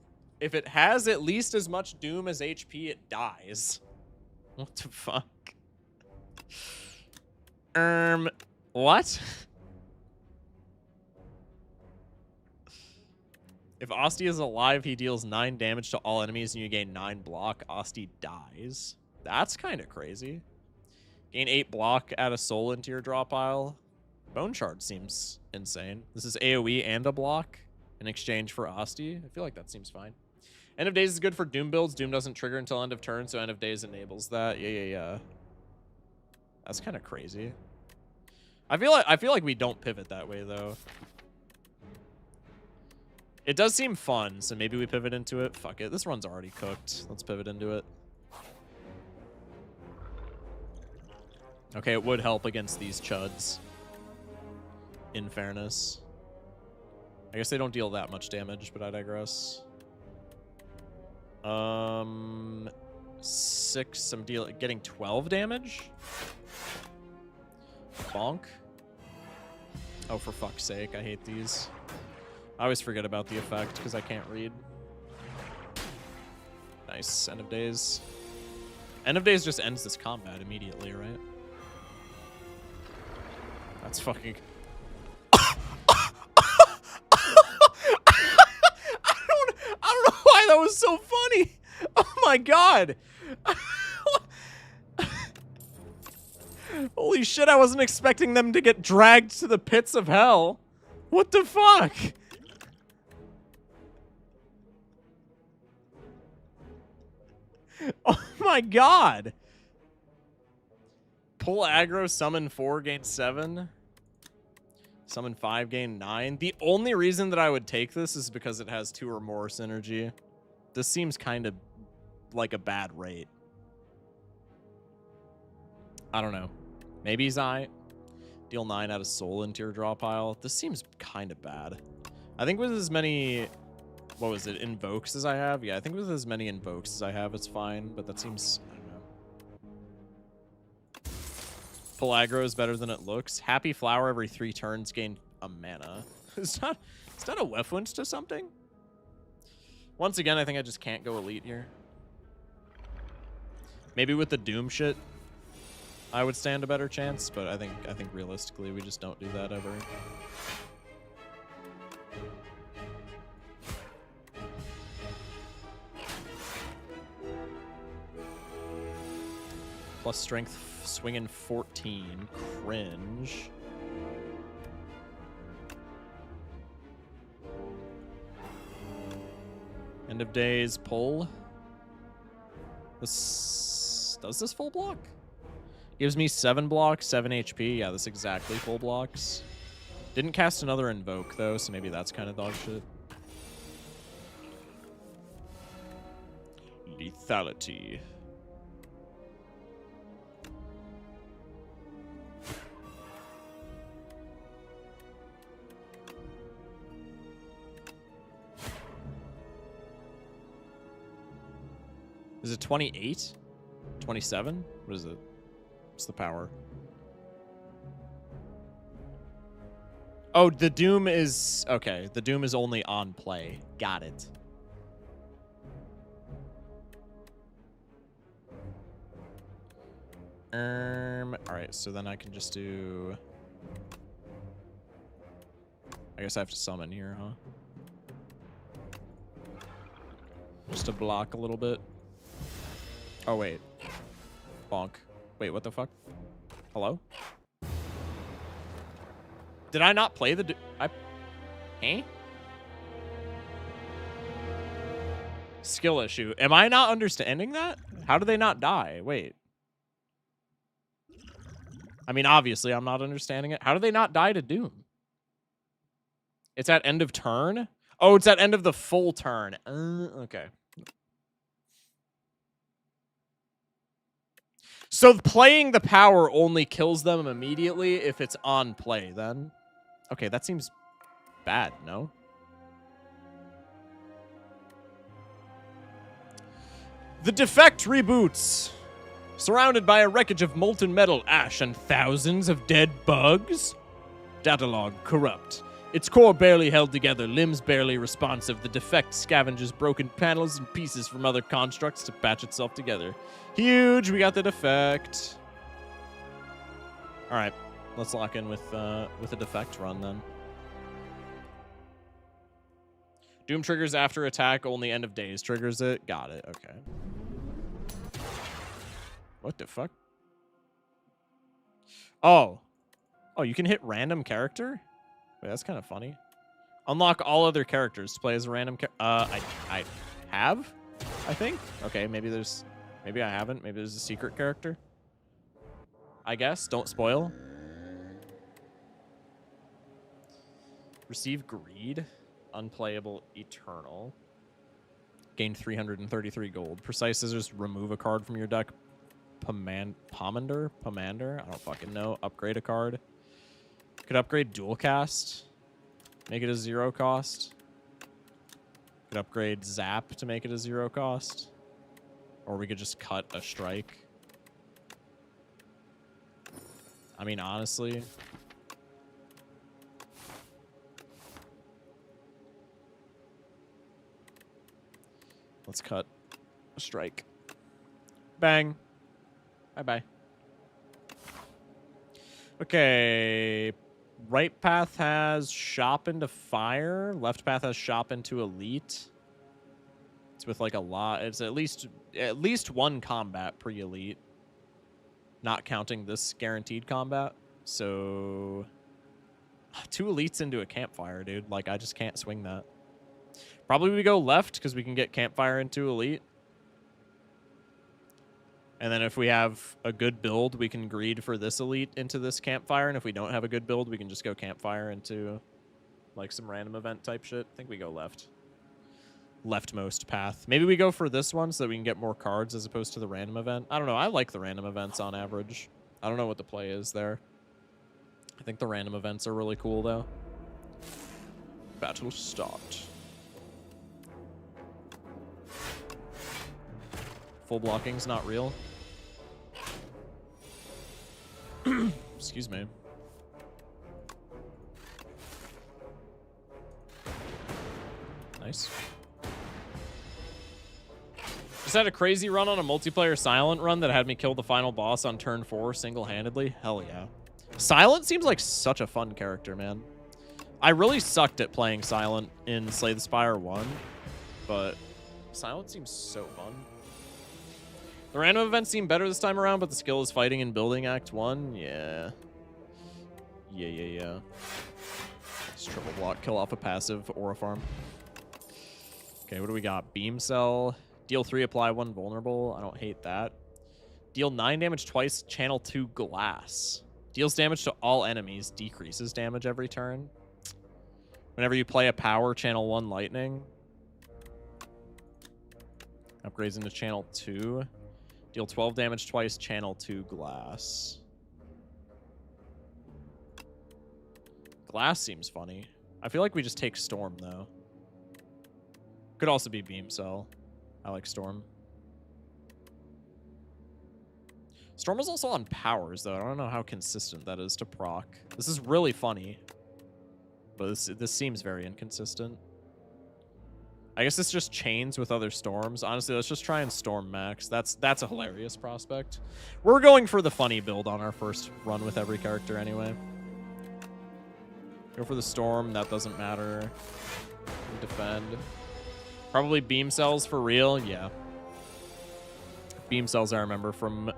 as much Doom as HP, it dies. What the fuck? What? If Asti is alive, he deals 9 damage to all enemies and you gain 9 block. Asti dies. That's kind of crazy. Gain 8 block, add a soul into your draw pile. Bone Shard seems insane. This is AoE and a block in exchange for Asti. I feel like that seems fine. End of days is good for Doom builds. Doom doesn't trigger until end of turn, so end of days enables that. Yeah. That's kind of crazy. I feel like we don't pivot that way though. It does seem fun, so maybe we pivot into it. Fuck it. This run's already cooked. Let's pivot into it. Okay, it would help against these chuds. In fairness. I guess they don't deal that much damage, but I digress. 6. I'm getting 12 damage. Bonk. Oh, for fuck's sake. I hate these. I always forget about the effect because I can't read. Nice. End of days. End of days just ends this combat immediately, right? That's fucking... I don't know why that was so funny. Oh my god. Holy shit, I wasn't expecting them to get dragged to the pits of hell. What the fuck? Oh my god. Pull aggro, summon 4, gain 7. Summon 5, gain 9. The only reason that I would take this is because it has 2 or more synergy. This seems kind of like a bad rate. I don't know. Maybe he's alright. Deal 9 out of soul into your draw pile. This seems kind of bad. I think with as many... What was it? Invokes as I have? Yeah, I think with as many invokes as I have, it's fine. But that seems... I don't know. Pull aggro is better than it looks. Happy flower every 3 turns gain a mana. Is that a reference to something? Once again, I think I just can't go elite here. Maybe with the Doom shit, I would stand a better chance, but I think realistically we just don't do that ever. Plus strength, swinging 14. Cringe. End of days, pull. This does this full block? Gives me 7 blocks, 7 HP. Yeah, this exactly full blocks. Didn't cast another invoke though, so maybe that's kind of dog shit. Lethality. Is it 28? 27? What is it? What's the power? Oh, the Doom is... Okay, the Doom is only on play. Got it. Alright, so then I can just do... I guess I have to summon here, huh? Just to block a little bit. Oh, wait. Bonk. Wait, what the fuck? Hello? Did I not play the... Eh? Skill issue. Am I not understanding that? How do they not die? Wait. I mean, obviously, I'm not understanding it. How do they not die to Doom? It's at end of turn? Oh, it's at end of the full turn. Okay. So playing the power only kills them immediately if it's on play, then? Okay, that seems bad, no? The Defect reboots. Surrounded by a wreckage of molten metal, ash, and thousands of dead bugs? Datalog corrupt. Its core barely held together, limbs barely responsive. The Defect scavenges broken panels and pieces from other constructs to patch itself together. Huge, we got the Defect. All right, let's lock in with a Defect run then. Doom triggers after attack, only end of days triggers it. Got it, okay. What the fuck? Oh. Oh, you can hit random character? Wait, that's kind of funny. Unlock all other characters to play as a random I have, I think. Okay, maybe I haven't. Maybe there's a secret character. I guess. Don't spoil. Receive greed. Unplayable eternal. Gain 333 gold. Precise scissors. Remove a card from your deck. Pomander? I don't fucking know. Upgrade a card. Could upgrade dual cast. Make it a 0 cost. Could upgrade zap to make it a 0 cost. Or we could just cut a strike. I mean, honestly. Let's cut a strike. Bang. Bye-bye. Okay. Right path has shop into fire. Left path has shop into elite. It's with like a lot. It's at least one combat pre-elite. Not counting this guaranteed combat. So 2 elites into a campfire, dude. Like, I just can't swing that. Probably we go left because we can get campfire into elite. And then if we have a good build, we can greed for this elite into this campfire. And if we don't have a good build, we can just go campfire into like some random event type shit. I think we go left. Leftmost path. Maybe we go for this one so that we can get more cards as opposed to the random event. I don't know. I like the random events on average. I don't know what the play is there. I think the random events are really cool though. Battle start. Full blocking's not real. Excuse me. Nice. Just had a crazy run on a multiplayer Silent run that had me kill the final boss on turn 4 single-handedly. Hell yeah. Silent seems like such a fun character, man. I really sucked at playing Silent in Slay the Spire 1, but Silent seems so fun. The random events seem better this time around, but the skill is fighting and building Act 1. Yeah. Yeah. Just triple block, kill off a passive or a farm. Okay, what do we got? Beam Cell. Deal 3, apply 1 vulnerable. I don't hate that. Deal 9 damage twice, channel 2 glass. Deals damage to all enemies, decreases damage every turn. Whenever you play a power, channel 1 lightning. Upgrades into channel 2. Deal 12 damage twice, channel 2 glass. Glass seems funny. I feel like we just take Storm, though. Could also be Beam Cell. I like Storm. Storm is also on powers, though. I don't know how consistent that is to proc. This is really funny. But this seems very inconsistent. I guess this just chains with other storms. Honestly, let's just try and Storm max. That's a hilarious prospect. We're going for the funny build on our first run with every character anyway. Go for the Storm. That doesn't matter. We defend. Probably Beam Cells for real. Yeah. Beam Cells I remember from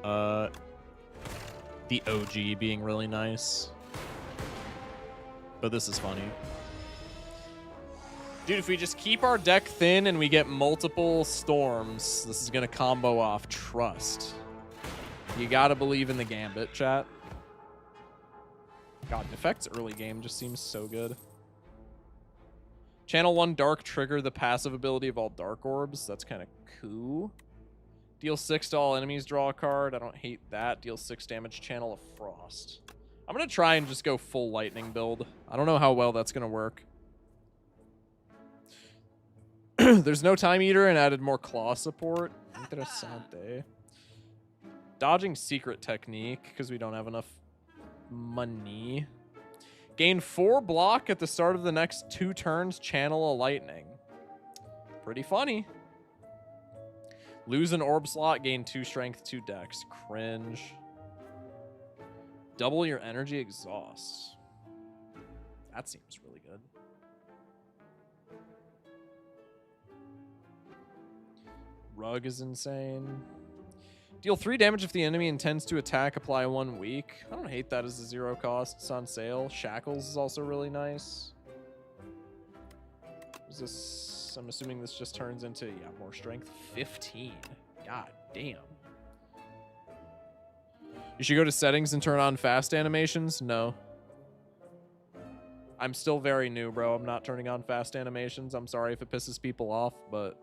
the OG being really nice. But this is funny. Dude, if we just keep our deck thin and we get multiple Storms, this is going to combo off Trust. You got to believe in the Gambit, chat. God, Defect's early game just seems so good. Channel 1 Dark, trigger the passive ability of all Dark Orbs. That's kind of cool. Deal 6 to all enemies, draw a card. I don't hate that. Deal 6 damage, Channel of Frost. I'm going to try and just go full Lightning build. I don't know how well that's going to work. There's no Time Eater and added more claw support. Interessante. Dodging Secret Technique because we don't have enough money. Gain 4 block at the start of the next 2 turns, channel a lightning. Pretty funny. Lose an orb slot, gain 2 strength, 2 dex. Cringe. Double your energy exhaust. That seems really good. Rug is insane. Deal 3 damage if the enemy intends to attack, apply 1 weak. I don't hate that as a 0 cost. It's on sale. Shackles is also really nice. Is this? I'm assuming this just turns into, yeah, more strength. 15. God damn. You should go to settings and turn on fast animations? No. I'm still very new, bro. I'm not turning on fast animations. I'm sorry if it pisses people off, but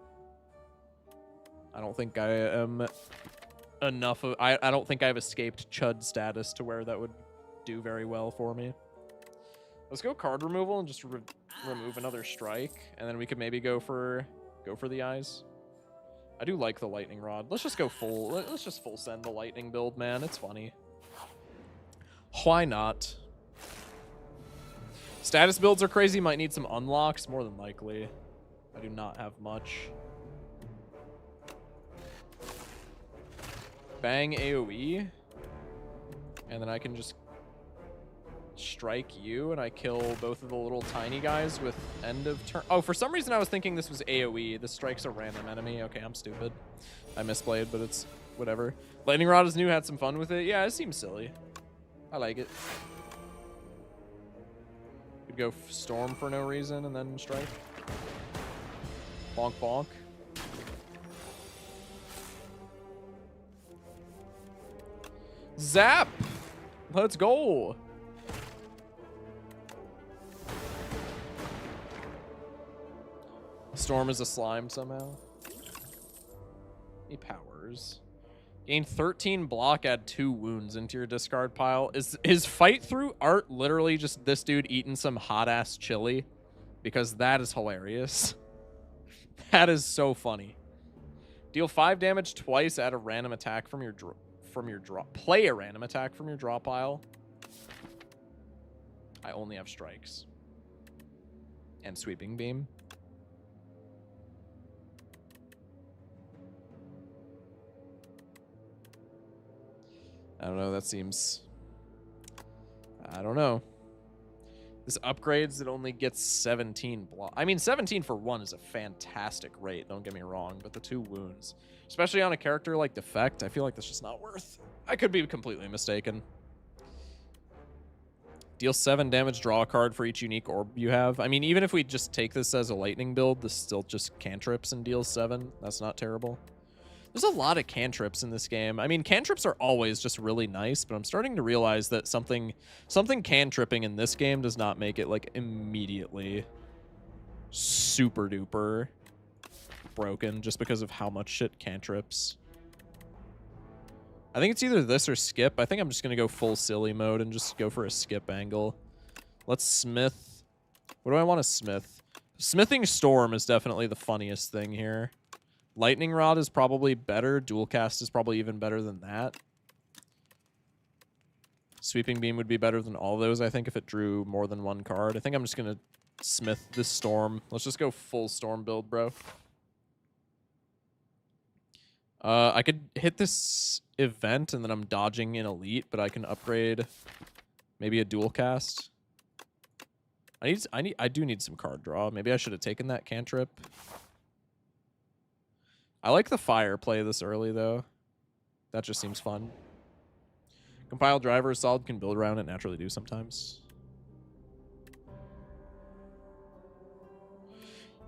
I don't think I am enough of... I don't think I've escaped Chud status to where that would do very well for me. Let's go card removal and just remove another strike, and then we could maybe go for the eyes. I do like the lightning rod. Let's just go full. Let's just full send the lightning build, man. It's funny. Why not? Status builds are crazy. Might need some unlocks, more than likely. I do not have much. Bang AoE. And then I can just strike you, and I kill both of the little tiny guys with end of turn. Oh, for some reason I was thinking this was AoE. This strikes a random enemy. Okay, I'm stupid. I misplayed, but it's whatever. Lightning Rod is new. Had some fun with it. Yeah, it seems silly. I like it. Could go storm for no reason and then strike. Bonk bonk. Zap! Let's go! Storm is a slime somehow. He powers. Gain 13 block, add 2 wounds into your discard pile. Is fight through art literally just this dude eating some hot ass chili? Because that is hilarious. That is so funny. Deal 5 damage twice, add a random attack from your draw. Play a random attack from your draw pile. I only have strikes. And sweeping beam. I don't know, that seems... I don't know. This upgrades, it only gets 17 block. I mean, 17 for 1 is a fantastic rate, don't get me wrong, but the 2 wounds, especially on a character like Defect, I feel like that's just not worth. I could be completely mistaken. Deal 7 damage, draw a card for each unique orb you have. I mean, even if we just take this as a lightning build, this still just cantrips and deals 7. That's not terrible. There's a lot of cantrips in this game. I mean, cantrips are always just really nice, but I'm starting to realize that something cantripping in this game does not make it, like, immediately super duper broken just because of how much shit cantrips. I think it's either this or skip. I think I'm just going to go full silly mode and just go for a skip angle. Let's smith. What do I want to smith? Smithing Storm is definitely the funniest thing here. Lightning Rod is probably better. Dual Cast is probably even better than that. Sweeping Beam would be better than all those, I think, if it drew more than 1 card. I think I'm just going to smith this Storm. Let's just go full Storm build, bro. I could hit this event and then I'm dodging in Elite, but I can upgrade maybe a Dual Cast. I do need some card draw. Maybe I should have taken that cantrip. I like the fire play this early, though. That just seems fun. Compile driver is solid, can build around it, naturally do sometimes.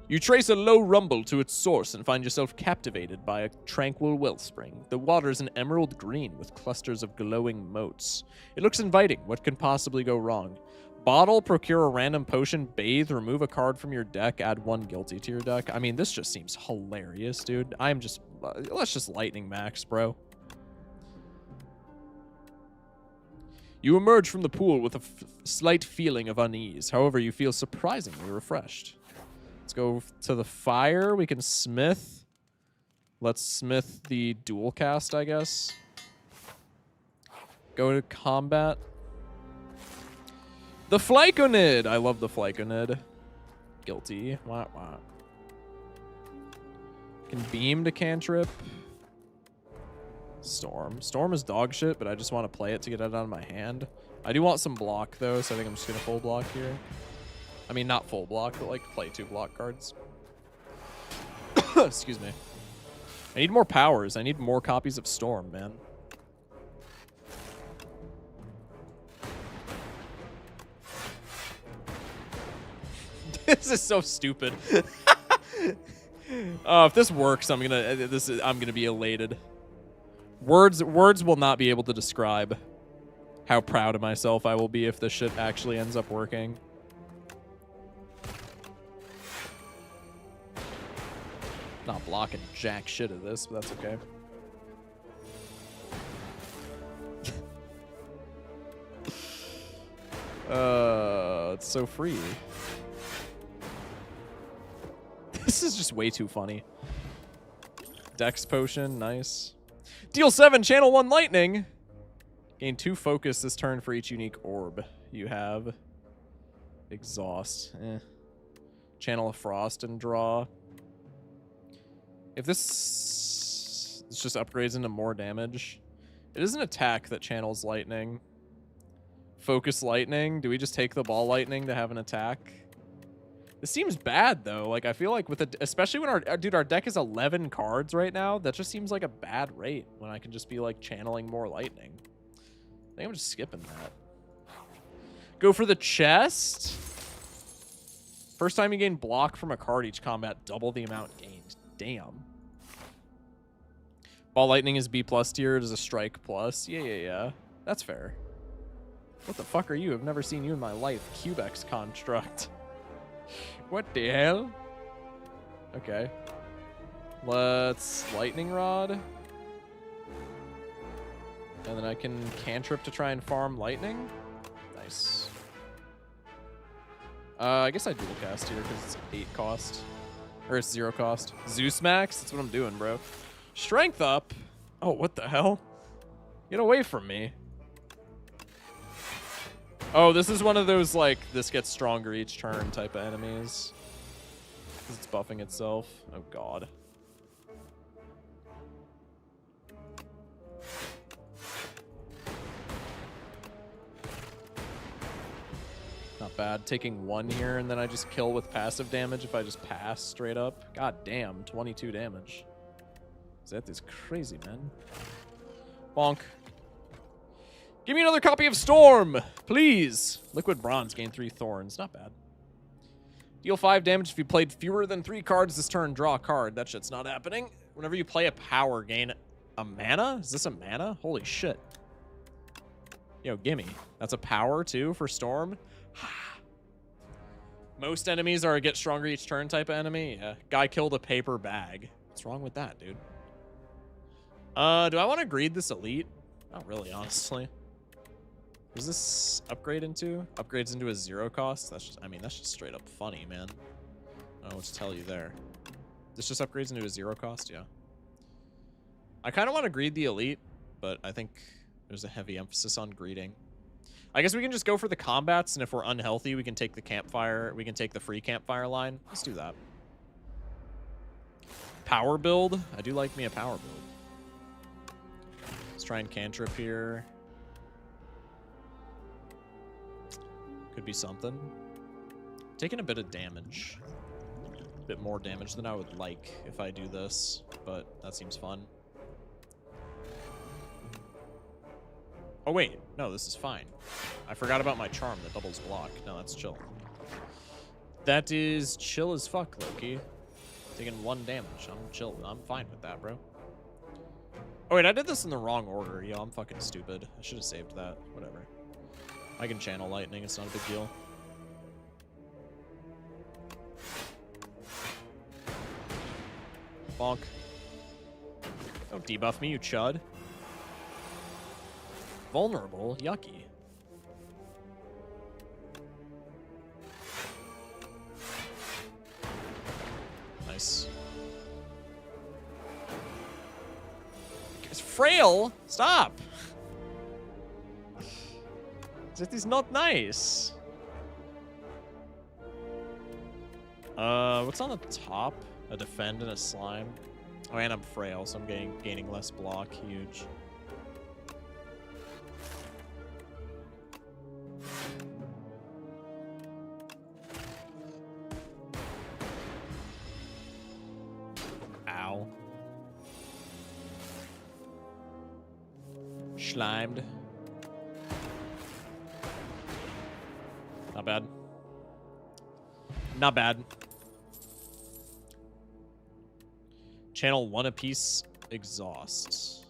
You trace a low rumble to its source and find yourself captivated by a tranquil wellspring. The water is an emerald green with clusters of glowing motes. It looks inviting. What can possibly go wrong? Bottle, procure a random potion, bathe, remove a card from your deck, add 1 guilty to your deck. I mean, this just seems hilarious, dude. I'm just... let's just lightning max, bro. You emerge from the pool with a slight feeling of unease. However, you feel surprisingly refreshed. Let's go to the fire. We can smith. Let's smith the dual cast, I guess. Go to combat. The Flyconid! I love the Flyconid. Guilty. Wah, wah. Can beam to cantrip. Storm. Storm is dog shit, but I just want to play it to get it out of my hand. I do want some block, though, so I think I'm just going to full block here. I mean, not full block, but, like, play 2 block cards. Excuse me. I need more powers. I need more copies of Storm, man. This is so stupid. If this works, I'm gonna be elated. Words will not be able to describe how proud of myself I will be if this shit actually ends up working. Not blocking jack shit of this, but that's okay. It's so free. This is just way too funny. Dex potion, nice. Deal 7, channel 1 lightning. Gain 2 focus this turn for each unique orb you have. Exhaust. Channel of frost and draw. If this just upgrades into more damage. It is an attack that channels lightning. Focus lightning. Do we just take the ball lightning to have an attack? This seems bad though. Like I feel like with it, especially when our deck is 11 cards right now, that just seems like a bad rate when I can just be like channeling more lightning. I think I'm just skipping that. Go for the chest. First time you gain block from a card each combat, double the amount gained. Damn. Ball lightning is B+ tier. It is a strike plus. Yeah. That's fair. What the fuck are you? I've never seen you in my life. Cubex construct. What the hell? Okay. Let's lightning rod. And then I can cantrip to try and farm lightning. Nice. I guess I dual cast here because it's 8 cost. Or it's 0 cost. Zeus Max? That's what I'm doing, bro. Strength up. Oh, what the hell? Get away from me. Oh, this is one of those, like, this gets stronger each turn type of enemies. Because it's buffing itself. Oh, God. Not bad. Taking 1 here, and then I just kill with passive damage if I just pass straight up. God damn, 22 damage. That is crazy, man. Bonk. Give me another copy of Storm, please. Liquid Bronze, gain 3 thorns. Not bad. Deal 5 damage if you played fewer than 3 cards this turn. Draw a card. That shit's not happening. Whenever you play a power, gain a mana? Is this a mana? Holy shit. Yo, gimme. That's a power, too, for Storm? Most enemies are a get stronger each turn type of enemy. Yeah. Guy killed a paper bag. What's wrong with that, dude? Do I want to greed this elite? Not really, honestly. What does this upgrade into? Upgrades into a 0 cost? That's just, I mean, that's just straight up funny, man. I don't know what to tell you there. This just upgrades into a 0 cost? Yeah. I kind of want to greed the elite, but I think there's a heavy emphasis on greeding. I guess we can just go for the combats, and if we're unhealthy, we can take the campfire. We can take the free campfire line. Let's do that. Power build? I do like me a power build. Let's try and cantrip here. Could be something. Taking a bit of damage. A bit more damage than I would like if I do this, but that seems fun. Oh, wait. No, this is fine. I forgot about my charm that doubles block. No, that's chill. That is chill as fuck, Loki. Taking 1 damage. I'm chill. I'm fine with that, bro. Oh, wait. I did this in the wrong order. Yo, I'm fucking stupid. I should have saved that. Whatever. I can channel lightning. It's not a big deal. Bonk. Don't debuff me, you chud. Vulnerable? Yucky. Nice. It's frail? Stop! That is not nice. What's on the top? A defend and a slime. Oh, and I'm frail, so I'm gaining less block. Huge. Ow. Slimed. Not bad. Not bad. Channel 1 apiece exhaust.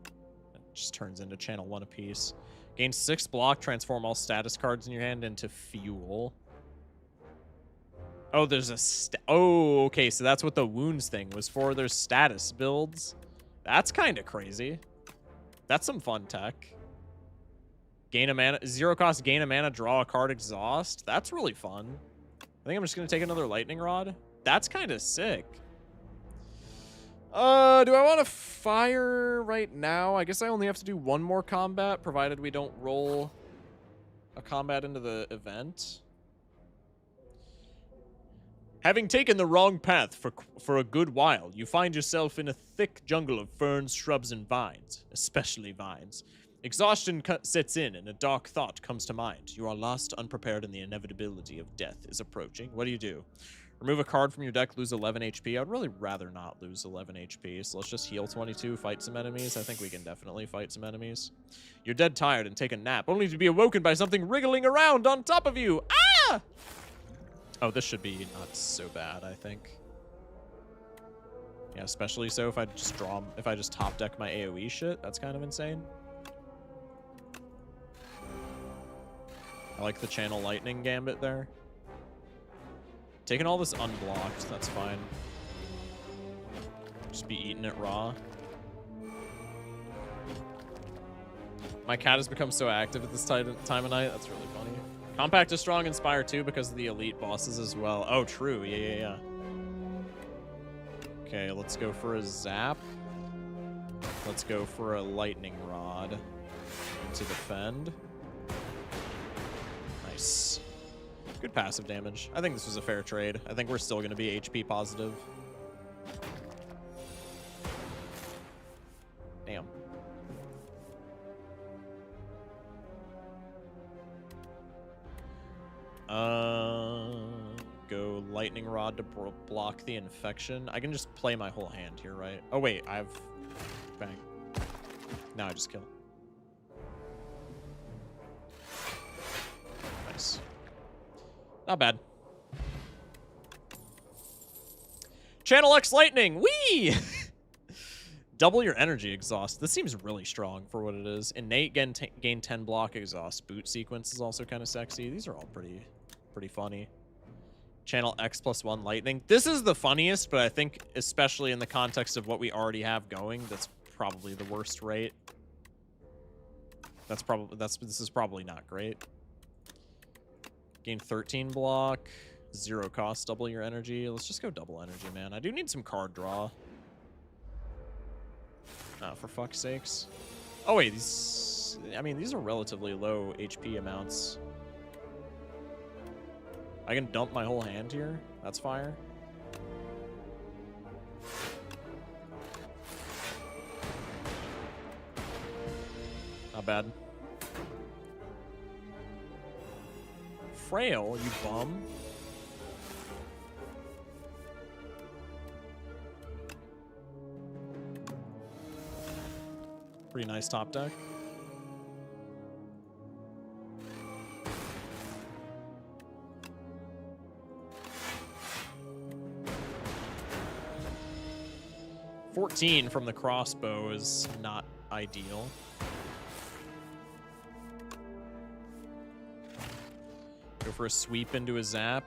It just turns into channel 1 apiece. Gain 6 block, transform all status cards in your hand into fuel. Oh, there's a oh, okay, so that's what the wounds thing was for. There's status builds. That's kind of crazy. That's some fun tech. Gain a mana, 0 cost, gain a mana, draw a card, exhaust. That's really fun. I think I'm just gonna take another lightning rod. That's kind of sick. Do I want to fire right now? I guess I only have to do one more combat, provided we don't roll a combat into the event. Having taken the wrong path for a good while, you find yourself in a thick jungle of ferns, shrubs, and vines, especially vines. Exhaustion sets in, and a dark thought comes to mind. You are lost, unprepared, and the inevitability of death is approaching. What do? Remove a card from your deck, lose 11 HP. I would really rather not lose 11 HP, so let's just heal 22, fight some enemies. I think we can definitely fight some enemies. You're dead tired and take a nap, only to be awoken by something wriggling around on top of you. Ah! Oh, this should be not so bad, I think. Yeah, especially so if I just top deck my AoE shit. That's kind of insane. I like the channel lightning gambit there. Taking all this unblocked, that's fine. Just be eating it raw. My cat has become so active at this time of night. That's really funny. Compact is strong in Spire 2 because of the elite bosses as well. Oh, true. Yeah. Okay, let's go for a zap. Let's go for a lightning rod to defend. Nice. Good passive damage. I think this was a fair trade. I think we're still going to be HP positive. Damn. Go lightning rod to block the infection. I can just play my whole hand here, right? Oh wait, I have bang. Now I just kill. Nice. Not bad. Channel X lightning. Whee! Double your energy exhaust. This seems really strong for what it is. Innate gain 10 block exhaust. Boot sequence is also kind of sexy. These are all pretty funny. Channel X +1 lightning. This is the funniest, but I think especially in the context of what we already have going, that's probably the worst rate. This is probably not great. Gain 13 block, 0 cost, double your energy. Let's just go double energy, man. I do need some card draw. For fuck's sakes. Oh wait, these are relatively low HP amounts. I can dump my whole hand here. That's fire. Not bad. Frail, you bum. Pretty nice top deck. $14 from the crossbow is not ideal. Go for a sweep into a zap.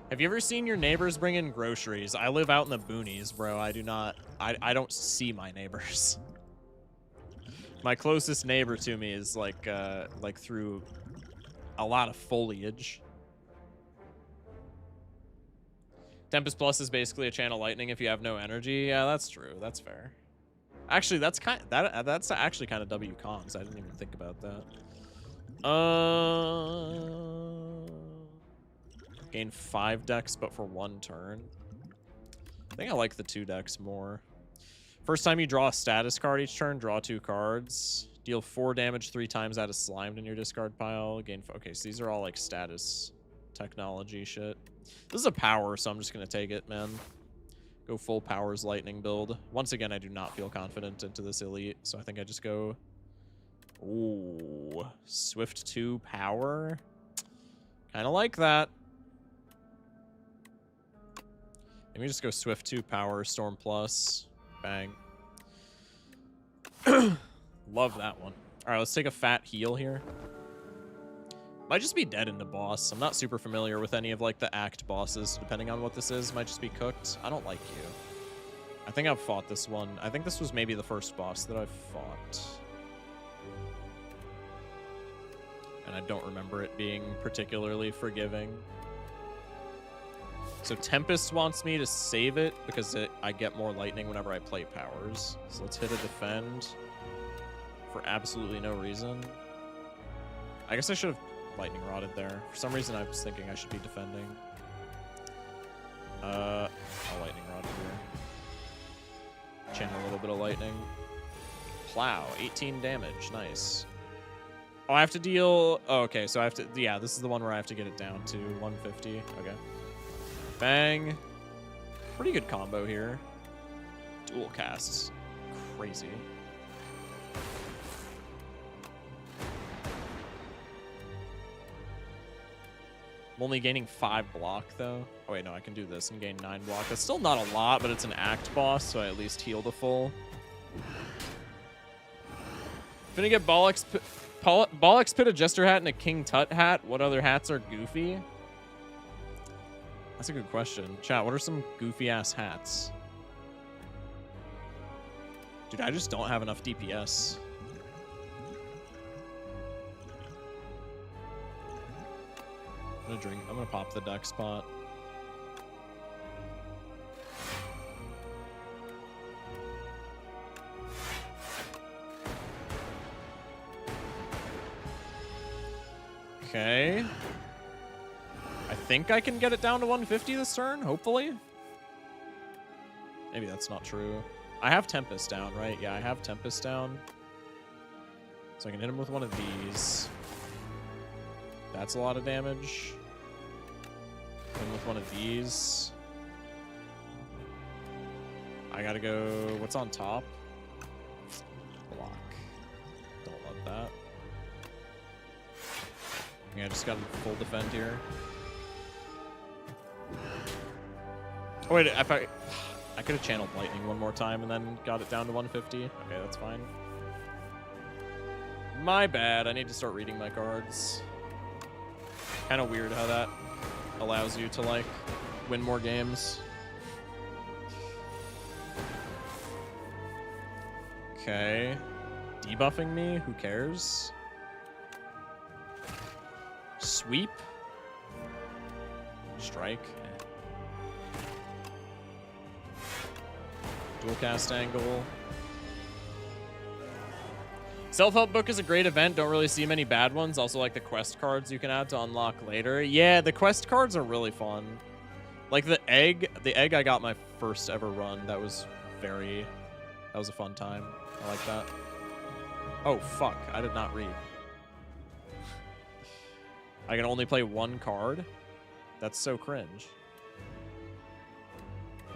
Have you ever seen your neighbors bring in groceries? I live out in the boonies, bro. I don't see my neighbors. My closest neighbor to me is like through a lot of foliage. Tempest Plus is basically a channel lightning if you have no energy. Yeah, that's true. That's fair. Actually, that's actually kind of W cons. I didn't even think about that. Gain 5 decks, but for 1 turn. I think I like the 2 decks more. First time you draw a status card each turn, draw 2 cards. Deal 4 damage 3 times out of slimed in your discard pile. Okay, so these are all like status technology shit. This is a power, so I'm just gonna take it, man. Go full powers lightning build. Once again, I do not feel confident into this elite, so I think I just go... Ooh, Swift 2 power. Kind of like that. Let me just go Swift 2 power, Storm Plus. Bang. Love that one. All right, let's take a fat heal here. Might just be dead into boss. I'm not super familiar with any of like the act bosses. Depending on what this is, might just be cooked. I don't like you. I think I've fought this one. I think this was maybe the first boss that I've fought. And I don't remember it being particularly forgiving. So Tempest wants me to save it because I get more lightning whenever I play powers. So let's hit a defend for absolutely no reason. I guess I should have lightning rodded there. For some reason I was thinking I should be defending. I'll lightning rod here. Channel a little bit of lightning. Plow, 18 damage, nice. Oh, I have to deal, oh, okay, so I have to, yeah, this is the one where I have to get it down to 150, okay. Bang. Pretty good combo here. Dual casts, crazy. I'm only gaining 5 block, though. Oh, wait, no, I can do this and gain 9 block. That's still not a lot, but it's an act boss, so I at least heal the full. Gonna get Bollocks Pit, a Jester hat, and a King Tut hat. What other hats are goofy? That's a good question. Chat, what are some goofy-ass hats? Dude, I just don't have enough DPS. I'm gonna pop the duck spot. Okay. I think I can get it down to 150 this turn, hopefully. Maybe that's not true. I have Tempest down, right? Yeah, I have Tempest down. So I can hit him with one of these. That's a lot of damage. Hit him with one of these. I gotta go... What's on top? Block. Don't love that. Yeah, I just got full defend here. Oh, wait, if I could have channeled lightning one more time and then got it down to 150. Okay, that's fine. My bad. I need to start reading my cards. Kind of weird how that allows you to, like, win more games. Okay. Debuffing me? Who cares? Sweep. Strike. Dual cast angle. Self-help book is a great event. Don't really see many bad ones. Also like the quest cards you can add to unlock later. Yeah, the quest cards are really fun. Like the egg I got my first ever run. That was a fun time. I like that. Oh, fuck. I did not read. I can only play one card? That's so cringe.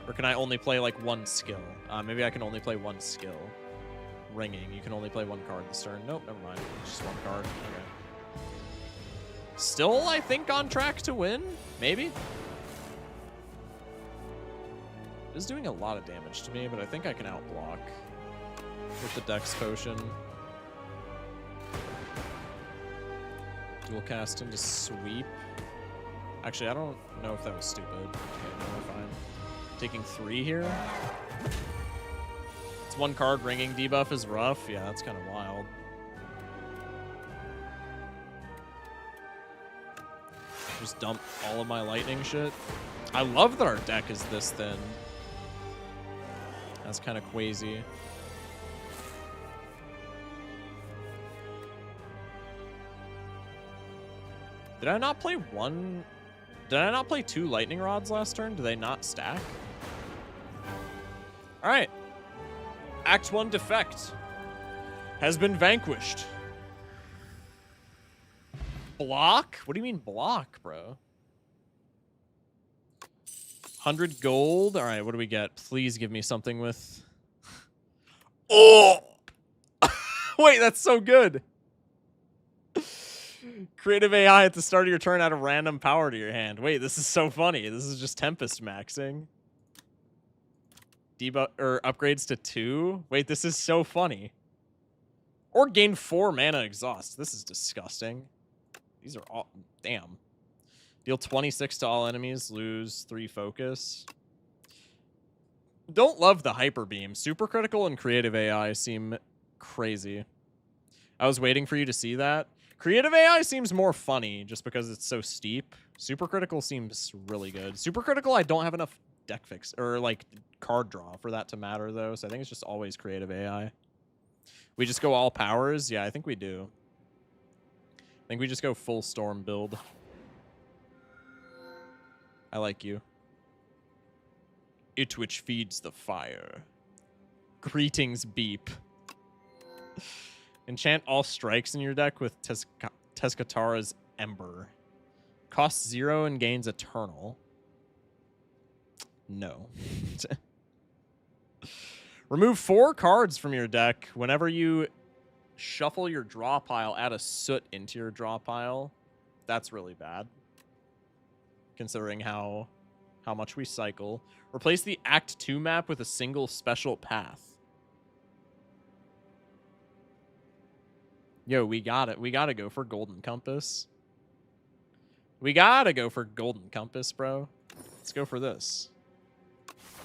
Or can I only play, like, one skill? Maybe I can only play one skill. Ringing. You can only play one card this turn. Nope, never mind. Just one card. Okay. Still, I think, on track to win? Maybe? It is doing a lot of damage to me, but I think I can outblock with the Dex Potion. Dual cast into sweep. Actually, I don't know if that was stupid. Okay, no, we're fine. Taking 3 here. It's one card. Ringing debuff is rough. Yeah, that's kind of wild. Just dump all of my lightning shit. I love that our deck is this thin. That's kind of quasi. Did I not play one? Did I not play 2 lightning rods last turn? Do they not stack? All right. Act 1 defect has been vanquished. Block? What do you mean block, bro? 100 gold. All right, what do we get? Please give me something with... Oh! Wait, that's so good. Creative AI at the start of your turn add a random power to your hand. Wait, this is so funny. This is just Tempest maxing. Debuff or upgrades to 2. Wait, this is so funny. Or gain 4 mana exhaust. This is disgusting. These are all damn. Deal 26 to all enemies, lose 3 focus. Don't love the hyper beam. Super critical and creative AI seem crazy. I was waiting for you to see that. Creative AI seems more funny just because it's so steep. Supercritical seems really good. Supercritical, I don't have enough deck fix or like card draw for that to matter though. So I think it's just always creative AI. We just go all powers. Yeah, I think we do. I think we just go full storm build. I like you. It which feeds the fire. Greetings, Beep. Enchant all strikes in your deck with Tezcatara's Ember. Costs 0 and gains Eternal. No. Remove 4 cards from your deck. Whenever you shuffle your draw pile, add a soot into your draw pile. That's really bad, considering how much we cycle. Replace the Act 2 map with a single special path. Yo, we got it. We got to go for Golden Compass. We got to go for Golden Compass, bro. Let's go for this.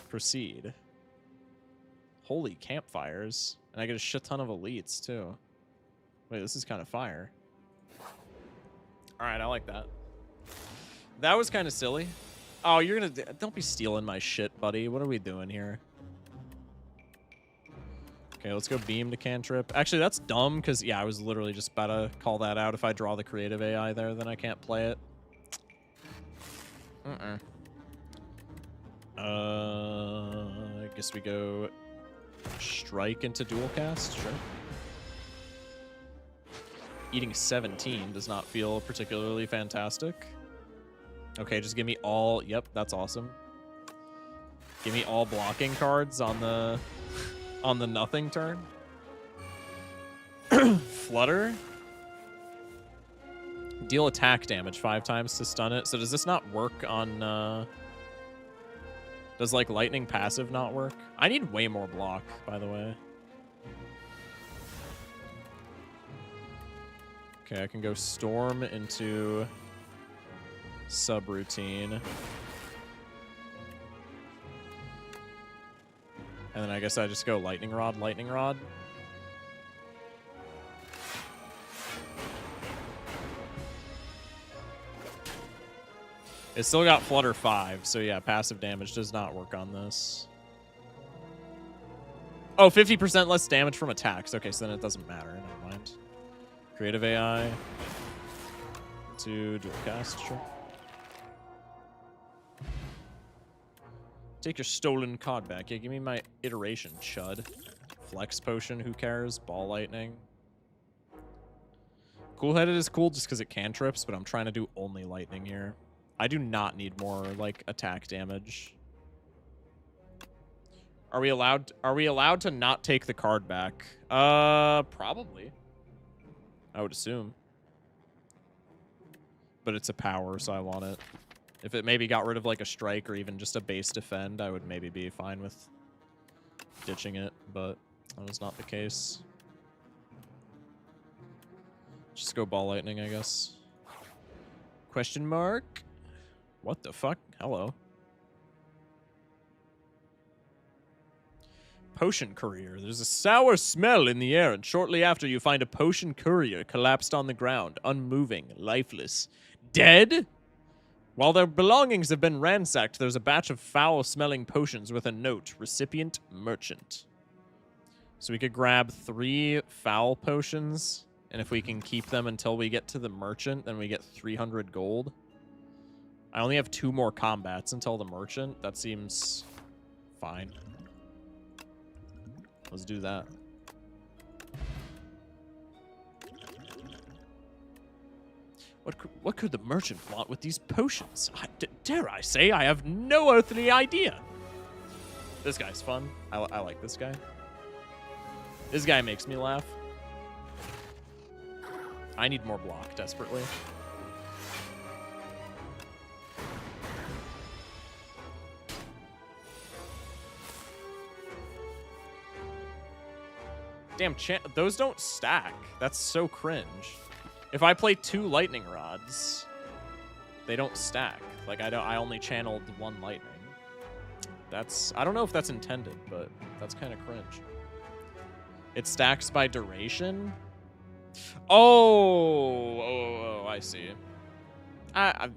Proceed. Holy campfires. And I get a shit ton of elites, too. Wait, this is kind of fire. Alright, I like that. That was kind of silly. Oh, you're gonna... Don't be stealing my shit, buddy. What are we doing here? Okay, let's go beam to cantrip. Actually, that's dumb, because, yeah, I was literally just about to call that out. If I draw the creative AI there, then I can't play it. I guess we go strike into dual cast. Sure. Eating 17 does not feel particularly fantastic. Okay, just give me all... Yep, that's awesome. Give me all blocking cards on the nothing turn. Flutter. Deal attack damage 5 times to stun it. So does this not work on... Does, like, lightning passive not work? I need way more block, by the way. Okay, I can go storm into subroutine. And then I guess I just go lightning rod, lightning rod. It's still got Flutter 5, so yeah, passive damage does not work on this. Oh, 50% less damage from attacks. Okay, so then it doesn't matter. Never mind. Creative AI. To dual cast, sure. Take your stolen card back. Yeah, give me my iteration, chud. Flex potion, who cares? Ball lightning. Cool-headed is cool just because it cantrips, but I'm trying to do only lightning here. I do not need more, like, attack damage. Are we allowed to not take the card back? Probably. I would assume. But it's a power, so I want it. If it maybe got rid of, like, a strike or even just a base defend, I would maybe be fine with ditching it, but that was not the case. Just go ball lightning, I guess. Question mark? What the fuck? Hello. Potion courier. There's a sour smell in the air, and shortly after you find a potion courier collapsed on the ground, unmoving, lifeless. Dead? While their belongings have been ransacked, there's a batch of foul-smelling potions with a note. Recipient merchant. So we could grab 3 foul potions, and if we can keep them until we get to the merchant, then we get 300 gold. I only have 2 more combats until the merchant. That seems fine. Let's do that. What could the merchant want with these potions? Dare I say, I have no earthly idea. This guy's fun. I like this guy. This guy makes me laugh. I need more block desperately. Damn, those don't stack. That's so cringe. If I play 2 lightning rods, they don't stack. Like I only channeled 1 lightning. I don't know if that's intended, but that's kind of cringe. It stacks by duration. Oh, I see. I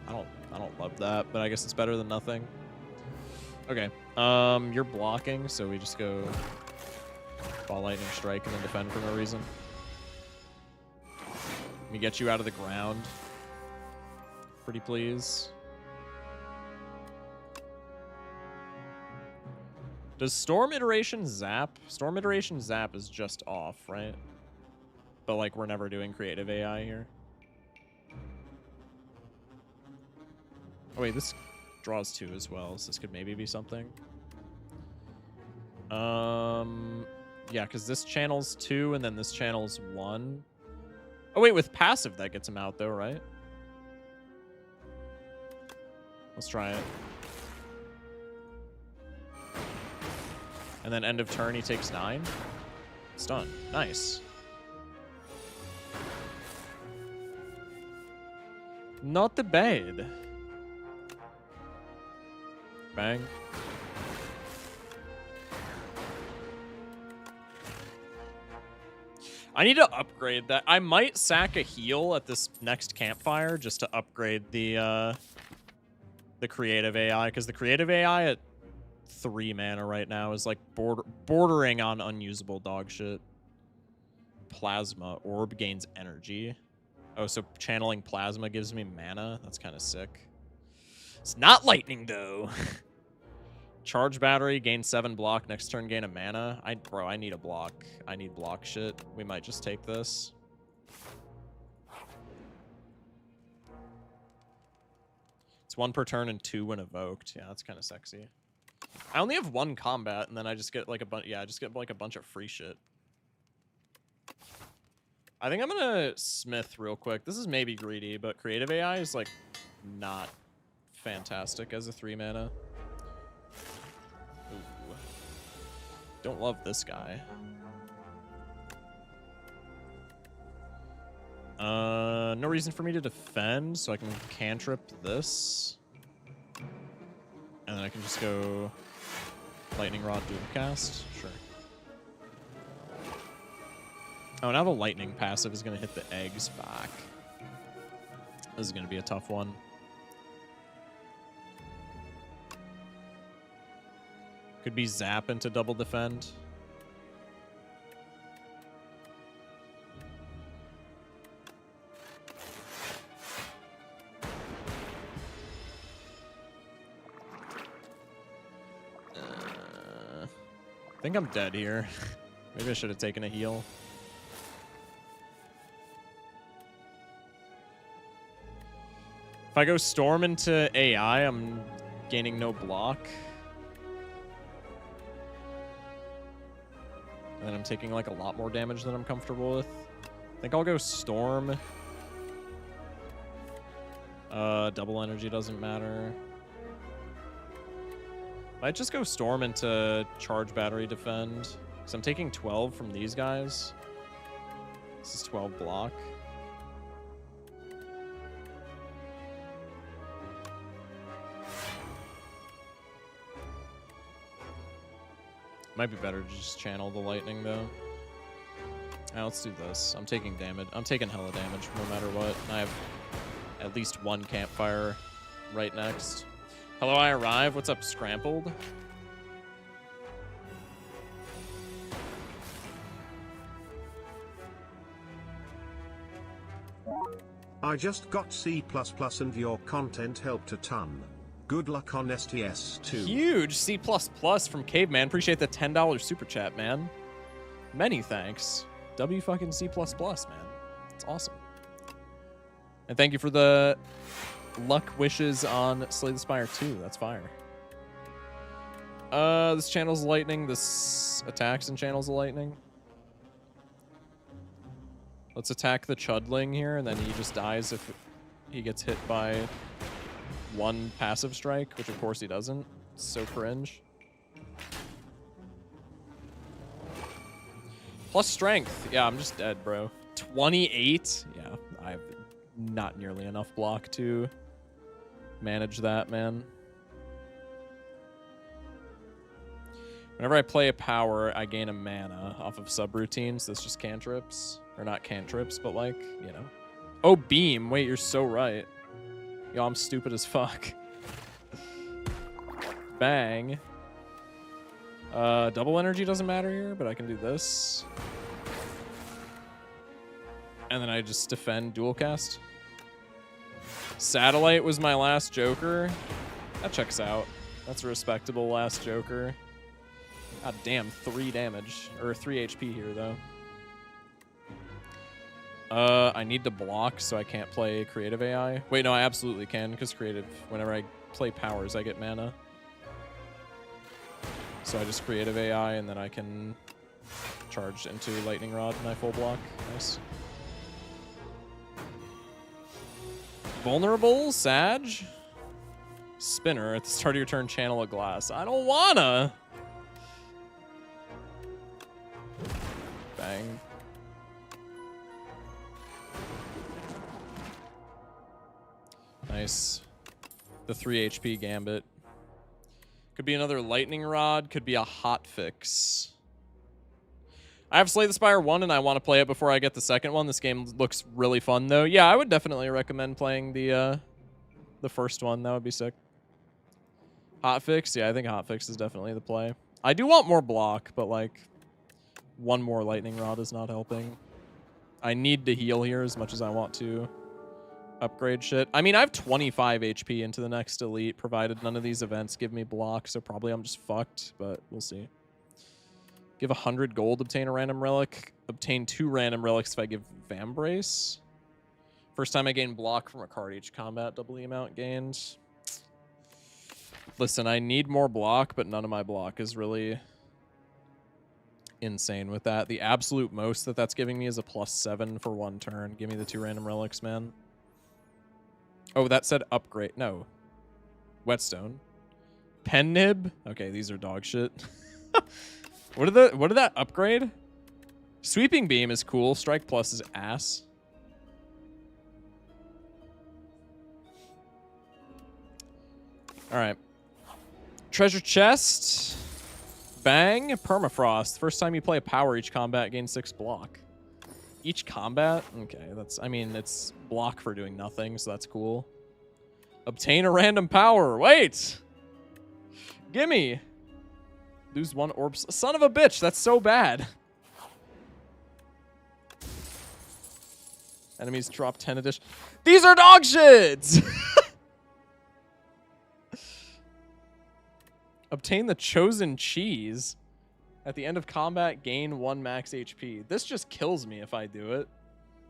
don't love that, but I guess it's better than nothing. Okay. You're blocking, so we just go ball lightning strike and then defend for no reason. Let me get you out of the ground. Pretty please. Does Storm Iteration zap? Storm Iteration zap is just off, right? But like we're never doing creative AI here. Oh wait, this draws 2 as well, so this could maybe be something. Yeah, because this channel's 2 and then this channel's 1. Oh wait, with passive that gets him out though, right? Let's try it. And then end of turn, he takes 9. Stun. Nice. Not the bad. Bang. I need to upgrade that. I might sack a heal at this next campfire just to upgrade the creative AI, because the creative AI at 3 mana right now is like bordering on unusable dog shit. Plasma orb gains energy. Oh, so channeling plasma gives me mana. That's kind of sick. It's not lightning though. Charge battery, gain 7 block. Next turn, gain a mana. Bro, I need a block. I need block shit. We might just take this. It's 1 per turn and 2 when evoked. Yeah, that's kind of sexy. I only have 1 combat, and then I just get like a bunch. Yeah, I just get like a bunch of free shit. I think I'm gonna smith real quick. This is maybe greedy, but creative AI is like not fantastic as a 3 mana. Ooh. Don't love this guy. No reason for me to defend, so I can cantrip this. And then I can just go Lightning Rod Doomcast. Sure. Oh, now the lightning passive is going to hit the eggs back. This is going to be a tough one. Could be zap into double defend. I think I'm dead here. Maybe I should have taken a heal. If I go Storm into AI, I'm gaining no block. And then I'm taking like a lot more damage than I'm comfortable with. I think I'll go Storm. Double energy doesn't matter. Might just go Storm into charge battery defend. So I'm taking 12 from these guys. This is 12 block. Might be better to just channel the lightning though. Now let's do this. I'm taking damage. I'm taking hella damage no matter what. I have at least 1 campfire right next. Hello, I arrive. What's up, Scrampled? I just got C++ and your content helped a ton. Good luck on STS2. Huge C++ from Caveman. Appreciate the $10 super chat, man. Many thanks. W fucking C++, man. It's awesome. And thank you for the luck wishes on Slay the Spire 2. That's fire. This channels lightning. This attacks and channels the lightning. Let's attack the Chudling here, and then he just dies if he gets hit by 1 passive strike, which of course he doesn't. It's so cringe. Plus strength. Yeah, I'm just dead, bro. 28? Yeah, I have not nearly enough block to manage that, man. Whenever I play a power, I gain a mana off of subroutines. That's just cantrips. Or not cantrips, but like, you know. Oh, beam. Wait, you're so right. Yo, I'm stupid as fuck. Bang. Double energy doesn't matter here, but I can do this. And then I just defend dual cast. Satellite was my last Joker. That checks out. That's a respectable last Joker. God damn, 3 damage. Or 3 HP here, though. I need to block, so I can't play creative AI. Wait, no, I absolutely can, because creative, whenever I play powers, I get mana. So I just creative AI, and then I can charge into lightning rod, and I full block. Nice. Vulnerable, Sag. Spinner, at the start of your turn, channel a glass. I don't wanna! Bang. Nice. The 3 HP Gambit. Could be another lightning rod, could be a hot fix. I have Slay the Spire 1 and I want to play it before I get the second one. This game looks really fun though. Yeah, I would definitely recommend playing the first one. That would be sick. Hot fix? Yeah, I think hot fix is definitely the play. I do want more block, but like one more lightning rod is not helping. I need to heal here as much as I want to upgrade shit. I mean, I have 25 HP into the next elite, provided none of these events give me block, so probably I'm just fucked, but we'll see. Give 100 gold, obtain a random relic. Obtain 2 random relics if I give Vambrace. First time I gain block from a card each combat, double the amount gained. Listen, I need more block, but none of my block is really insane with that. The absolute most that that's giving me is a +7 for 1 turn. Give me the 2 random relics, man. Oh, that said upgrade. No. Whetstone. Pen nib? Okay, these are dog shit. What did that upgrade? Sweeping beam is cool. Strike plus is ass. Alright. Treasure chest. Bang. Permafrost. First time you play a power each combat, gain 6 block. Each combat? Okay, that's, I mean, it's block for doing nothing, so that's cool. Obtain a random power. Wait! Gimme! Lose 1 orb. Son of a bitch, that's so bad. Enemies drop 10 addition. These are dog shits! Obtain the chosen cheese. At the end of combat, gain 1 max HP. This just kills me if I do it.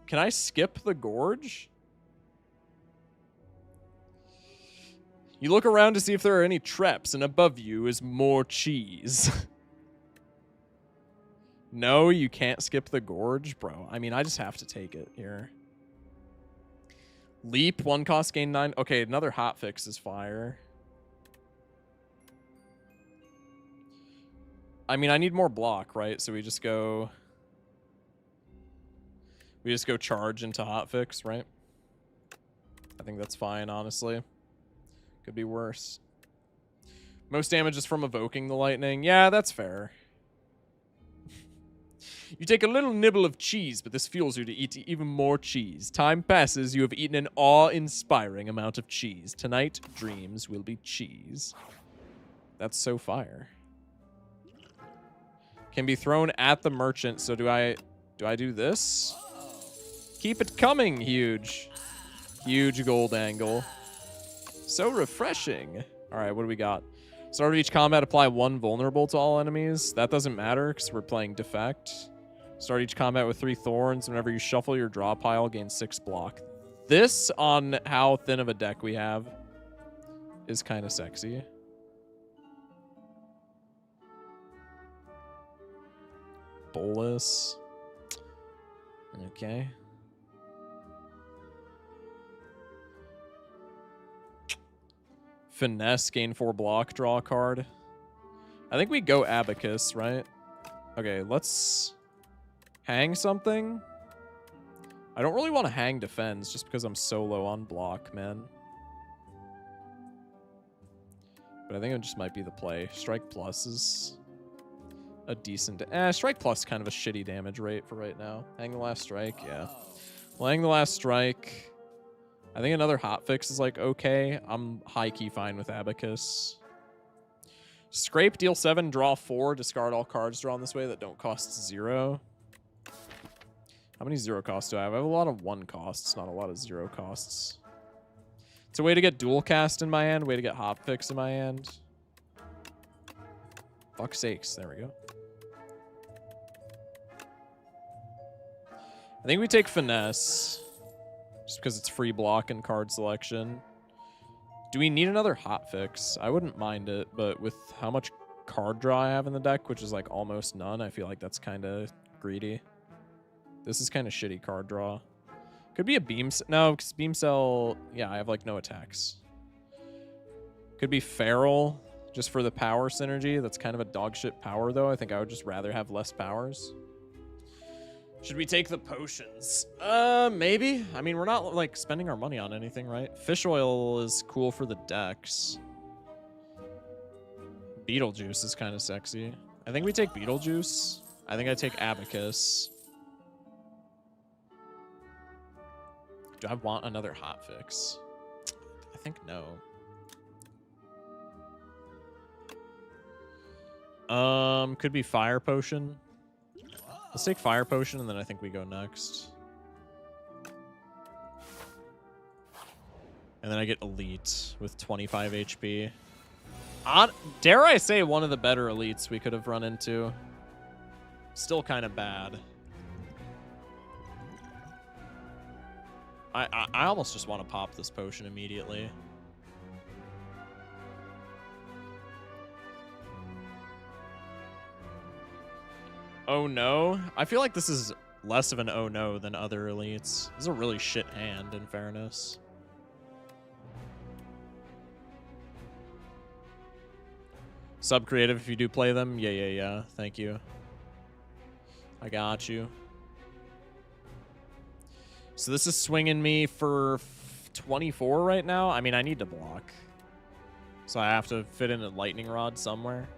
Can I skip the gorge? You look around to see if there are any traps, and above you is more cheese. No, you can't skip the gorge? Bro, I mean, I just have to take it here. Leap, 1 cost, gain 9. Okay, another hot fix is fire. I mean, I need more block, right? So we just go charge into hotfix, right? I think that's fine, honestly. Could be worse. Most damage is from evoking the lightning. Yeah, that's fair. You take a little nibble of cheese, but this fuels you to eat even more cheese. Time passes, you have eaten an awe-inspiring amount of cheese. Tonight, dreams will be cheese. That's so fire. Can be thrown at the merchant, so do I do this? Keep it coming, huge. Huge gold angle. So refreshing. All right, what do we got? Start of each combat, apply 1 vulnerable to all enemies. That doesn't matter because we're playing defect. Start each combat with 3 thorns. Whenever you shuffle your draw pile, gain 6 block. This, on how thin of a deck we have, is kind of sexy. Bolus. Okay. Finesse, gain 4 block, draw a card. I think we go Abacus, right? Okay, let's hang something. I don't really want to hang defense just because I'm so low on block, man. But I think it just might be the play. Strike plus is a decent... Strike plus kind of a shitty damage rate for right now. Hang the last strike, yeah. Well, hang the last strike. I think another hotfix is like okay. I'm high-key fine with Abacus. Scrape, deal 7, draw 4, discard all cards drawn this way that don't cost 0. How many 0 costs do I have? I have a lot of 1 costs, not a lot of 0 costs. It's a way to get dual cast in my hand, way to get hotfix in my hand. Fuck's sakes, there we go. I think we take finesse, just because it's free block and card selection. Do we need another hotfix? I wouldn't mind it, but with how much card draw I have in the deck, which is like almost none, I feel like that's kind of greedy. This is kind of shitty card draw. Could be a beam... No, because beam cell... Yeah, I have like no attacks. Could be feral, just for the power synergy. That's kind of a dog shit power, though. I think I would just rather have less powers. Should we take the potions? Maybe. I mean, we're not like spending our money on anything, right? Fish oil is cool for the decks. Beetlejuice is kind of sexy. I think we take Beetlejuice. I think I take Abacus. Do I want another hotfix? I think no. Could be Fire Potion. Let's take Fire Potion, and then I think we go next. And then I get Elite with 25 HP. Dare I say one of the better Elites we could have run into. Still kind of bad. I almost just want to pop this potion immediately. Oh no? I feel like this is less of an oh no than other elites. This is a really shit hand, in fairness. Sub creative if you do play them. Yeah. Thank you. I got you. So this is swinging me for 24 right now. I mean, I need to block. So I have to fit in a lightning rod somewhere.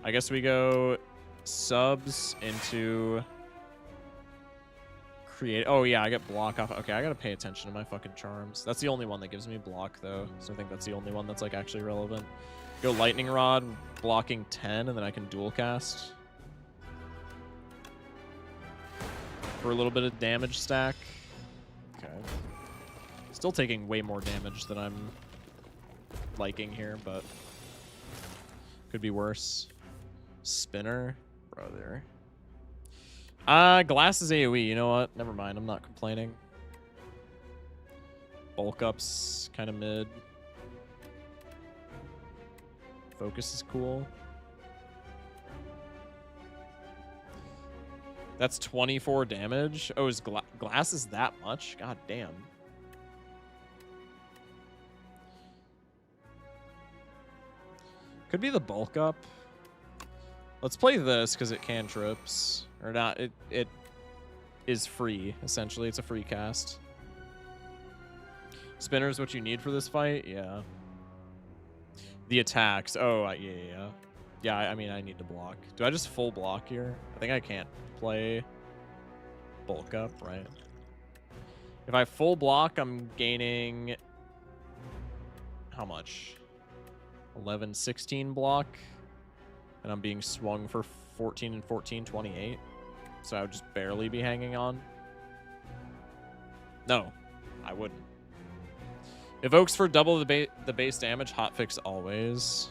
I guess we go subs into create. Oh yeah, I get block off. Okay, I gotta pay attention to my fucking charms. That's the only one that gives me block though. So I think that's the only one that's like actually relevant. Go lightning rod, blocking 10, and then I can dual cast for a little bit of damage stack. Okay. Still taking way more damage than I'm liking here, but could be worse. Spinner, brother. Glass is AoE. You know what? Never mind. I'm not complaining. Bulk up's kind of mid. Focus is cool. That's 24 damage. Oh, is glass is that much? God damn. Could be the bulk up. Let's play this because it cantrips. Or not. It is free, essentially. It's a free cast. Spinner is what you need for this fight? Yeah. The attacks. Oh, yeah. Yeah, I mean, I need to block. Do I just full block here? I think I can't play bulk up, right? If I full block, I'm gaining... How much? 11, 16 block. And I'm being swung for 14 and 14, 28. So I would just barely be hanging on. No, I wouldn't. Evokes for double the base damage. Hotfix always.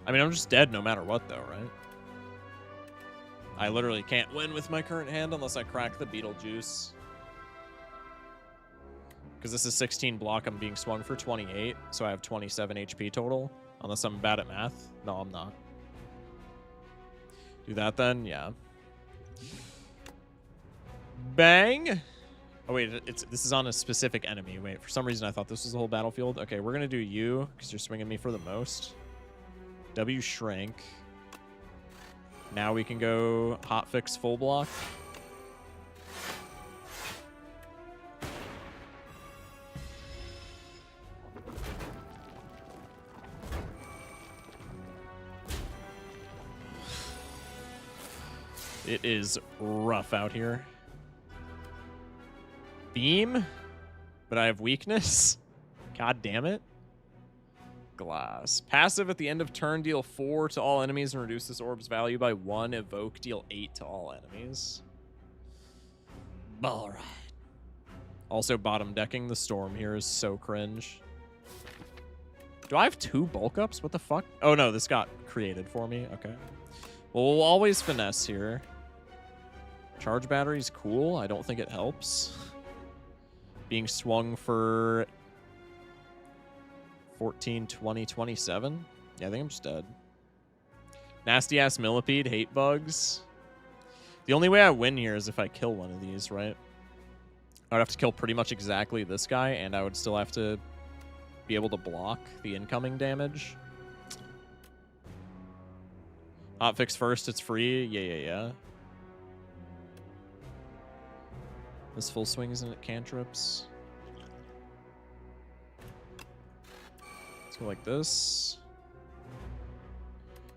I mean, I'm just dead no matter what, though, right? I literally can't win with my current hand unless I crack the Beetlejuice. Because this is 16 block, I'm being swung for 28, so I have 27 HP total. Unless I'm bad at math. No, I'm not. Do that then? Yeah. Bang! Oh, wait, this is on a specific enemy. Wait, for some reason I thought this was the whole battlefield. Okay, we're going to do you, because you're swinging me for the most. W shrink. Now we can go hotfix full block. It is rough out here. Beam? But I have weakness? God damn it. Glass. Passive at the end of turn, deal 4 to all enemies and reduce this orb's value by 1. Evoke, deal 8 to all enemies. Alright. Also, bottom decking the storm here is so cringe. Do I have 2 bulk ups? What the fuck? Oh no, this got created for me. Okay. Well, we'll always finesse here. Charge battery's cool. I don't think it helps. Being swung for 14, 20, 27. Yeah, I think I'm just dead. Nasty ass millipede, hate bugs. The only way I win here is if I kill one of these, right? I would have to kill pretty much exactly this guy, and I would still have to be able to block the incoming damage. Hotfix first, it's free. Yeah. This full swing isn't it cantrips? Let's go like this.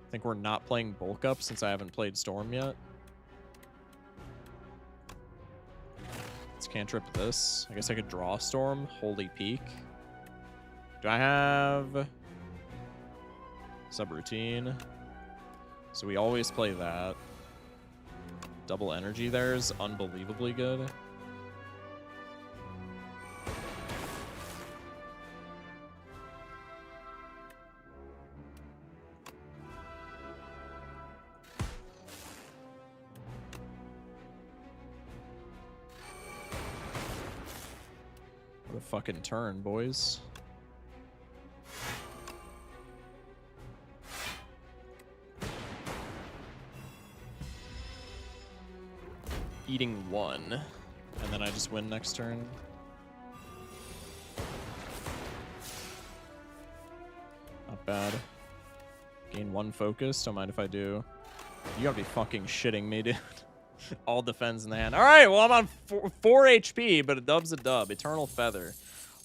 I think we're not playing bulk up since I haven't played Storm yet. Let's cantrip this. I guess I could draw Storm. Holy Peak. Do I have subroutine? So we always play that. Double energy there is unbelievably good. What a fucking turn, boys. Eating 1, and then I just win next turn. Not bad. Gain 1 focus. Don't mind if I do. You gotta be fucking shitting me, dude. All defends in the hand. All right, well, I'm on 4 HP, but a dub's a dub. Eternal Feather.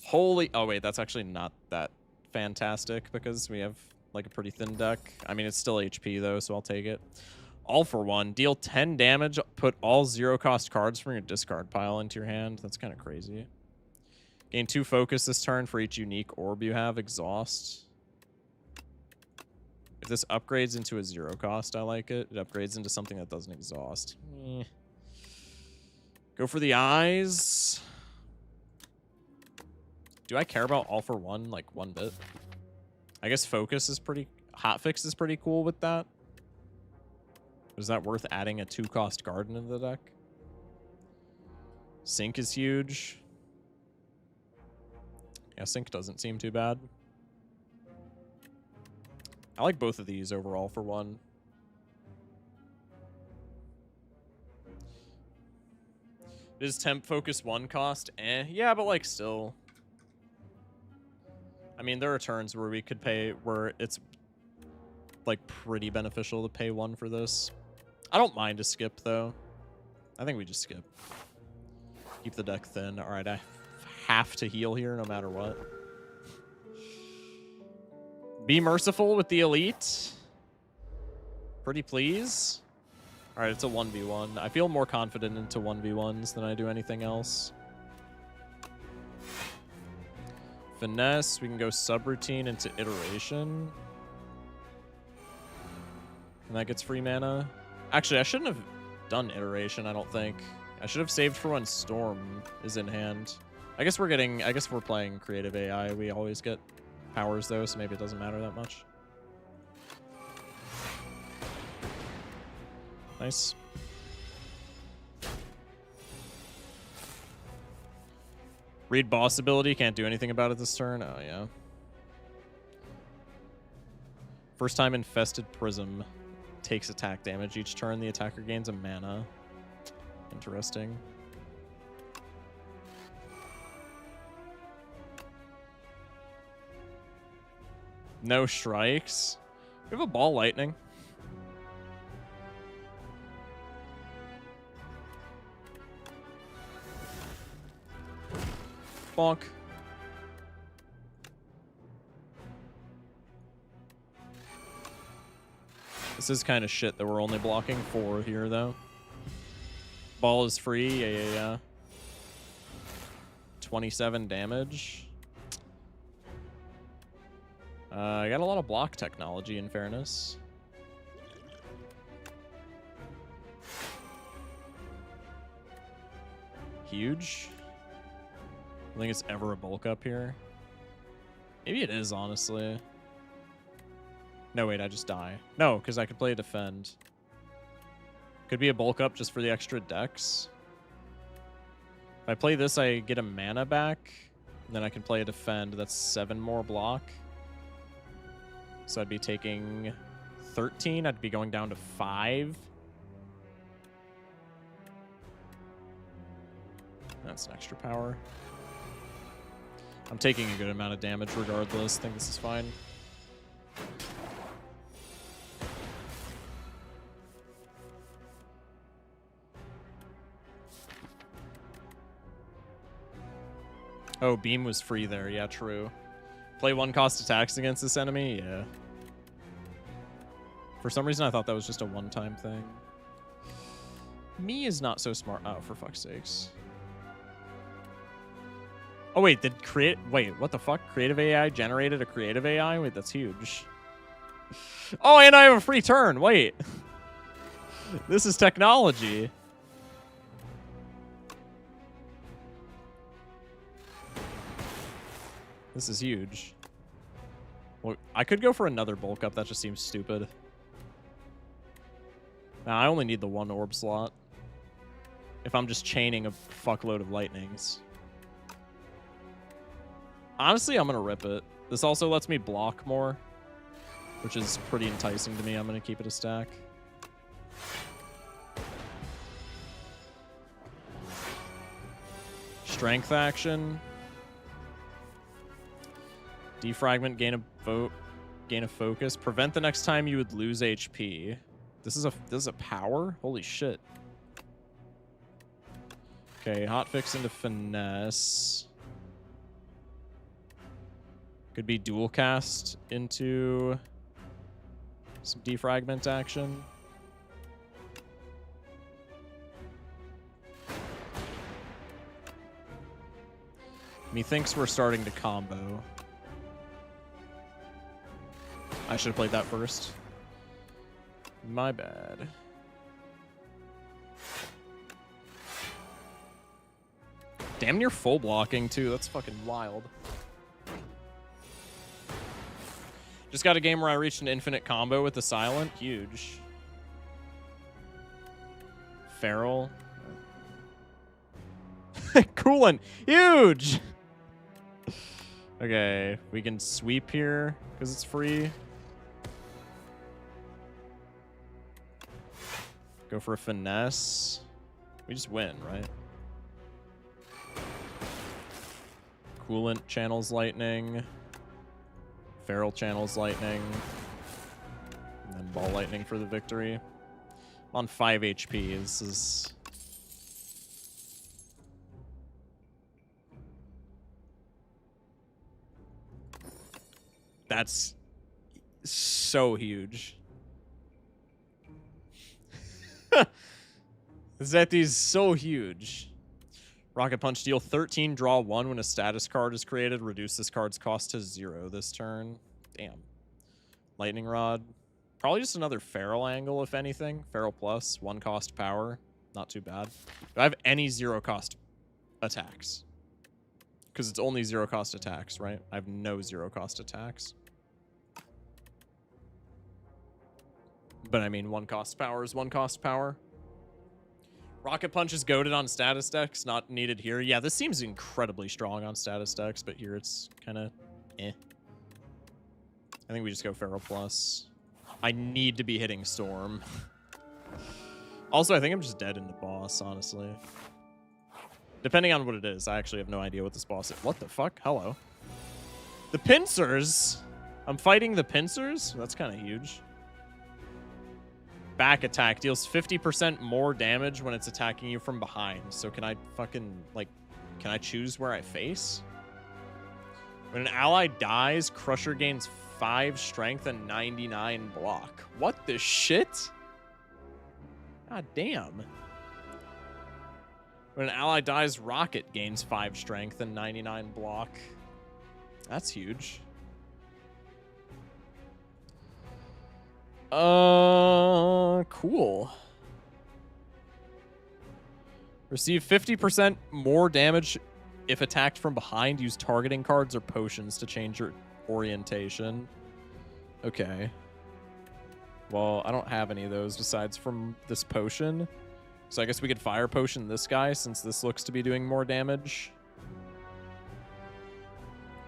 Holy... Oh, wait, that's actually not that fantastic because we have, like, a pretty thin deck. I mean, it's still HP, though, so I'll take it. All for 1. Deal 10 damage. Put all 0-cost cards from your discard pile into your hand. That's kind of crazy. Gain 2 focus this turn for each unique orb you have. Exhaust. If this upgrades into a 0-cost, I like it. It upgrades into something that doesn't exhaust. Go for the eyes. Do I care about all for 1, like, 1 bit? I guess focus is pretty... Hotfix is pretty cool with that. Is that worth adding a 2-cost card into the deck? Sync is huge. Yeah, Sync doesn't seem too bad. I like both of these overall for 1. Is temp focus 1 cost? Yeah, but like still. I mean, there are turns where we could pay, where it's like pretty beneficial to pay 1 for this. I don't mind a skip, though. I think we just skip. Keep the deck thin. All right, I have to heal here no matter what. Be merciful with the elite. Pretty please. All right, it's a 1v1. I feel more confident into 1v1s than I do anything else. Finesse. We can go subroutine into iteration. And that gets free mana. Actually, I shouldn't have done iteration, I don't think. I should have saved for when Storm is in hand. I guess we're playing creative AI. We always get powers, though, so maybe it doesn't matter that much. Nice. Read boss ability. Can't do anything about it this turn. Oh, yeah. First time Infested Prism. Takes attack damage each turn. The attacker gains a mana. Interesting. No strikes. We have a ball lightning. Bonk. This is kind of shit that we're only blocking 4 here, though. Ball is free. Yeah. 27 damage. I got a lot of block technology, in fairness. Huge. I don't think it's ever a bulk up here. Maybe it is, honestly. No, wait, I just die. No, because I could play a defend. Could be a bulk up just for the extra dex. If I play this, I get a mana back. And then I can play a defend. That's 7 more block. So I'd be taking 13. I'd be going down to 5. That's an extra power. I'm taking a good amount of damage regardless. I think this is fine. Oh, beam was free there. Yeah, true. Play 1 cost attacks against this enemy? Yeah. For some reason, I thought that was just a one-time thing. Me is not so smart. Oh, for fuck's sakes. Oh, wait, wait, what the fuck? Creative AI generated a creative AI? Wait, that's huge. Oh, and I have a free turn. Wait. This is technology. This is huge. Well, I could go for another bulk up. That just seems stupid. Nah, I only need the 1 orb slot. If I'm just chaining a fuckload of lightnings. Honestly, I'm going to rip it. This also lets me block more, which is pretty enticing to me. I'm going to keep it a stack. Strength action. Defragment, gain a focus. Prevent the next time you would lose HP. This is a power? Holy shit. Okay, hotfix into finesse. Could be dual cast into some defragment action. Methinks we're starting to combo. I should have played that first. My bad. Damn near full blocking, too. That's fucking wild. Just got a game where I reached an infinite combo with the silent. Huge. Feral. Coolant. Huge! Okay, we can sweep here because it's free. Go for a finesse. We just win, right? Coolant channels lightning. Feral channels lightning. And then ball lightning for the victory. I'm on 5 HP. This is... That's so huge. Zeti's so huge. Rocket Punch, deal 13, draw 1 when a status card is created. Reduce this card's cost to 0 this turn. Damn. Lightning Rod. Probably just another Feral angle, if anything. Feral plus, 1 cost power. Not too bad. Do I have any 0 cost attacks? Because it's only 0 cost attacks, right? I have no 0 cost attacks. But I mean, 1 cost power is 1 cost power. Rocket Punch is goated on status decks, not needed here. Yeah, this seems incredibly strong on status decks, but here it's kind of eh. I think we just go Feral Plus. I need to be hitting Storm. Also, I think I'm just dead in the boss, honestly. Depending on what it is. I actually have no idea what this boss is. What the fuck? Hello. The Pincers? I'm fighting the Pincers? That's kind of huge. Back attack deals 50% more damage when it's attacking you from behind. So can I fucking, like, can I choose where I face? When an ally dies, Crusher gains 5 strength and 99 block. What the shit? God damn. When an ally dies, Rocket gains 5 strength and 99 block. That's huge. Cool. Receive 50% more damage if attacked from behind. Use targeting cards or potions to change your orientation. Okay. Well, I don't have any of those besides from this potion. So I guess we could fire potion this guy since this looks to be doing more damage.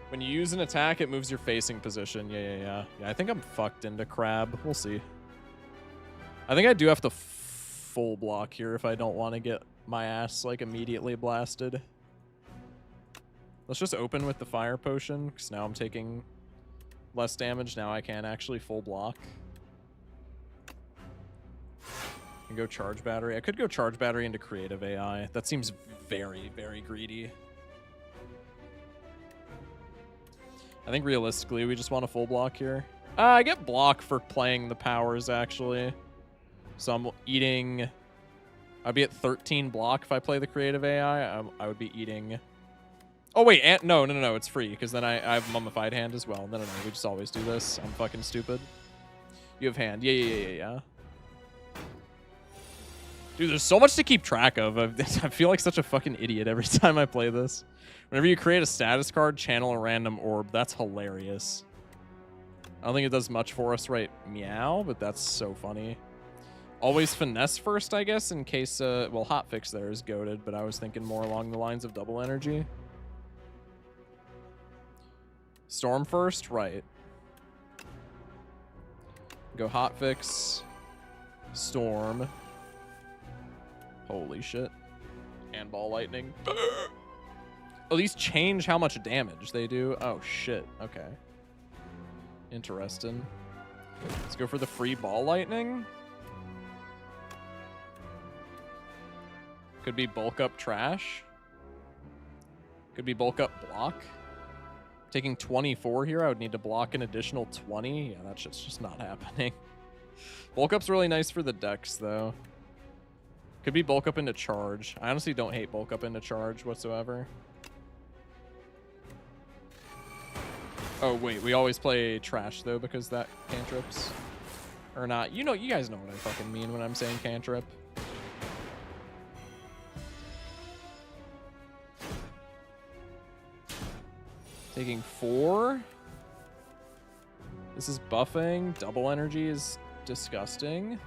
When you use an attack, it moves your facing position. Yeah, I think I'm fucked into crab. We'll see. I think I do have to full block here if I don't want to get my ass, like, immediately blasted. Let's just open with the fire potion, because now I'm taking less damage. Now I can actually full block. And go charge battery. I could go charge battery into creative AI. That seems very, very greedy. I think realistically, we just want a full block here. I get block for playing the powers, actually. So I'm eating... I'd be at 13 block if I play the creative AI. I would be eating... Oh, wait. No. It's free, because then I have mummified hand as well. No. We just always do this. I'm fucking stupid. You have hand. Yeah. Dude, there's so much to keep track of. I feel like such a fucking idiot every time I play this. Whenever you create a status card, channel a random orb. That's hilarious. I don't think it does much for us right meow, but that's so funny. Always finesse first, I guess, in case... well, hotfix there is goated, but I was thinking more along the lines of double energy. Storm first? Right. Go hotfix. Storm. Holy shit. Handball lightning. Oh, these change how much damage they do. Oh, shit. Okay. Interesting. Let's go for the free ball lightning. Could be bulk up trash. Could be bulk up block. Taking 24 here, I would need to block an additional 20. Yeah, that's just not happening. Bulk up's really nice for the decks, though. Could be bulk up into charge. I honestly don't hate bulk up into charge whatsoever. Oh, wait, we always play trash, though, because that cantrips. Or not. You guys know what I fucking mean when I'm saying cantrip. Taking 4. This is buffing. Double energy is disgusting.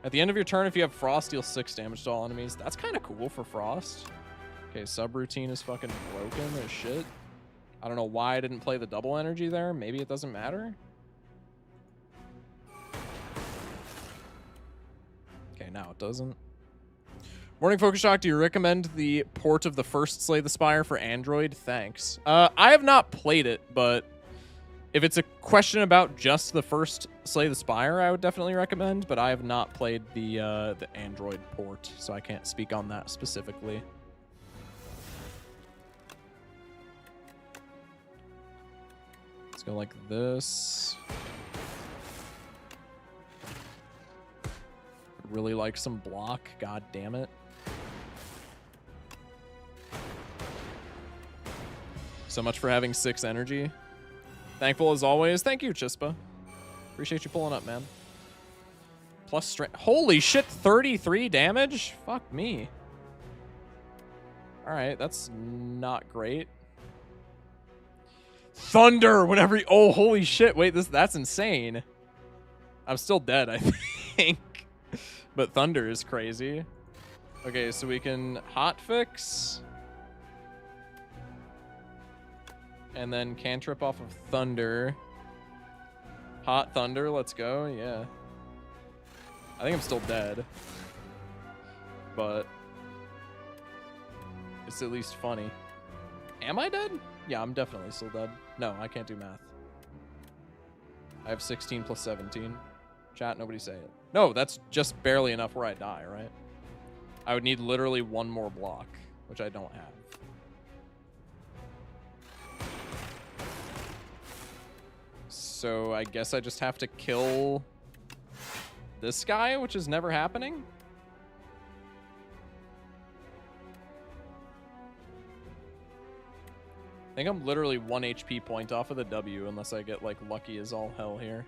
At the end of your turn, if you have frost, deal 6 damage to all enemies. That's kind of cool for frost. Okay, subroutine is fucking broken as shit. I don't know why I didn't play the double energy there. Maybe it doesn't matter. Okay, now it doesn't. Morning Focus Shock, do you recommend the port of the first Slay the Spire for Android? Thanks. I have not played it, but if it's a question about just the first Slay the Spire, I would definitely recommend, but I have not played the Android port, so I can't speak on that specifically. Let's go like this. Really like some block, god damn it. So much for having 6 energy. Thankful as always. Thank you, Chispa. Appreciate you pulling up, man. Plus strength. Holy shit, 33 damage? Fuck me. Alright, that's not great. Thunder whenever you... Oh, holy shit. Wait, that's insane. I'm still dead, I think. But thunder is crazy. Okay, so we can hotfix. And then cantrip off of thunder. Hot thunder, let's go. Yeah. I think I'm still dead. But it's at least funny. Am I dead? Yeah, I'm definitely still dead. No, I can't do math. I have 16 plus 17. Chat, nobody say it. No, that's just barely enough where I die, right? I would need literally 1 more block, which I don't have. So I guess I just have to kill this guy, which is never happening. I think I'm literally 1 HP point off of the W unless I get, like, lucky as all hell here.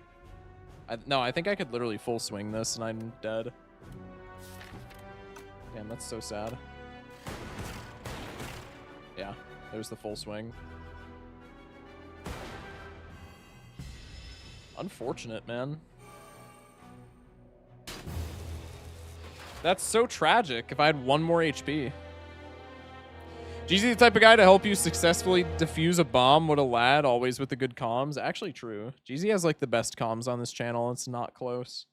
No, I think I could literally full swing this and I'm dead. Damn, that's so sad. Yeah, there's the full swing. Unfortunate, man. That's so tragic if I had 1 more HP. GZ the type of guy to help you successfully defuse a bomb. What a lad, always with the good comms. Actually true. GZ has like the best comms on this channel. It's not close.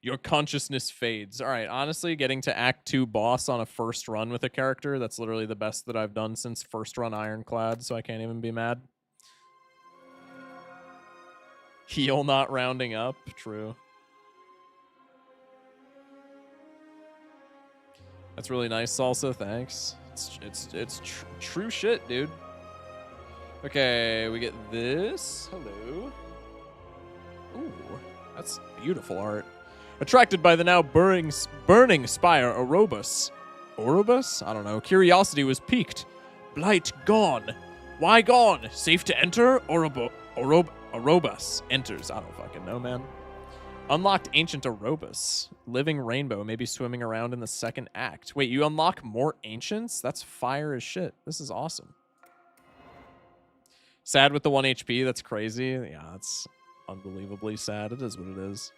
Your consciousness fades. All right, honestly, getting to Act 2 boss on a first run with a character, that's literally the best that I've done since first run Ironclad, so I can't even be mad. Heal not rounding up. True. That's really nice, Salsa. Thanks. It's true shit, dude. Okay, we get this. Hello. Ooh, that's beautiful art. Attracted by the now burning spire, Orobus. Orobus? I don't know. Curiosity was piqued. Blight gone. Why gone? Safe to enter? Orobus enters. I don't fucking know, man. Unlocked Ancient Orobus. Living Rainbow, maybe swimming around in the second act. Wait, you unlock more Ancients? That's fire as shit. This is awesome. Sad with the 1 HP. That's crazy. Yeah, that's unbelievably sad. It is what it is.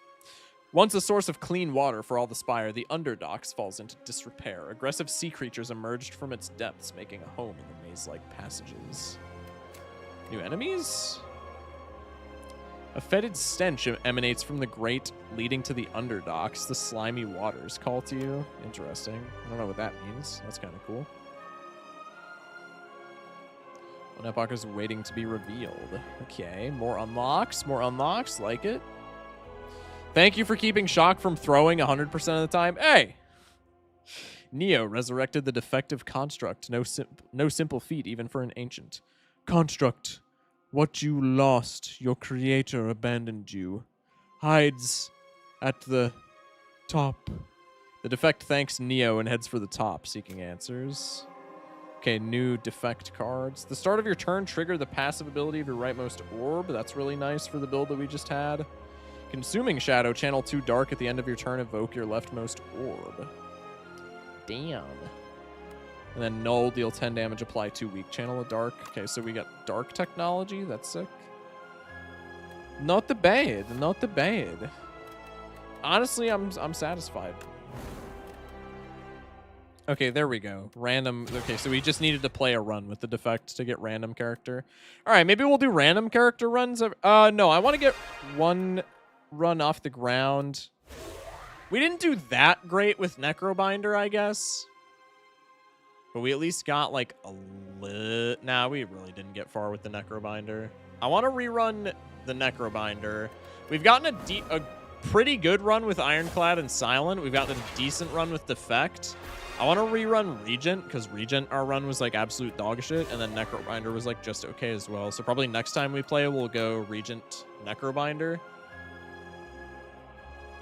Once a source of clean water for all the Spire, the Underdocks falls into disrepair. Aggressive sea creatures emerged from its depths, making a home in the maze-like passages. New enemies? A fetid stench emanates from the grate leading to the Underdocks. The slimy waters call to you. Interesting. I don't know what that means. That's kind of cool. One epoch is waiting to be revealed. Okay, more unlocks. More unlocks. Like it. Thank you for keeping Shock from throwing 100% of the time. Hey! Neo resurrected the defective construct. No simple feat even for an ancient. Construct. What you lost, your creator abandoned you. Hides at the top. The defect thanks Neo and heads for the top, seeking answers. Okay, new defect cards. The start of your turn, trigger the passive ability of your rightmost orb. That's really nice for the build that we just had. Consuming Shadow, channel 2 dark at the end of your turn, evoke your leftmost orb. Damn. And then null, deal 10 damage, apply 2 weak. Channel a dark. Okay, so we got dark technology. That's sick. Not the bad. Not the bad. Honestly, I'm satisfied. Okay, there we go. Random. Okay, so we just needed to play a run with the defect to get random character. All right, maybe we'll do random character runs. No, I want to get one run off the ground. We didn't do that great with Necrobinder, I guess. But we at least got like a lit. Nah, we really didn't get far with the Necrobinder. I want to rerun the Necrobinder. We've gotten a pretty good run with Ironclad and Silent. We've gotten a decent run with Defect. I want to rerun Regent, because Regent, our run was like absolute dog shit, and then Necrobinder was like just okay as well. So probably next time we play, we'll go Regent, Necrobinder.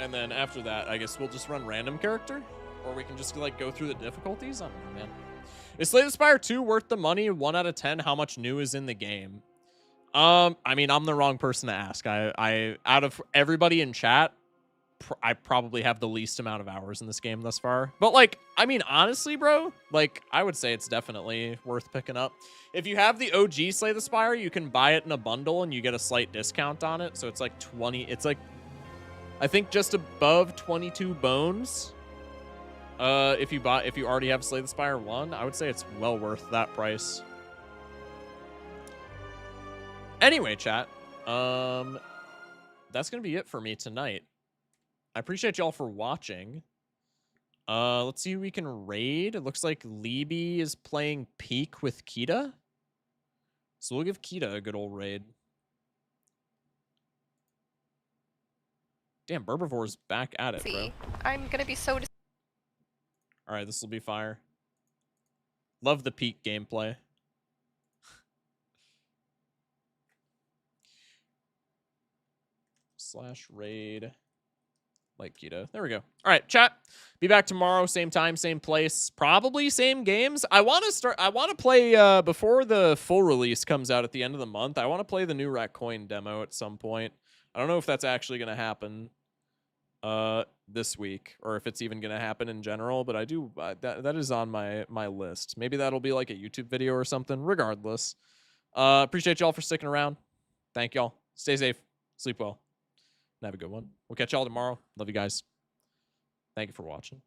And then after that, I guess we'll just run random character, or we can just like go through the difficulties. I don't know, man. Is Slay the Spire 2 worth the money? 1 out of 10. How much new is in the game? I mean, I'm the wrong person to ask. I out of everybody in chat, I probably have the least amount of hours in this game thus far. But like, I mean, honestly, bro, like I would say it's definitely worth picking up. If you have the OG Slay the Spire, you can buy it in a bundle and you get a slight discount on it. So it's like 20. It's like, I think just above 22 bones. If you already have Slay the Spire 1, I would say it's well worth that price. Anyway, chat, that's gonna be it for me tonight. I appreciate y'all for watching. Let's see who we can raid. It looks like Libby is playing Peak with Kita, so we'll give Kita a good old raid. Damn, Burbivore's back at it, bro. I'm gonna be so. All right, this will be fire. Love the Peak gameplay. /raid Like keto. There we go. All right, chat. Be back tomorrow, same time, same place, probably same games. I want to play before the full release comes out at the end of the month. I want to play the new Ratcoin demo at some point. I don't know if that's actually going to happen this week or if it's even going to happen in general, but I do that is on my list. Maybe that'll be like a YouTube video or something. Regardless, appreciate y'all for sticking around. Thank y'all. Stay safe, sleep well, and have a good one. We'll catch y'all tomorrow. Love you guys. Thank you for watching.